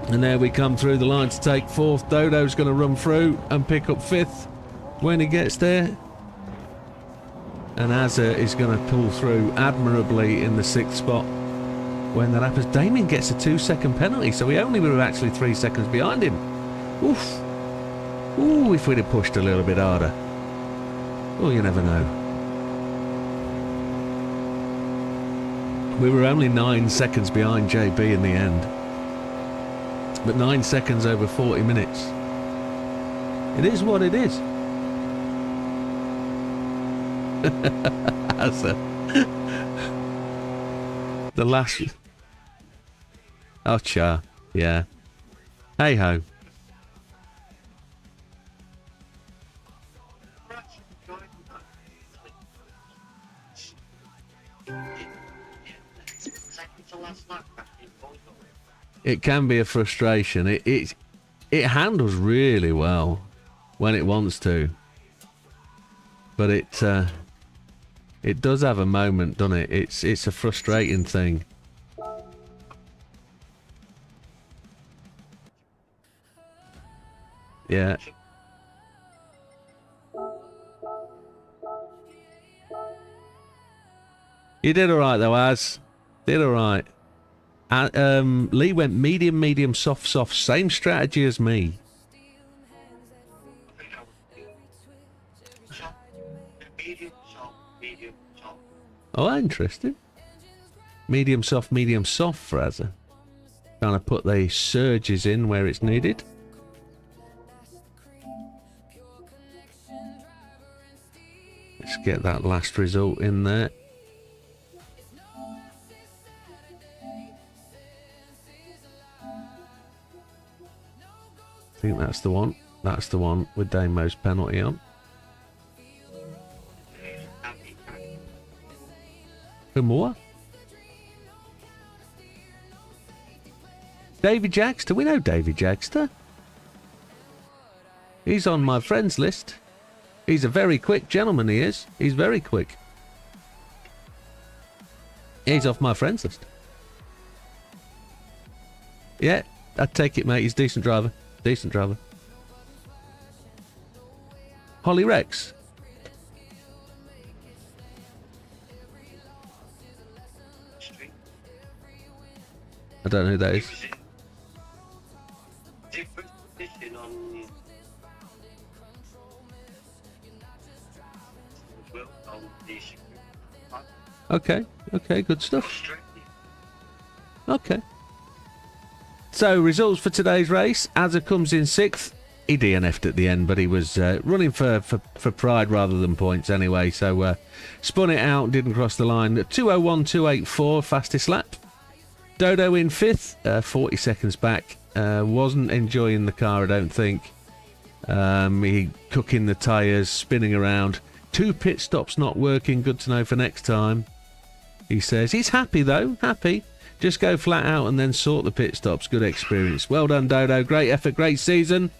And there we come through the line to take fourth. Dodo's going to run through and pick up fifth when he gets there. And Azza is going to pull through admirably in the 6th spot. When that happens, Damien gets a 2-second penalty, so we only were actually 3 seconds behind him. Oof. Ooh, if we'd have pushed a little bit harder. Oh, you never know. We were only 9 seconds behind JB in the end. But 9 seconds over 40 minutes. It is what it is. The last... Oh, cha. Yeah. Hey ho. It can be a frustration. It handles really well when it wants to, but it does have a moment, doesn't it? It's a frustrating thing. Yeah. You did alright though, Az. Did alright. Lee went medium, medium, soft, soft. Same strategy as me. Oh, interesting. Medium, soft for Azza. Trying to put the surges in where it's needed. Let's get that last result in there. I think that's the one. That's the one with Damo's penalty on. Who more? Davy Jackster. We know Davy Jackster. He's on my friends list. He's a very quick gentleman, he is. He's very quick. He's off my friends list. Yeah, I'd take it, mate. He's a decent driver. Decent driver. Holly Rex. I don't know who that is. Okay, okay, good stuff. Okay. So, results for today's race. Azza comes in 6th. He DNF'd at the end, but he was running for pride rather than points anyway. So, spun it out, didn't cross the line. 2:01.284, fastest lap. Dodo in 5th, 40 seconds back. Wasn't enjoying the car, I don't think. He cooking the tyres, spinning around. 2 pit stops not working. Good to know for next time. He says he's happy though, happy. Just go flat out and then sort the pit stops. Good experience. Well done, Dodo. Great effort, great season.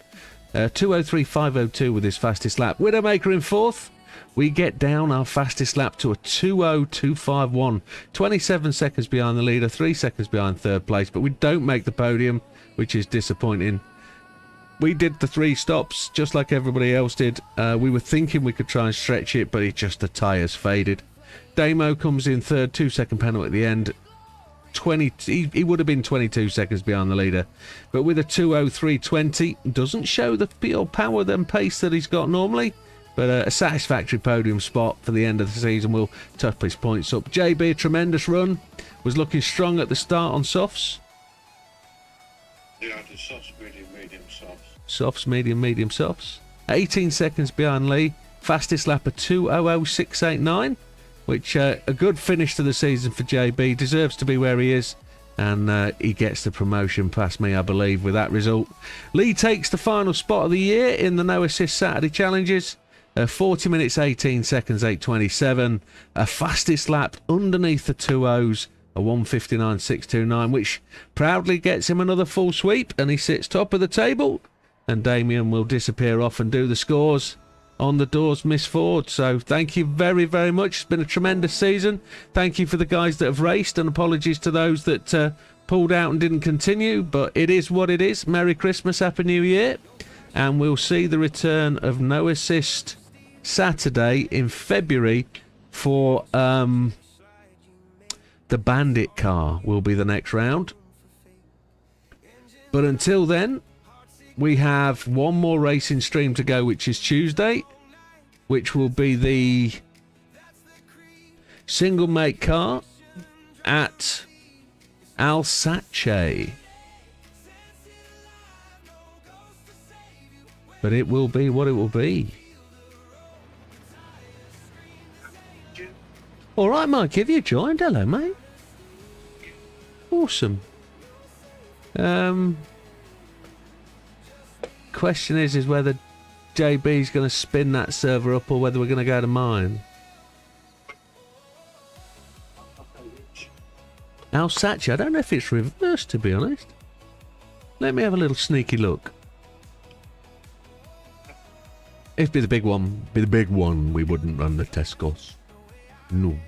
2:03.502 with his fastest lap. Widdowmaker in 4th. We get down our fastest lap to a 2:02.51. 27 seconds behind the leader, 3 seconds behind 3rd place. But we don't make the podium, which is disappointing. We did the 3 stops just like everybody else did. We were thinking we could try and stretch it, but the tyres faded. Damo comes in 3rd, 2-second penalty at the end. He would have been 22 seconds behind the leader, but with a 2:03.20 doesn't show the pure power and pace that he's got normally, but a satisfactory podium spot for the end of the season will top his points up. JB, a tremendous run, was looking strong at the start on softs. Yeah, the softs, medium softs. Softs, medium softs. 18 seconds behind Lee, fastest lap of 2:00.689. Which, a good finish to the season for JB. Deserves to be where he is. And he gets the promotion past me, I believe, with that result. Lee takes the final spot of the year in the No Assist Saturday Challenges. 40 minutes, 18 seconds, 8:27. A fastest lap underneath the 2:00s. A 1:59.629, which proudly gets him another full sweep. And he sits top of the table. And Damien will disappear off and do the scores on the doors, Miss Ford. So thank you very, very much. It's been a tremendous season. Thank you for the guys that have raced, and apologies to those that pulled out and didn't continue, but it is what it is. Merry Christmas, Happy New Year, and we'll see the return of No Assist Saturday in February for the Bandit car will be the next round. But until then, we have one more racing stream to go, which is Tuesday, which will be the single make car at Alsace. But it will be what it will be. All right, Mike, have you joined? Hello, mate. Awesome. Question is whether JB's going to spin that server up or whether we're going to go to mine. Alsace, I don't know if it's reversed, to be honest. Let me have a little sneaky look. If be the big one, we wouldn't run the Tescos. No.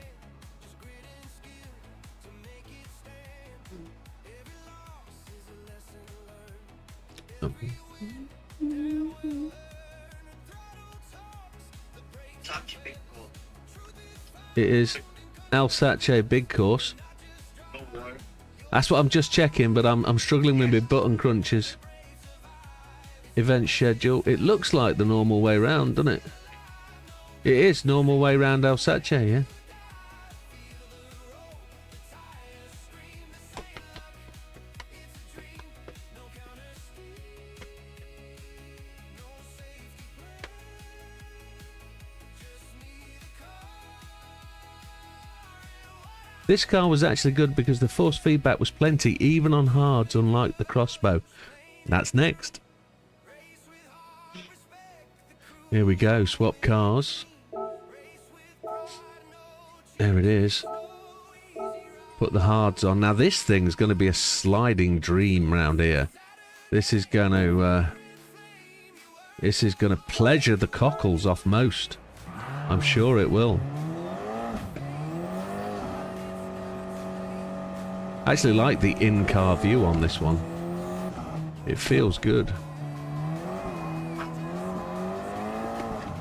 It is Alsace big course. That's what I'm just checking, but I'm struggling with my button crunches. Event schedule. It looks like the normal way round, doesn't it? It is normal way round Alsace, yeah. This car was actually good because the force feedback was plenty, even on hards, unlike the crossbow. That's next. Here we go, swap cars. There it is. Put the hards on. Now this thing's going to be a sliding dream round here. This is going to pleasure the cockles off most. I'm sure it will. I actually like the in-car view on this one. It feels good.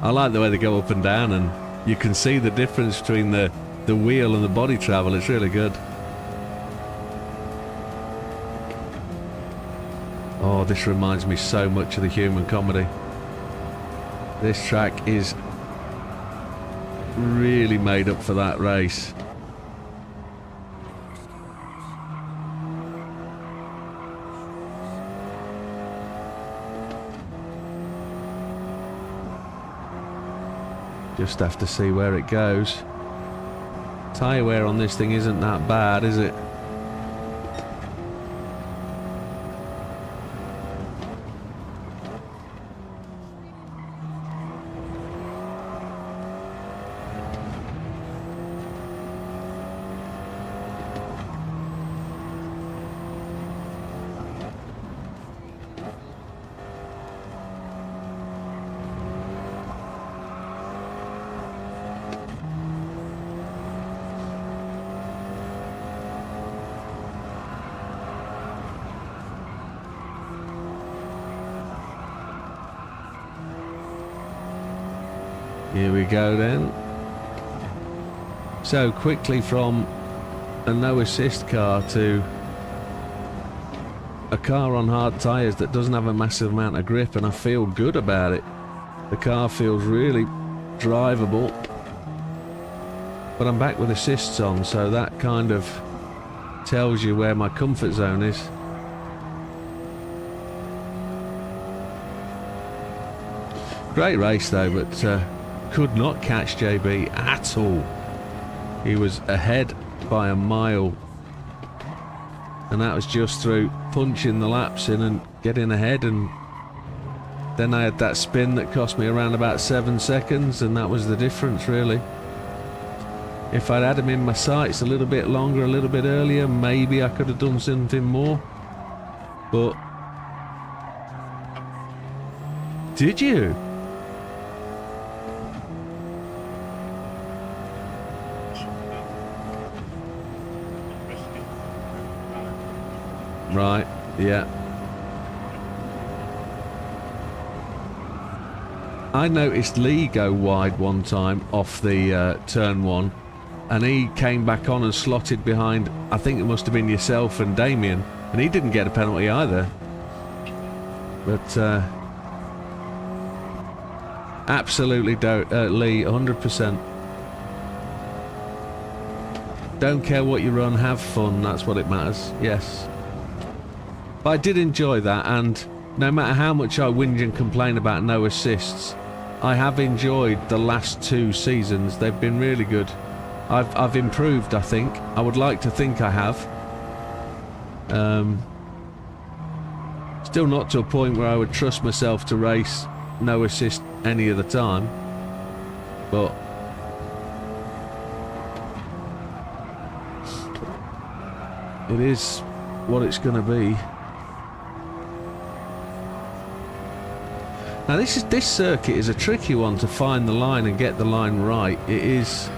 I like the way they go up and down, and you can see the difference between the wheel and the body travel. It's really good. Oh, this reminds me so much of the Human Comedy. This track is really made up for that race. Just have to see where it goes. Tyre wear on this thing isn't that bad, is it? Here we go then. So quickly from a no assist car to a car on hard tyres that doesn't have a massive amount of grip, and I feel good about it. The car feels really drivable, but I'm back with assists on, so that kind of tells you where my comfort zone is. Great race though, but could not catch JB at all. He was ahead by a mile, and that was just through punching the laps in and getting ahead, and then I had that spin that cost me around about 7 seconds, and that was the difference really. If I'd had him in my sights a little bit longer, a little bit earlier, maybe I could have done something more. But did you? Right, yeah. I noticed Lee go wide one time off the turn one, and he came back on and slotted behind, I think it must have been yourself and Damien, and he didn't get a penalty either. But absolutely Lee, 100%. Don't care what you run, have fun, that's what it matters, yes. But I did enjoy that, and no matter how much I whinge and complain about no assists, I have enjoyed the last 2 seasons. They've been really good. I've improved, I think. I would like to think I have. Still not to a point where I would trust myself to race no assist any of the time, but it is what it's going to be. Now this circuit is a tricky one to find the line and get the line right. It's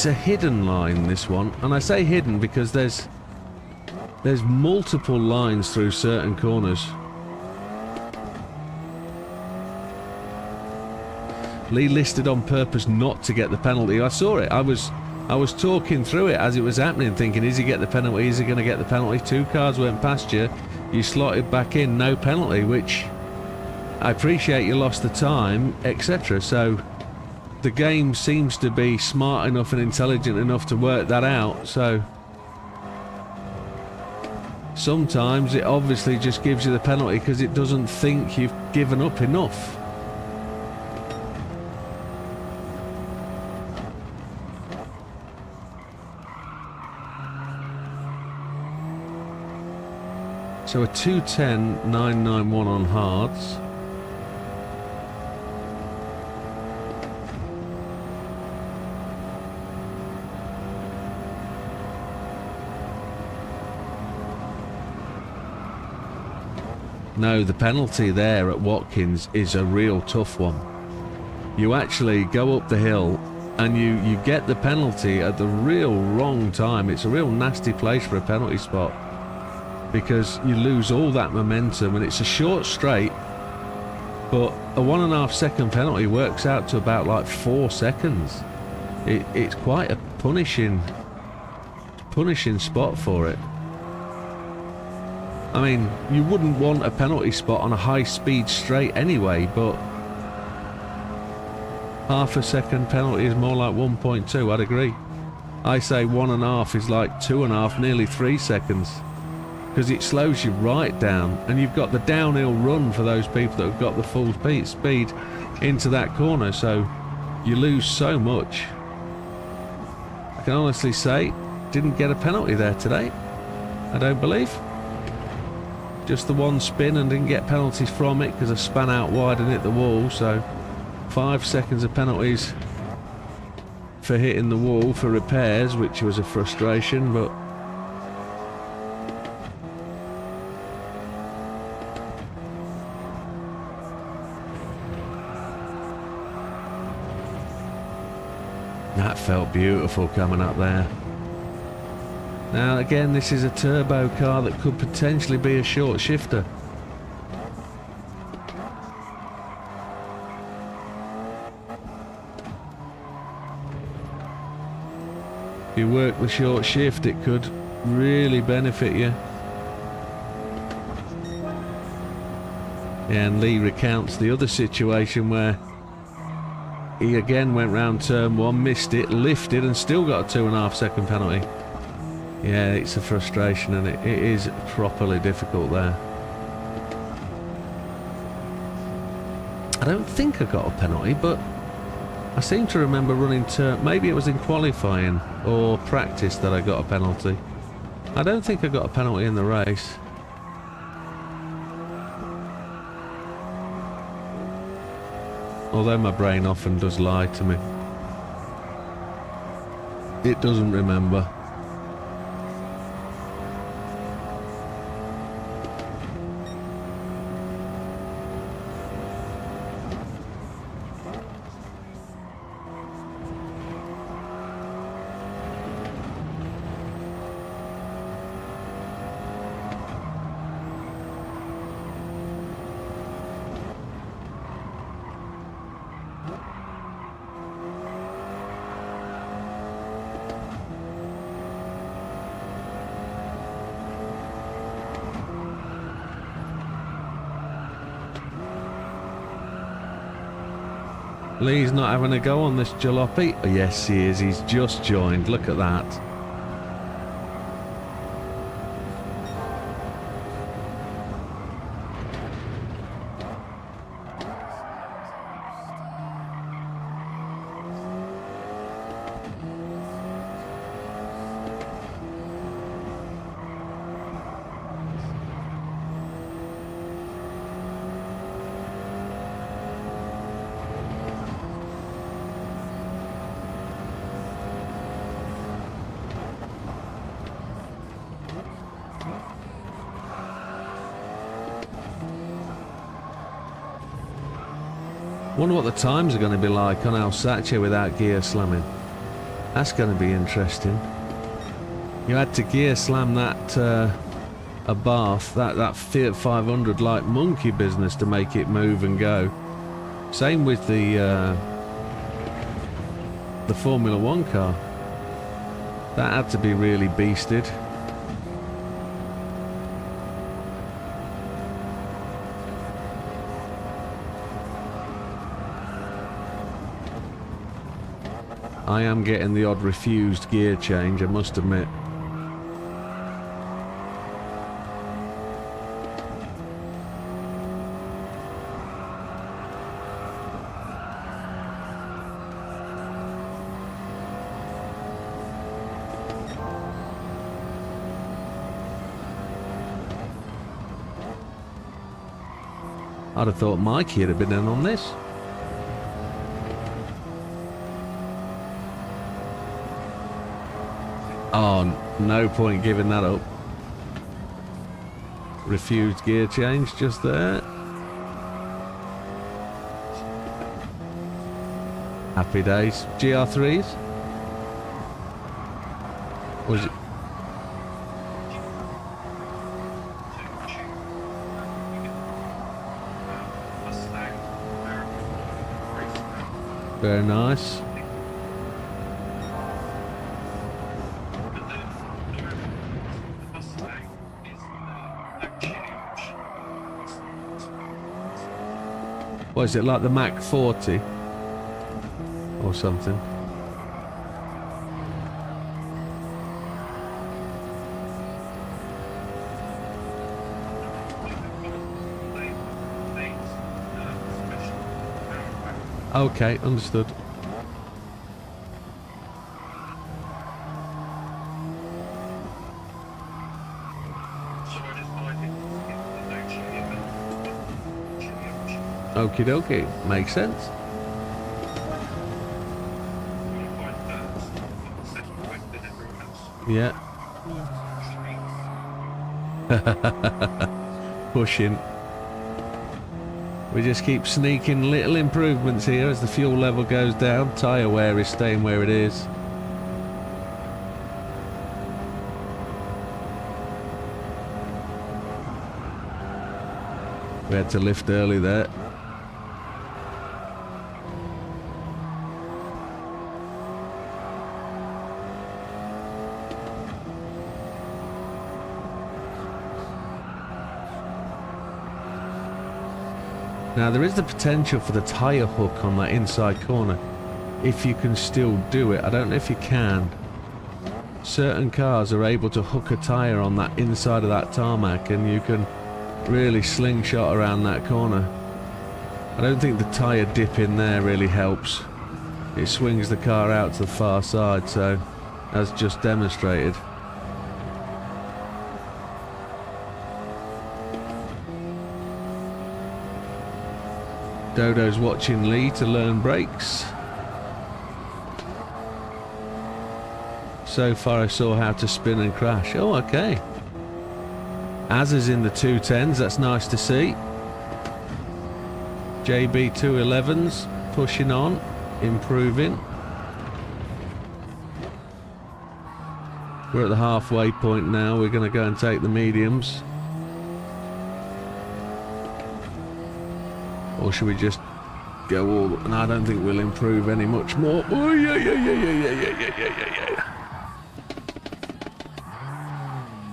a hidden line, this one, and I say hidden because there's multiple lines through certain corners. Lee listed on purpose not to get the penalty. I saw it. I was talking through it as it was happening, thinking, is he get the penalty? Is he going to get the penalty? 2 cars went past you. You slotted back in, no penalty, which I appreciate you lost the time, etc. So the game seems to be smart enough and intelligent enough to work that out. So sometimes it obviously just gives you the penalty because it doesn't think you've given up enough. So a 2:10.991 on hards. No, the penalty there at Watkins is a real tough one. You actually go up the hill and you get the penalty at the real wrong time. It's a real nasty place for a penalty spot because you lose all that momentum, and it's a short straight, but a 1.5 second penalty works out to about like 4 seconds. It's quite a punishing spot for it. I mean, you wouldn't want a penalty spot on a high-speed straight anyway, but half a second penalty is more like 1.2, I'd agree. I say 1.5 is like 2.5, nearly 3 seconds, because it slows you right down, and you've got the downhill run for those people that have got the full speed into that corner, so you lose so much. I can honestly say, didn't get a penalty there today, I don't believe. Just the one spin and didn't get penalties from it because I span out wide and hit the wall. So 5 seconds of penalties for hitting the wall for repairs, which was a frustration, but that felt beautiful coming up there. Now again, this is a turbo car that could potentially be a short shifter. If you work the short shift, it could really benefit you. And Lee recounts the other situation where he again went round turn 1, missed it, lifted and still got a 2.5 second penalty. Yeah, it's a frustration, and it is properly difficult there. I don't think I got a penalty, but I seem to remember running turn... Maybe it was in qualifying or practice that I got a penalty. I don't think I got a penalty in the race. Although my brain often does lie to me. It doesn't remember. Lee's not having a go on this jalopy. Oh, yes, he is. He's just joined. Look at that. Wonder what the times are going to be like on Alsace without gear slamming. That's going to be interesting. You had to gear slam that Abarth, that Fiat 500 like monkey business to make it move and go. Same with the Formula 1 car. That had to be really beasted. I am getting the odd refused gear change, I must admit. I'd have thought Mikey would have been in on this. Oh, no point giving that up. Refused gear change just there. Happy days. GR3s? Was it? Very nice. What is it, like the Mac 40 or something? Okay, understood. Okie dokie, makes sense. Yeah. Pushing. We just keep sneaking little improvements here as the fuel level goes down. Tyre wear is staying where it is. We had to lift early there. Now there is the potential for the tyre hook on that inside corner, if you can still do it. I don't know if you can. Certain cars are able to hook a tyre on that inside of that tarmac and you can really slingshot around that corner. I don't think the tyre dip in there really helps. It swings the car out to the far side, so as just demonstrated. Dodo's watching Lee to learn brakes. So far I saw how to spin and crash. Oh, okay. Az is in the 210s, that's nice to see. JB 211s pushing on, improving. We're at the halfway point now, we're going to go and take the mediums. Or should we just go all... And I don't think we'll improve any much more. Oh, yeah.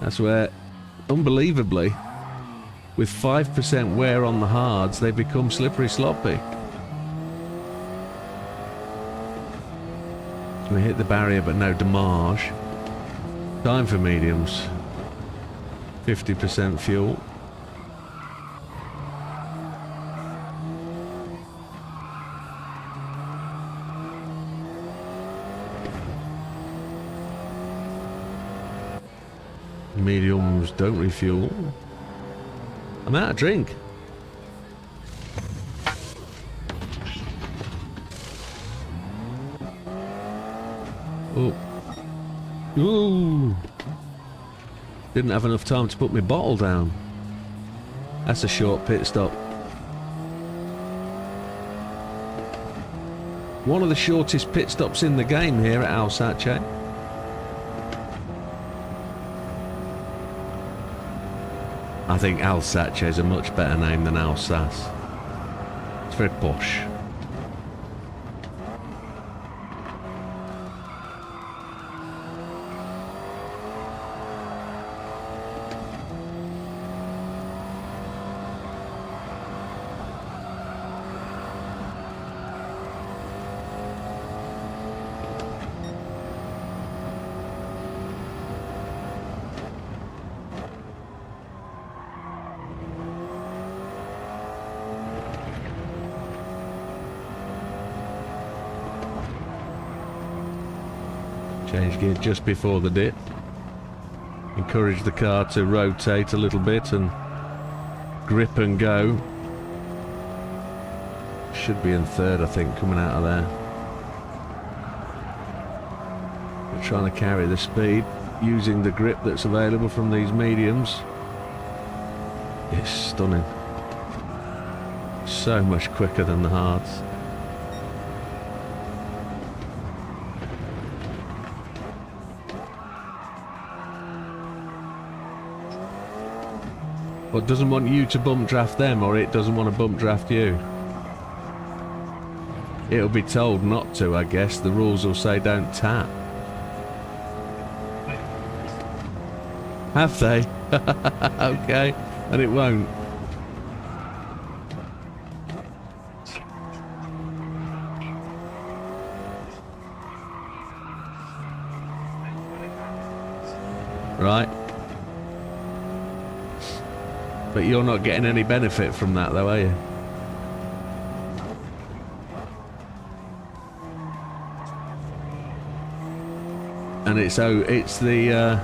That's where, unbelievably, with 5% wear on the hards, they become slippery sloppy. We hit the barrier, but no damage. Time for mediums. 50% fuel. Mediums don't refuel. I'm out of drink. Oh. Ooh. Didn't have enough time to put my bottle down. That's a short pit stop. One of the shortest pit stops in the game here at Alsace. I think Alsace is a much better name than Alsace. It's very posh. Change gear just before the dip. Encourage the car to rotate a little bit and grip and go. Should be in third, I think, coming out of there. We're trying to carry the speed using the grip that's available from these mediums. It's stunning. So much quicker than the hards. But doesn't want you to bump draft them, or it doesn't want to bump draft you. It'll be told not to, I guess. The rules will say don't tap. Have they? Okay, and it won't. Right. But you're not getting any benefit from that though, are you? And it's the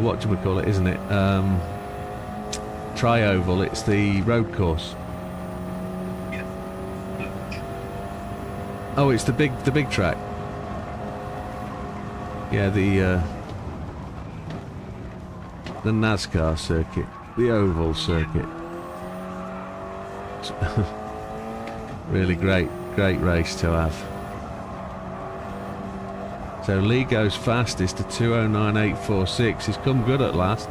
what do we call it, isn't it? Tri-oval, it's the road course. Oh, it's the big track. Yeah, the NASCAR circuit, the oval circuit. Really great race to have. So Lee goes fastest to 2:09.846. He's come good at last.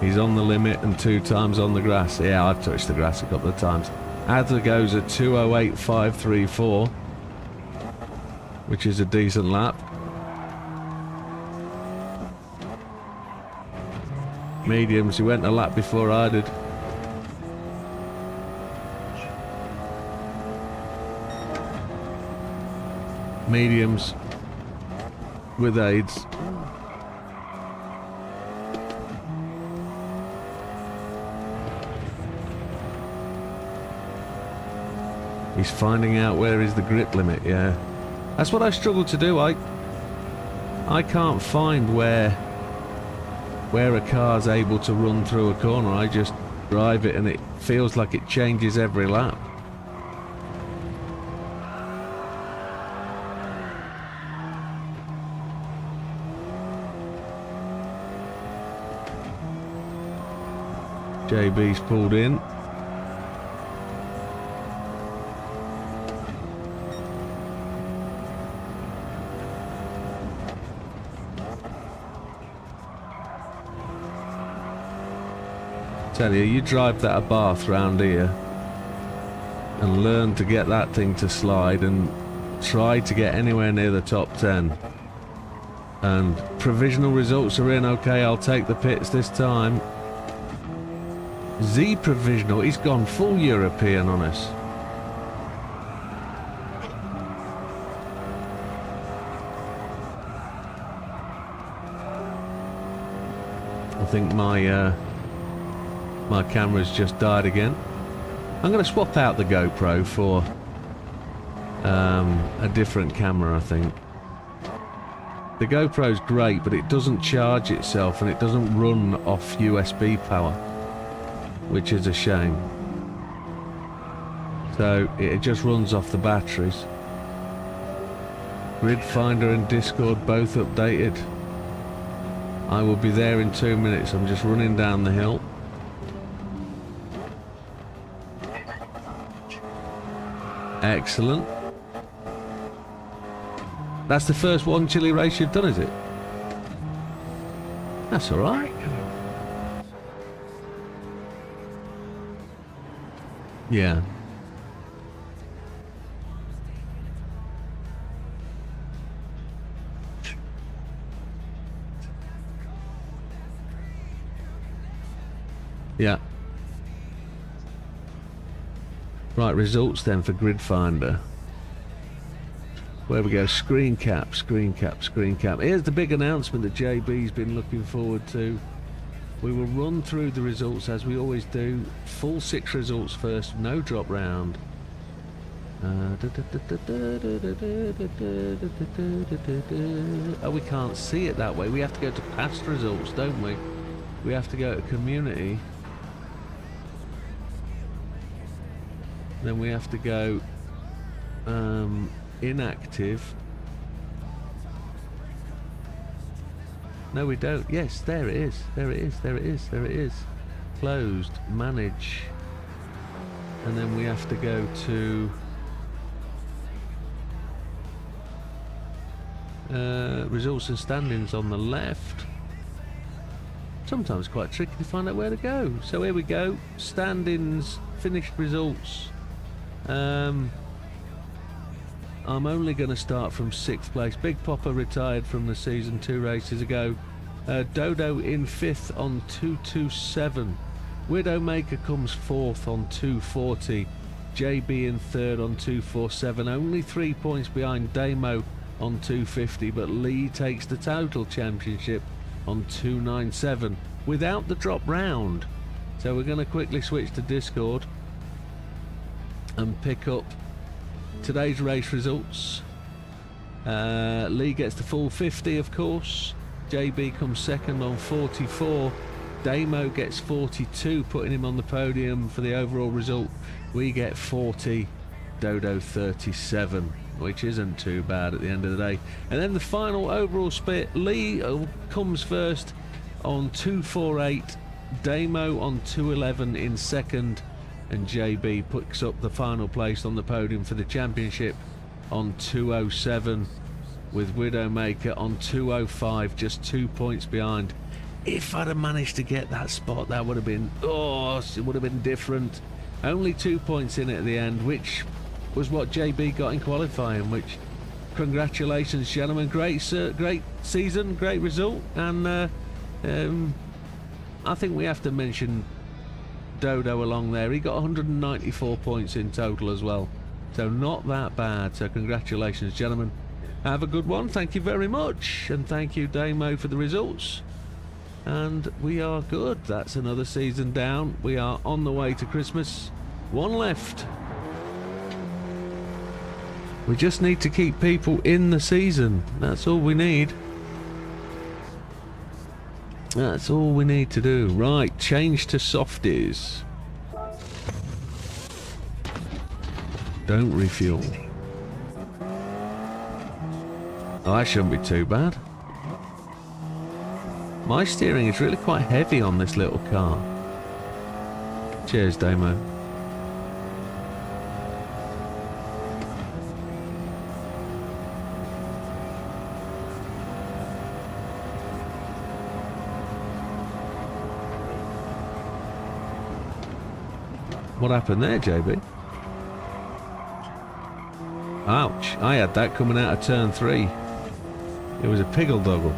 He's on the limit and 2 times on the grass. Yeah, I've touched the grass a couple of times. Adler goes at 2:08.534, which is a decent lap. Mediums, he went a lap before I did. Mediums with aids. He's finding out where is the grip limit, yeah. That's what I struggle to do. I can't find where a car's able to run through a corner. I just drive it and it feels like it changes every lap. JB's pulled in. Tell you drive that Abarth round here and learn to get that thing to slide and try to get anywhere near the top 10. And provisional results are in. Okay, I'll take the pits this time. Z provisional, he's gone full European on us. I think my my camera's just died again. I'm going to swap out the GoPro for a different camera, I think. The GoPro's great, but it doesn't charge itself and it doesn't run off USB power, which is a shame. So it just runs off the batteries. Grid Finder and Discord both updated. I will be there in 2 minutes. I'm just running down the hill. Excellent. That's the first one chili race you've done, is it? That's alright. Yeah. Yeah. Right, results then for Grid Finder. Where we go, screen cap, screen cap, screen cap. Here's the big announcement that JB's been looking forward to. We will run through the results as we always do. Full 6 results first, no drop round. Oh, we can't see it that way. We have to go to past results, don't we? We have to go to community. Then we have to go inactive. No, we don't. Yes, there it is. There it is. There it is. There it is. Closed. Manage. And then we have to go to results and standings on the left. Sometimes quite tricky to find out where to go. So here we go. Standings, finished results. I'm only going to start from 6th place. Big Popper retired from the season 2 races ago. Dodo in 5th on 227. Widdowmaker comes 4th on 240. JB in 3rd on 247. Only 3 points behind Damo on 250, but Lee takes the total championship on 297 without the drop round. So we're going to quickly switch to Discord and pick up today's race results. Lee gets the full 50, of course. JB comes 2nd on 44. Damo gets 42, putting him on the podium for the overall result. We get 40, Dodo 37, which isn't too bad at the end of the day. And then the final overall split, Lee comes first on 248, Damo on 211 in 2nd, and JB picks up the final place on the podium for the championship on 207, with Widdowmaker on 205, just 2 points behind. If I'd have managed to get that spot, that would have been, oh, it would have been different. Only 2 points in it at the end, which was what JB got in qualifying, which, congratulations, gentlemen. Great season, great result. And I think we have to mention Dodo along there. He got 194 points in total as well. So not that bad. So congratulations, gentlemen. Have a good one. Thank you very much. And thank you, Damo, for the results. And we are good. That's another season down. We are on the way to Christmas. One left. We just need to keep people in the season. That's all we need. That's all we need to do. Right, change to softies. Don't refuel. Oh, that shouldn't be too bad. My steering is really quite heavy on this little car. Cheers, Damo. What happened there, JB? Ouch, I had that coming out of turn 3. It was a piggle doggle.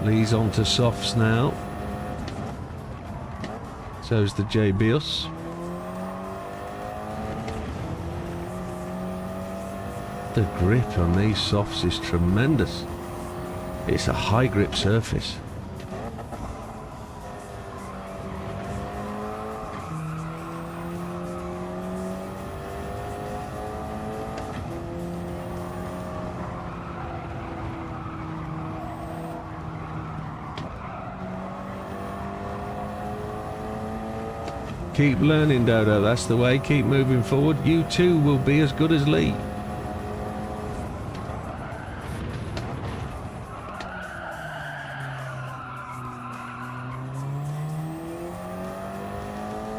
Lee's on to softs now. So's the JBus. The grip on these softs is tremendous. It's a high grip surface. Keep learning, Dodo, that's the way. Keep moving forward. You too will be as good as Lee.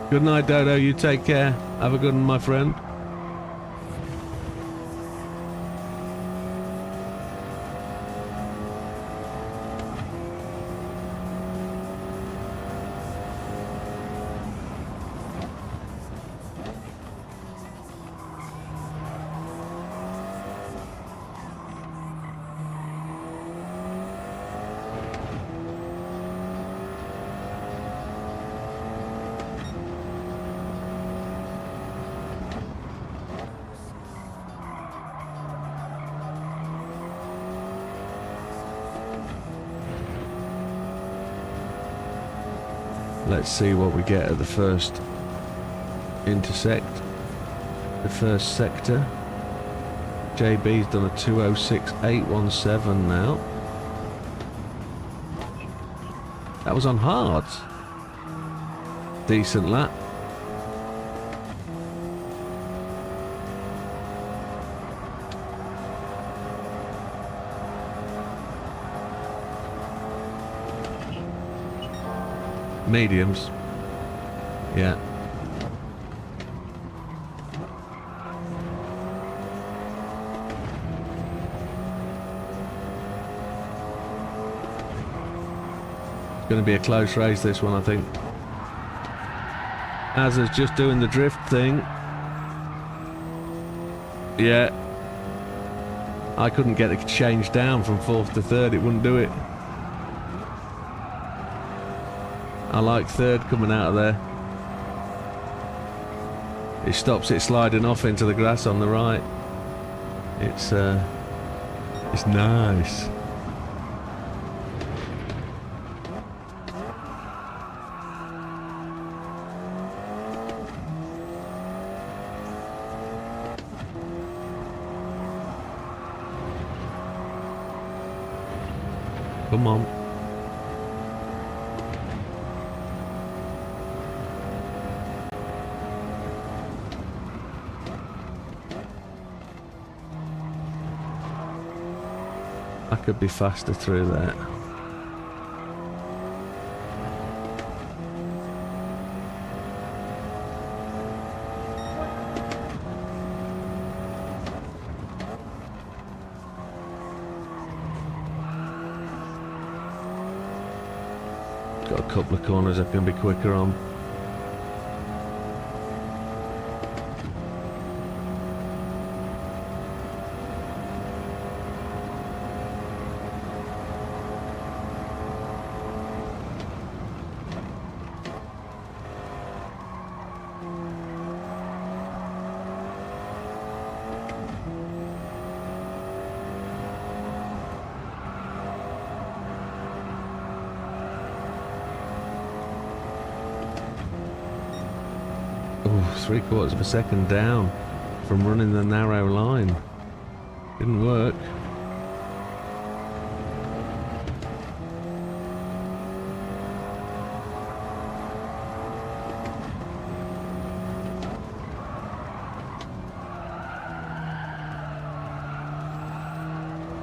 Good night, Dodo. You take care. Have a good one, my friend. Let's see what we get at the first intersect, the first sector. JB's done a 206.817 now. That was on hards. Decent lap. Mediums. Yeah. It's going to be a close race, this one, I think. Azza's just doing the drift thing. Yeah. I couldn't get the change down from 4th to 3rd. It wouldn't do it. I like 3rd coming out of there. It stops it sliding off into the grass on the right. It's nice. Come on. I could be faster through that. Got a couple of corners I can be quicker on. Oh, 3/4 of a second down from running the narrow line. Didn't work.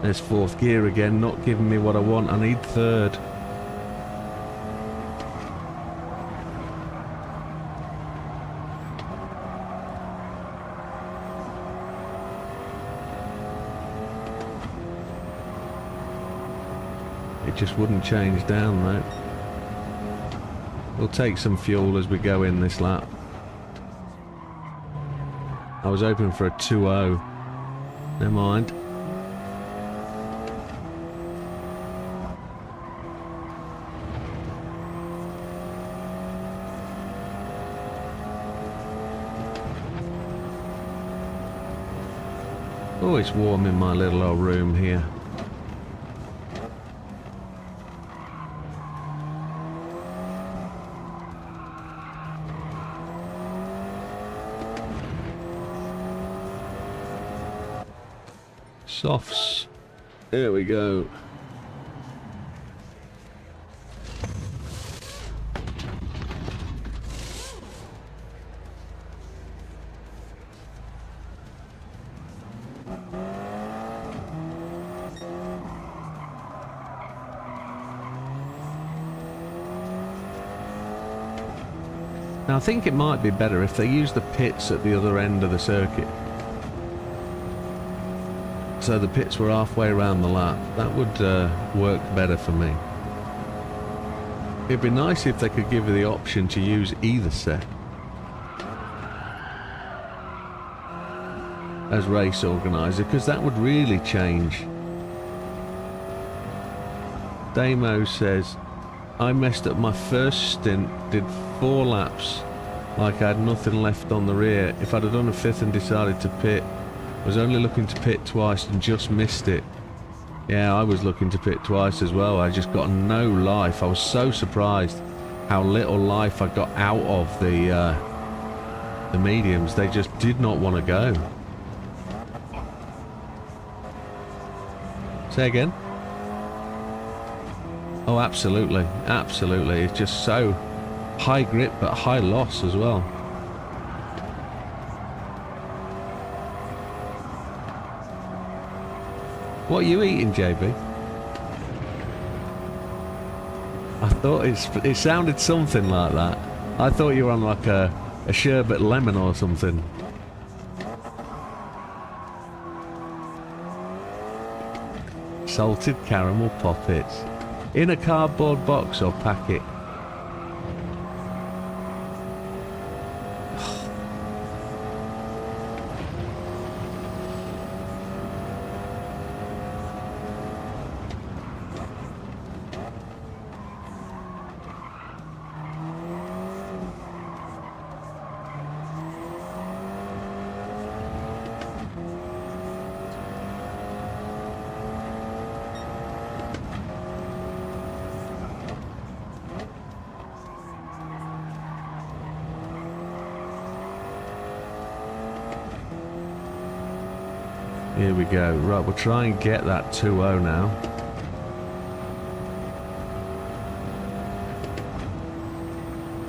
There's 4th gear again, not giving me what I want. I need 3rd. It just wouldn't change down though. We'll take some fuel as we go in this lap. I was hoping for a 2.0. Never mind. Oh, it's warm in my little old room here. Softs. There we go. Now I think it might be better if they use the pits at the other end of the circuit. So the pits were halfway around the lap. That would work better for me. It'd be nice if they could give you the option to use either set as race organizer, because that would really change. Damo says, I messed up my first stint, did 4 laps like I had nothing left on the rear. If I'd have done a 5th and decided to pit, was only looking to pit twice and just missed it. Yeah, I was looking to pit twice as well. I just got no life. I was so surprised how little life I got out of the mediums. They just did not want to go. Say again? Oh, absolutely. Absolutely. It's just so high grip but high loss as well. What are you eating, JB? I thought it sounded something like that. I thought you were on like a sherbet lemon or something. Salted caramel poppets. In a cardboard box or packet? Here we go. Right, we'll try and get that 2.0 now.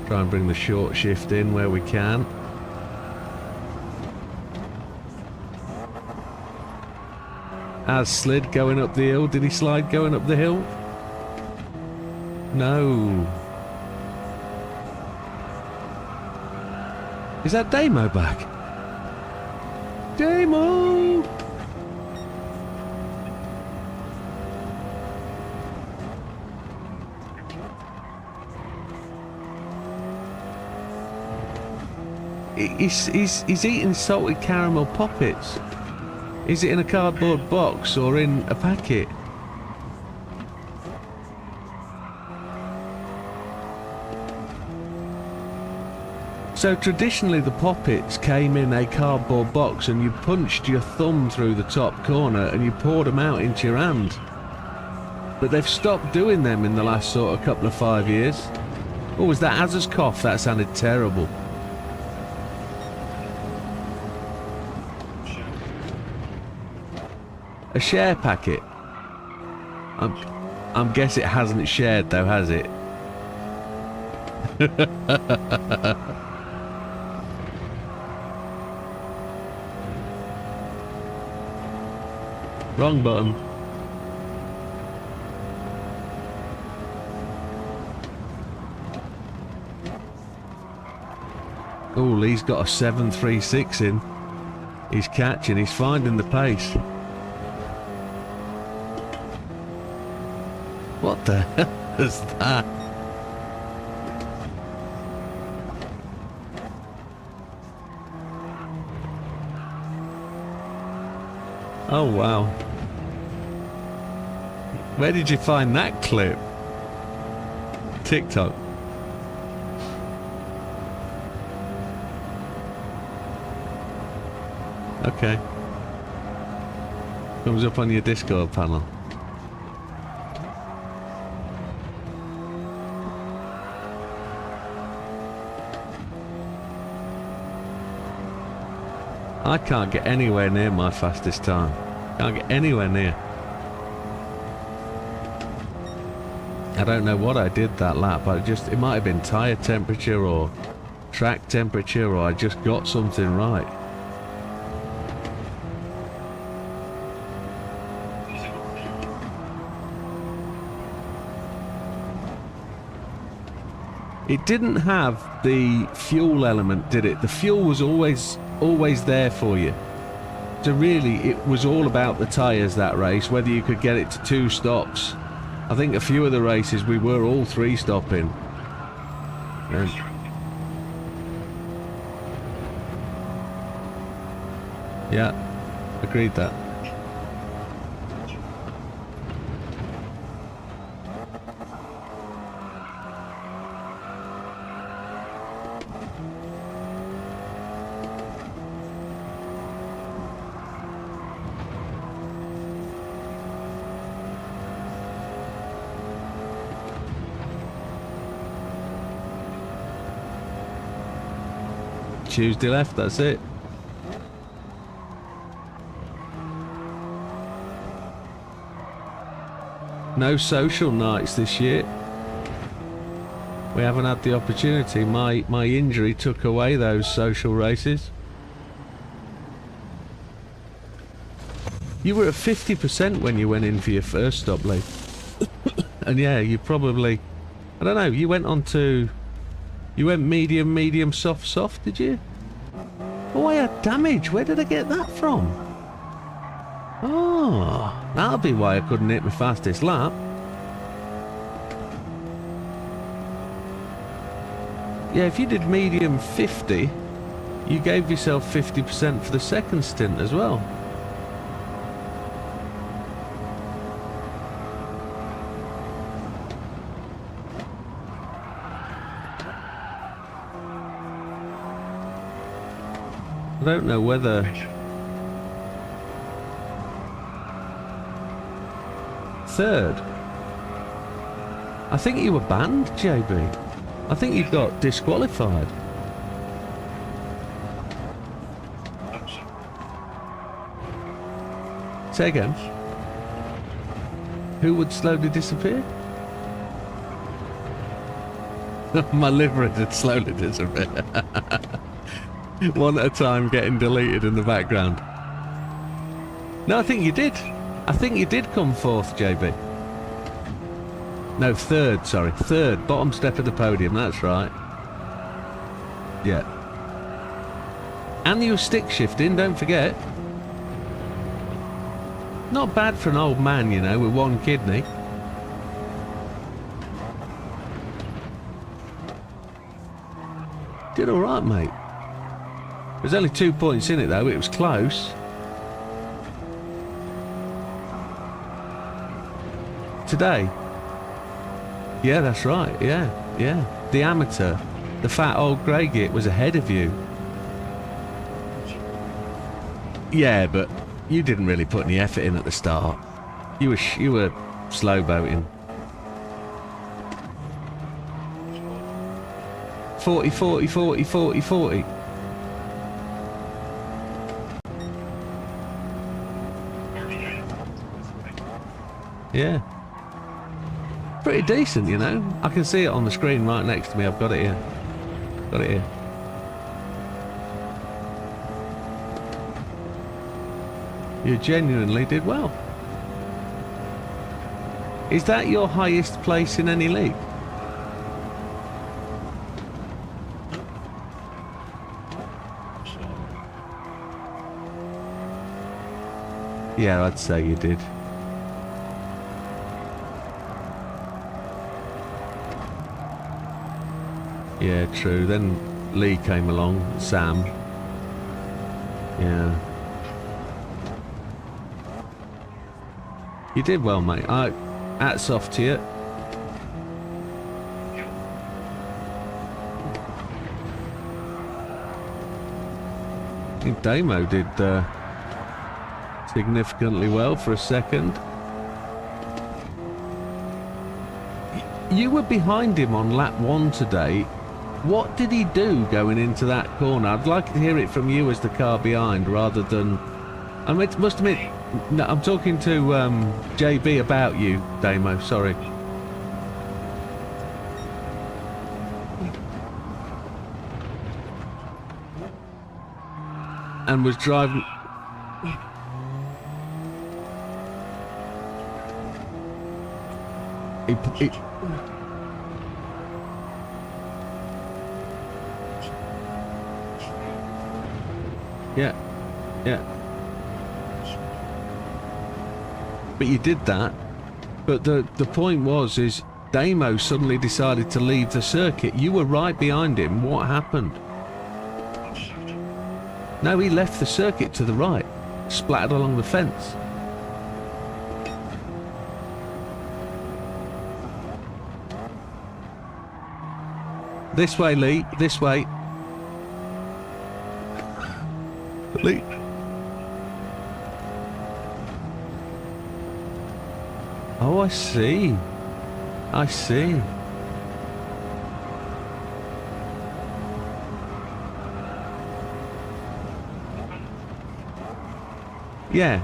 Try and bring the short shift in where we can. As slid going up the hill. Did he slide going up the hill? No. Is that Damo back? Damo! He's eating salted caramel poppets. Is it in a cardboard box or in a packet? So traditionally the poppets came in a cardboard box and you punched your thumb through the top corner and you poured them out into your hand. But they've stopped doing them in the last sort of couple of 5 years. Oh, was that Azza's cough? That sounded terrible. A share packet. I'm guessing it hasn't shared though, has it? Wrong button. Oh, Lee's got a 736 in. He's catching, he's finding the pace. What the hell is that? Oh wow. Where did you find that clip? TikTok. Okay. Comes up on your Discord panel. I can't get anywhere near my fastest time. Can't get anywhere near. I don't know what I did that lap, but it might have been tyre temperature or track temperature, or I just got something right. It didn't have the fuel element, did it? The fuel was always there for you. So really, it was all about the tyres that race, whether you could get it to 2 stops. I think a few of the races we were all 3 stopping. And yeah, agreed that. Tuesday left, that's it. No social nights this year. We haven't had the opportunity. My injury took away those social races. You were at 50% when you went in for your first stop, Lee. And yeah, you probably, I don't know, you went on to, you went medium, medium, soft, soft, did you? Oh, I had damage. Where did I get that from? Oh, that'll be why I couldn't hit my fastest lap. Yeah, if you did medium 50, you gave yourself 50% for the second stint as well. I don't know whether... Third. I think you were banned, JB. I think you got disqualified. Say again. Who would slowly disappear? My liver did slowly disappear. One at a time getting deleted in the background. No, I think you did. I think you did come fourth, JB. No, third, sorry. Third, bottom step of the podium, that's right. Yeah. And you were stick shifting, don't forget. Not bad for an old man, you know, with one kidney. Did alright, mate. There's only 2 points in it, though. It was close. Today? Yeah, that's right. Yeah, yeah. The amateur, the fat old grey git, was ahead of you. Yeah, but you didn't really put any effort in at the start. You were slow boating. 40, 40, 40, 40, 40. Yeah. Pretty decent, you know. I can see it on the screen right next to me. I've got it here. Got it here. You genuinely did well. Is that your highest place in any league? Yeah, I'd say you did. Yeah, true. Then Lee came along, Sam. Yeah. You did well, mate. Hats off to you. I think Damo did significantly well for a second. You were behind him on lap 1 today. What did he do going into that corner? I'd like to hear it from you as the car behind rather than... I must admit, no, I'm talking to JB about you, Damo, sorry. And was driving... He... Yeah, yeah. But you did that. But the point was, is Damo suddenly decided to leave the circuit. You were right behind him. What happened? No, he left the circuit to the right, splattered along the fence. This way, Lee. This way. Lee. Oh, I see. I see. Yeah.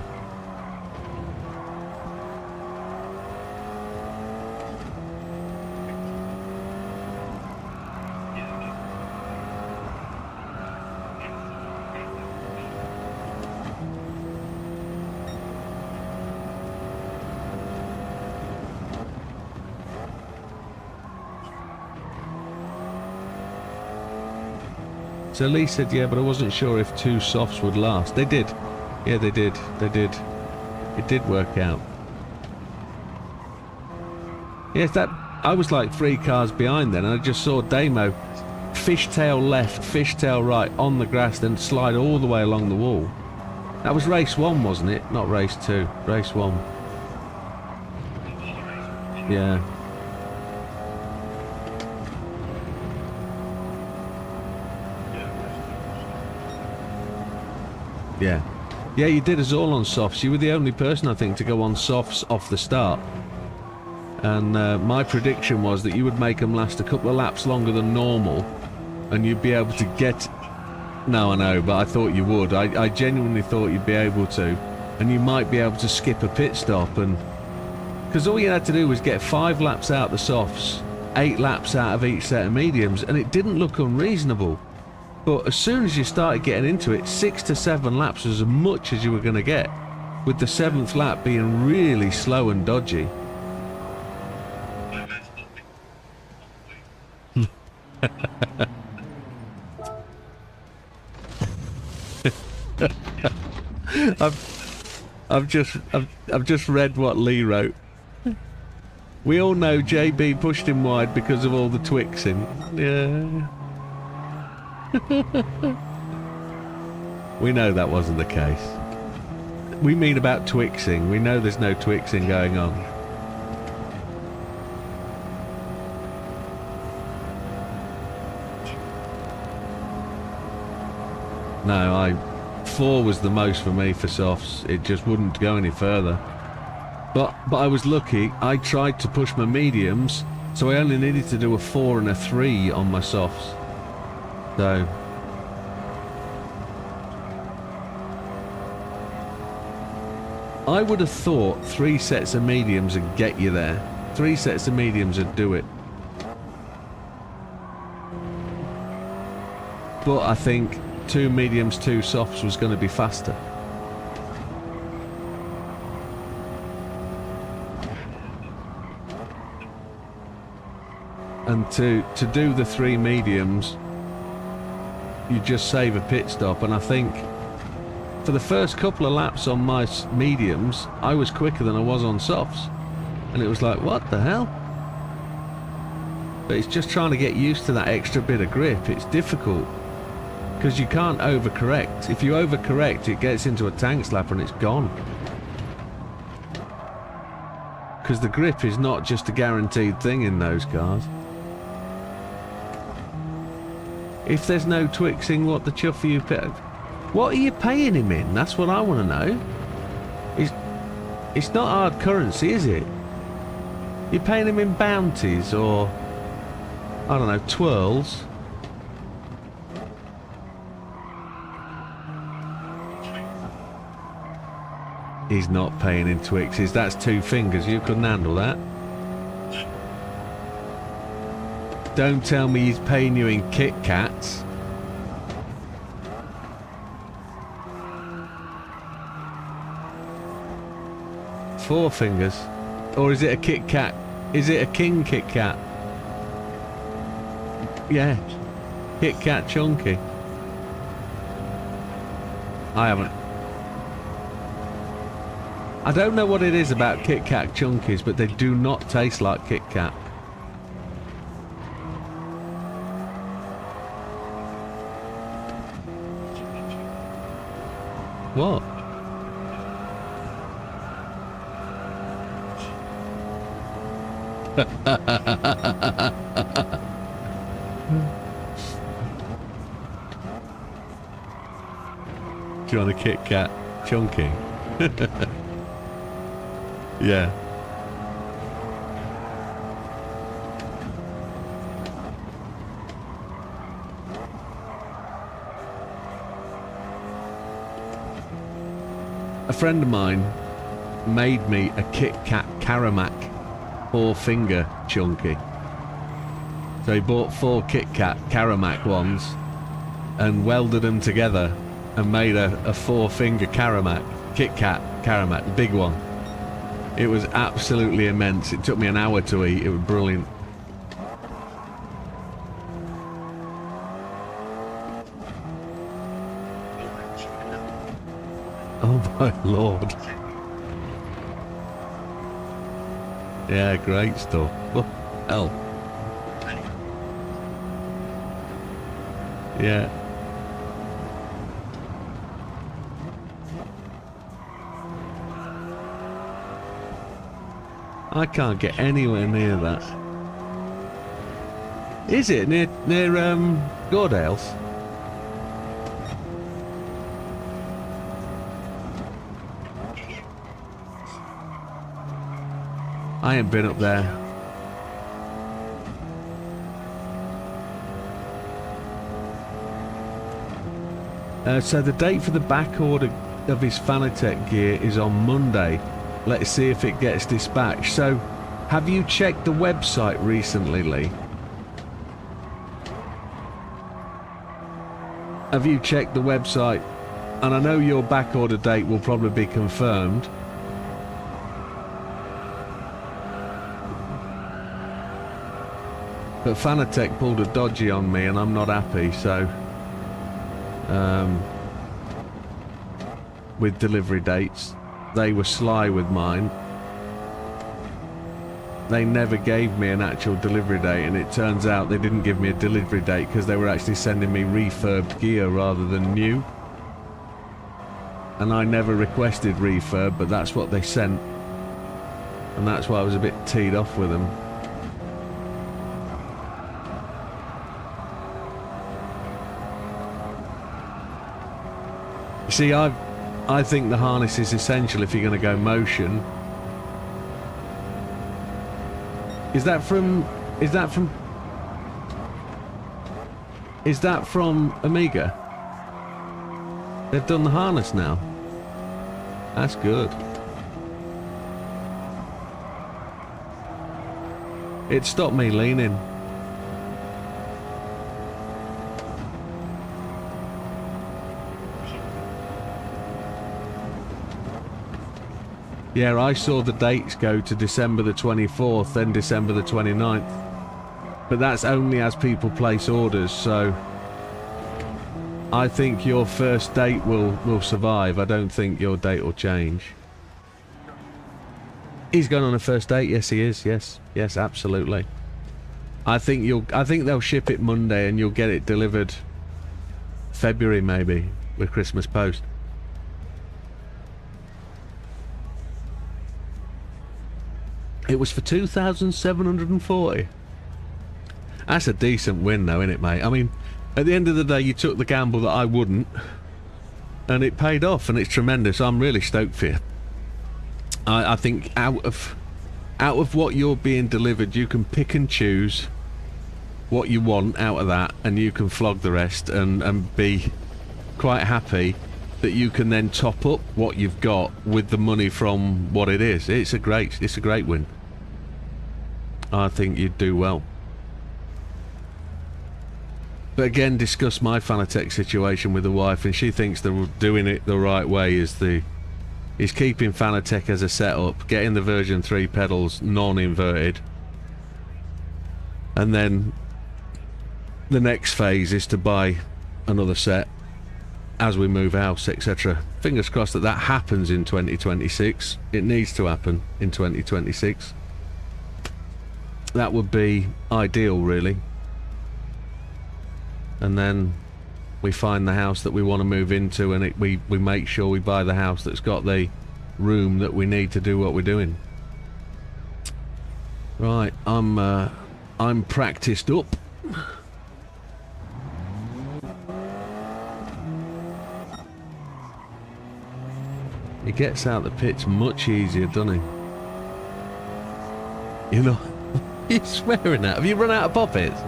So Lee said, yeah, but I wasn't sure if 2 softs would last. They did. Yeah, they did. They did. It did work out. Yes, that... I was like 3 cars behind then, and I just saw Damo fishtail left, fishtail right on the grass, then slide all the way along the wall. That was race 1, wasn't it? Not race 2. Race 1. Yeah. Yeah. Yeah, you did us all on softs. You were the only person, I think, to go on softs off the start. And my prediction was that you would make them last a couple of laps longer than normal, and you'd be able to get... No, I know, but I thought you would. I genuinely thought you'd be able to. And you might be able to skip a pit stop, and... Because all you had to do was get 5 laps out the softs, 8 laps out of each set of mediums, and it didn't look unreasonable. But as soon as you started getting into it, 6 to 7 laps was as much as you were going to get, with the 7th lap being really slow and dodgy. I've just read what Lee wrote. We all know JB pushed him wide because of all the twixing. Yeah. We know that wasn't the case. We mean about twixing. We know there's no twixing going on. No, 4 was the most for me for softs. It just wouldn't go any further. But I was lucky. I tried to push my mediums, so I only needed to do a 4 and a 3 on my softs. So I would have thought 3 sets of mediums would get you there. 3 sets of mediums would do it. But I think 2 mediums, 2 softs was going to be faster. And to do the 3 mediums, you just save a pit stop. And I think for the first couple of laps on my mediums, I was quicker than I was on softs. And it was like, what the hell? But it's just trying to get used to that extra bit of grip. It's difficult because you can't overcorrect. If you overcorrect, it gets into a tank slapper and it's gone. Because the grip is not just a guaranteed thing in those cars. If there's no Twixing, what the chuff are you paying? What are you paying him in? That's what I want to know. It's not hard currency, is it? You're paying him in bounties or, I don't know, twirls. He's not paying in Twixes. That's 2 fingers. You couldn't handle that. Don't tell me he's paying you in Kit Kats. Four fingers. Or is it a Kit Kat? Is it a King Kit Kat? Yeah. Kit Kat Chunky. I haven't. I don't know what it is about Kit Kat Chunkies, but they do not taste like Kit Kat. What? Do you want a Kit Kat Chunky? Yeah. A friend of mine made me a Kit Kat Karamak 4-finger chunky. So he bought 4 Kit Kat Karamak ones and welded them together and made a 4-finger Karamak, Kit Kat Karamak, the big one. It was absolutely immense. It took me an hour to eat. It was brilliant. Oh my lord. Yeah, great stuff. Oh, hell. Yeah. I can't get anywhere near that. Is it near Gordales? I ain't been up there. So the date for the back order of his Fanatec gear is on Monday. Let's see if it gets dispatched. So, have you checked the website recently, Lee? Have you checked the website? And I know your back order date will probably be confirmed. But Fanatec pulled a dodgy on me and I'm not happy, so... with delivery dates. They were sly with mine. They never gave me an actual delivery date, and it turns out they didn't give me a delivery date because they were actually sending me refurbed gear rather than new. And I never requested refurb, but that's what they sent. And that's why I was a bit teed off with them. You see, I think the harness is essential if you're going to go motion. Is that from Amiga? They've done the harness now. That's good. It stopped me leaning. Yeah, I saw the dates go to December the 24th, then December the 29th. But that's only as people place orders, so... I think your first date will survive. I don't think your date will change. He's going on a first date? Yes, he is. Yes, absolutely. I think they'll ship it Monday and you'll get it delivered February maybe with Christmas post. It was for 2,740. That's a decent win though, isn't it, mate? I mean, at the end of the day, you took the gamble that I wouldn't, and it paid off, and it's tremendous. I'm really stoked for you. I think out of what you're being delivered, you can pick and choose what you want out of that, and you can flog the rest and be quite happy that you can then top up what you've got with the money from what it is. It's a great win. I think you'd do well. But again, discuss my Fanatec situation with the wife, and she thinks that doing it the right way is keeping Fanatec as a setup, getting the version 3 pedals non-inverted, and then the next phase is to buy another set as we move house, etc. Fingers crossed that happens in 2026. It needs to happen in 2026. That would be ideal, really. And then we find the house that we want to move into, and we make sure we buy the house that's got the room that we need to do what we're doing. Right, I'm practiced up. He gets out the pits much easier, doesn't he? You know, you're swearing at. Have you run out of poppets?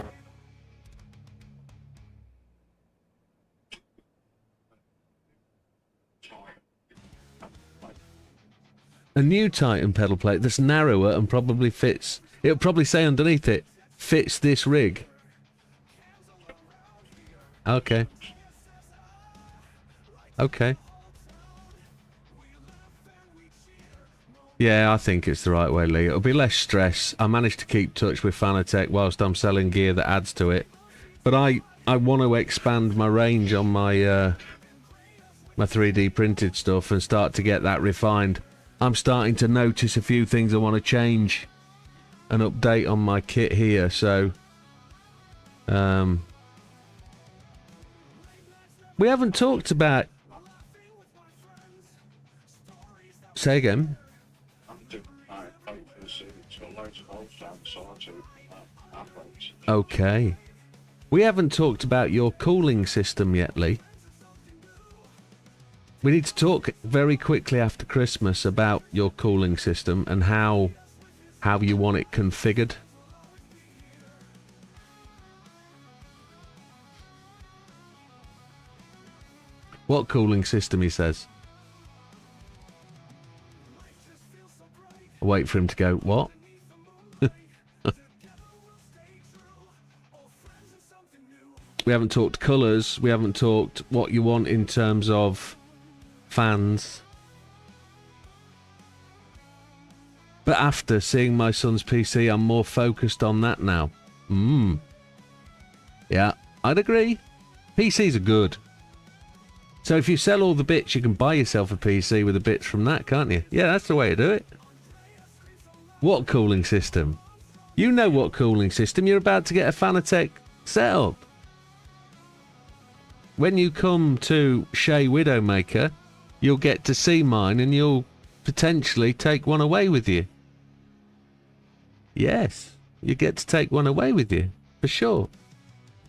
A new Titan pedal plate that's narrower and probably fits. It'll probably say underneath it, fits this rig. Okay. Okay. Yeah, I think it's the right way, Lee. It'll be less stress. I managed to keep touch with Fanatec whilst I'm selling gear that adds to it. But I want to expand my range on my my 3D printed stuff and start to get that refined. I'm starting to notice a few things I want to change and update on my kit here, so we haven't talked about... Say again. Okay. We haven't talked about your cooling system yet, Lee. We need to talk very quickly after Christmas about your cooling system and how you want it configured. What cooling system, he says. I'll wait for him to go, what? We haven't talked colours. We haven't talked what you want in terms of fans. But after seeing my son's PC, I'm more focused on that now. Yeah, I'd agree. PCs are good. So if you sell all the bits, you can buy yourself a PC with the bits from that, can't you? Yeah, that's the way to do it. What cooling system? You know what cooling system. You're about to get a Fanatec setup. When you come to Shea Widdowmaker, you'll get to see mine and you'll potentially take one away with you. Yes, you get to take one away with you, for sure.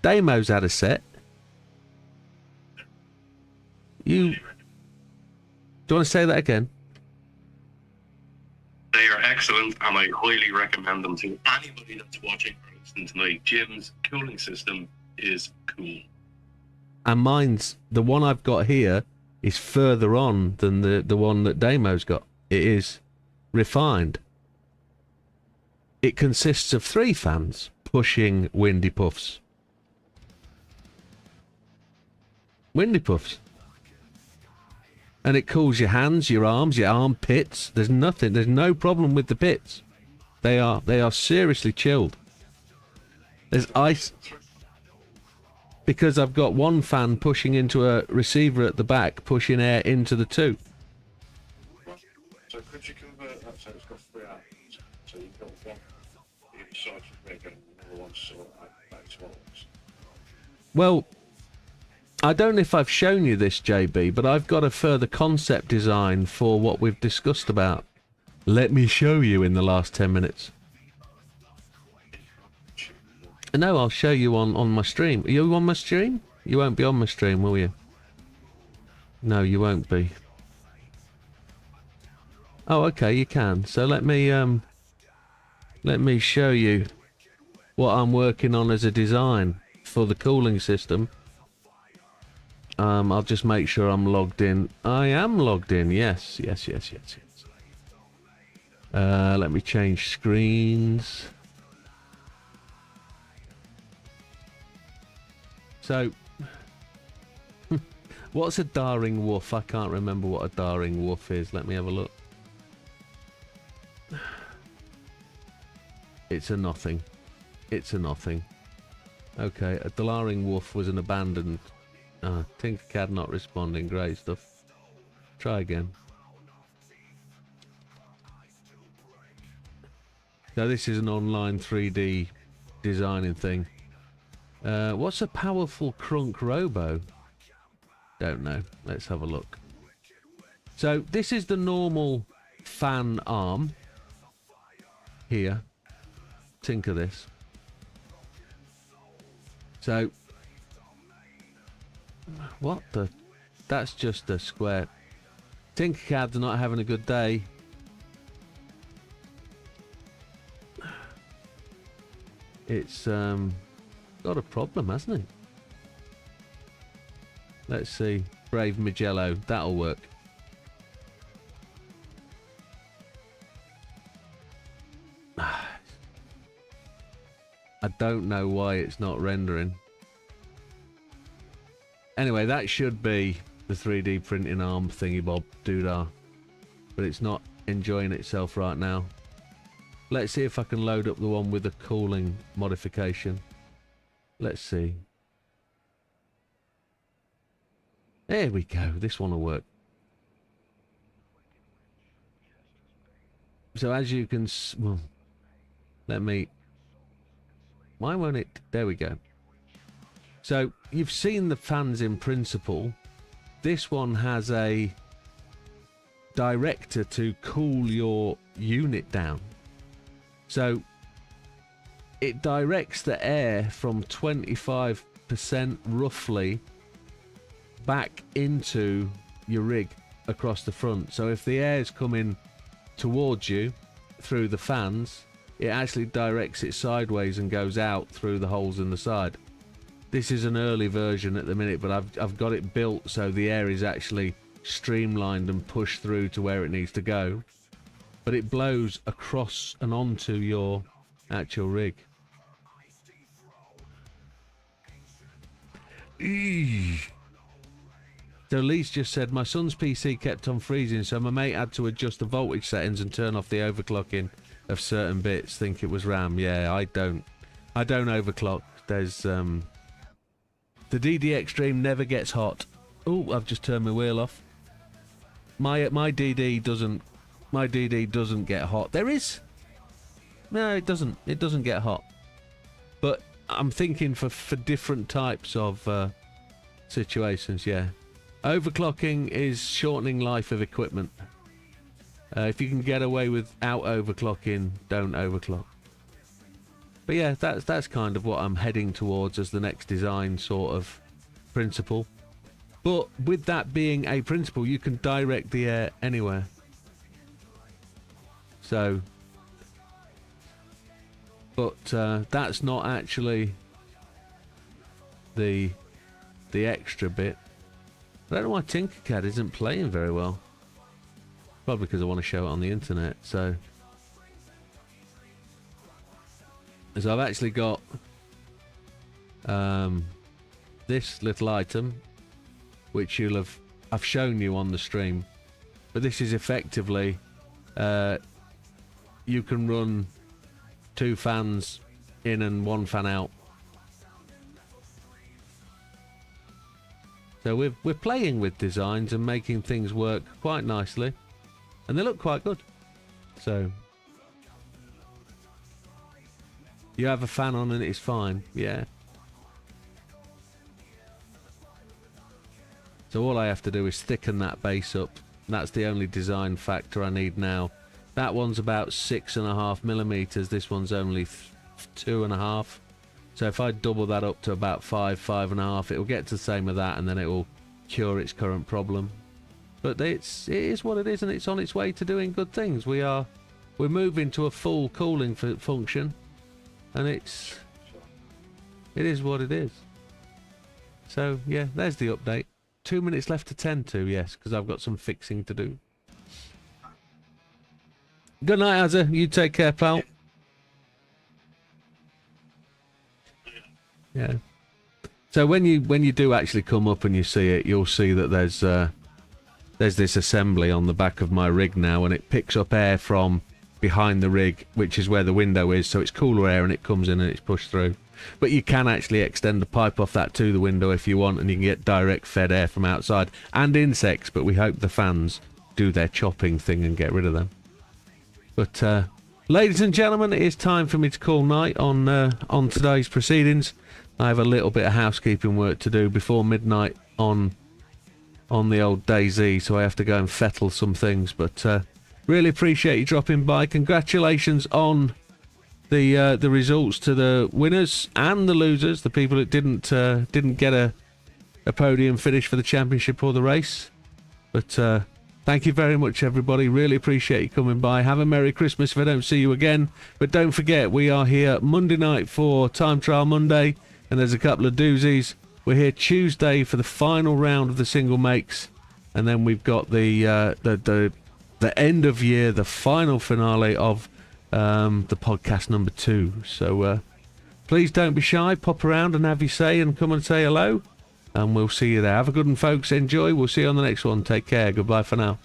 Damo's had a set. Do you want to say that again? They are excellent, and I highly recommend them to anybody that's watching or listening tonight. Jim's cooling system is cool. And mine's, the one I've got here, is further on than the one that Damo's got. It is refined. It consists of 3 fans pushing windy puffs. Windy puffs. And it cools your hands, your arms, your armpits. There's nothing. There's no problem with the pits. They are seriously chilled. There's ice. Because I've got one fan pushing into a receiver at the back, pushing air into the 2. So could you convert that so it's got 3 outlets? So you've got one each side for Widdowmaker, never once saw that swallows. Well, I don't know if I've shown you this, JB, but I've got a further concept design for what we've discussed about. Let me show you in the last 10 minutes. No, I'll show you on my stream. Are you on my stream? You won't be on my stream, will you? No, you won't be. Oh, okay, you can. So let me show you what I'm working on as a design for the cooling system. I'll just make sure I'm logged in. I am logged in. Yes. Let me change screens. So, what's a darring woof? I can't remember what a darring woof is. Let me have a look. It's a nothing. It's a nothing. Okay, a darring woof was an abandoned... Tinkercad not responding. Great stuff. Try again. Now this is an online 3D designing thing. What's a powerful crunk robo? Don't know. Let's have a look. So this is the normal fan arm. Here. Tinker this. So... What the... That's just a square... Tinkercad's not having a good day. It's got a problem, hasn't it? Let's see. Brave Magello. That'll work. I don't know why it's not rendering. Anyway, that should be the 3D printing arm thingy bob doodah. But it's not enjoying itself right now. Let's see if I can load up the one with the cooling modification. Let's see. There we go. This one will work. So as you can... Well, let me... Why won't it... There we go. So, you've seen the fans in principle. This one has a director to cool your unit down. So, it directs the air from 25% roughly back into your rig across the front. So if the air is coming towards you through the fans, it actually directs it sideways and goes out through the holes in the side. This is an early version at the minute, but I've got it built so the air is actually streamlined and pushed through to where it needs to go. But it blows across and onto your actual rig. Eesh. So Lee's just said, my son's PC kept on freezing, so my mate had to adjust the voltage settings and turn off the overclocking of certain bits. Think it was RAM. Yeah, I don't overclock. There's the DD Extreme never gets hot. Oh, I've just turned my wheel off. My DD doesn't get hot. There is. No, it doesn't. It doesn't get hot. But I'm thinking for different types of situations, yeah. Overclocking is shortening life of equipment. If you can get away without overclocking, don't overclock. But yeah, that's kind of what I'm heading towards as the next design sort of principle. But with that being a principle, you can direct the air anywhere. So, but that's not actually the extra bit. I don't know why Tinkercad isn't playing very well. Probably because I want to show it on the internet. So I've actually got this little item, which I've shown you on the stream, but this is effectively you can run 2 fans in and 1 fan out. So we're playing with designs and making things work quite nicely, and they look quite good. So You have a fan on and it's fine, yeah. So all I have to do is thicken that base up. That's the only design factor I need now. That one's about 6.5 millimeters. This one's only 2.5. So if I double that up to about 5.5, it will get to the same with that, and then it will cure its current problem. But it is what it is, and it's on its way to doing good things. We're moving to a full cooling function, and it is what it is. So yeah, there's the update. 2 minutes left to tend to, yes, because I've got some fixing to do. Good night, Azza. You take care, pal. Yeah. So when you do actually come up and you see it, you'll see that there's this assembly on the back of my rig now, and it picks up air from behind the rig, which is where the window is, so it's cooler air and it comes in and it's pushed through. But you can actually extend the pipe off that to the window if you want, and you can get direct fed air from outside and insects, but we hope the fans do their chopping thing and get rid of them. But ladies and gentlemen, it is time for me to call night on today's proceedings. I have a little bit of housekeeping work to do before midnight on the old DayZ, so I have to go and fettle some things. But really appreciate you dropping by. Congratulations on the results to the winners and the losers, the people that didn't get a podium finish for the championship or the race. But thank you very much, everybody. Really appreciate you coming by. Have a Merry Christmas if I don't see you again. But don't forget, we are here Monday night for Time Trial Monday, and there's a couple of doozies. We're here Tuesday for the final round of the single makes, and then we've got the end of year, the final finale of the podcast number 2. So please don't be shy. Pop around and have your say, and come and say hello. And we'll see you there. Have a good one, folks. Enjoy. We'll see you on the next one. Take care. Goodbye for now.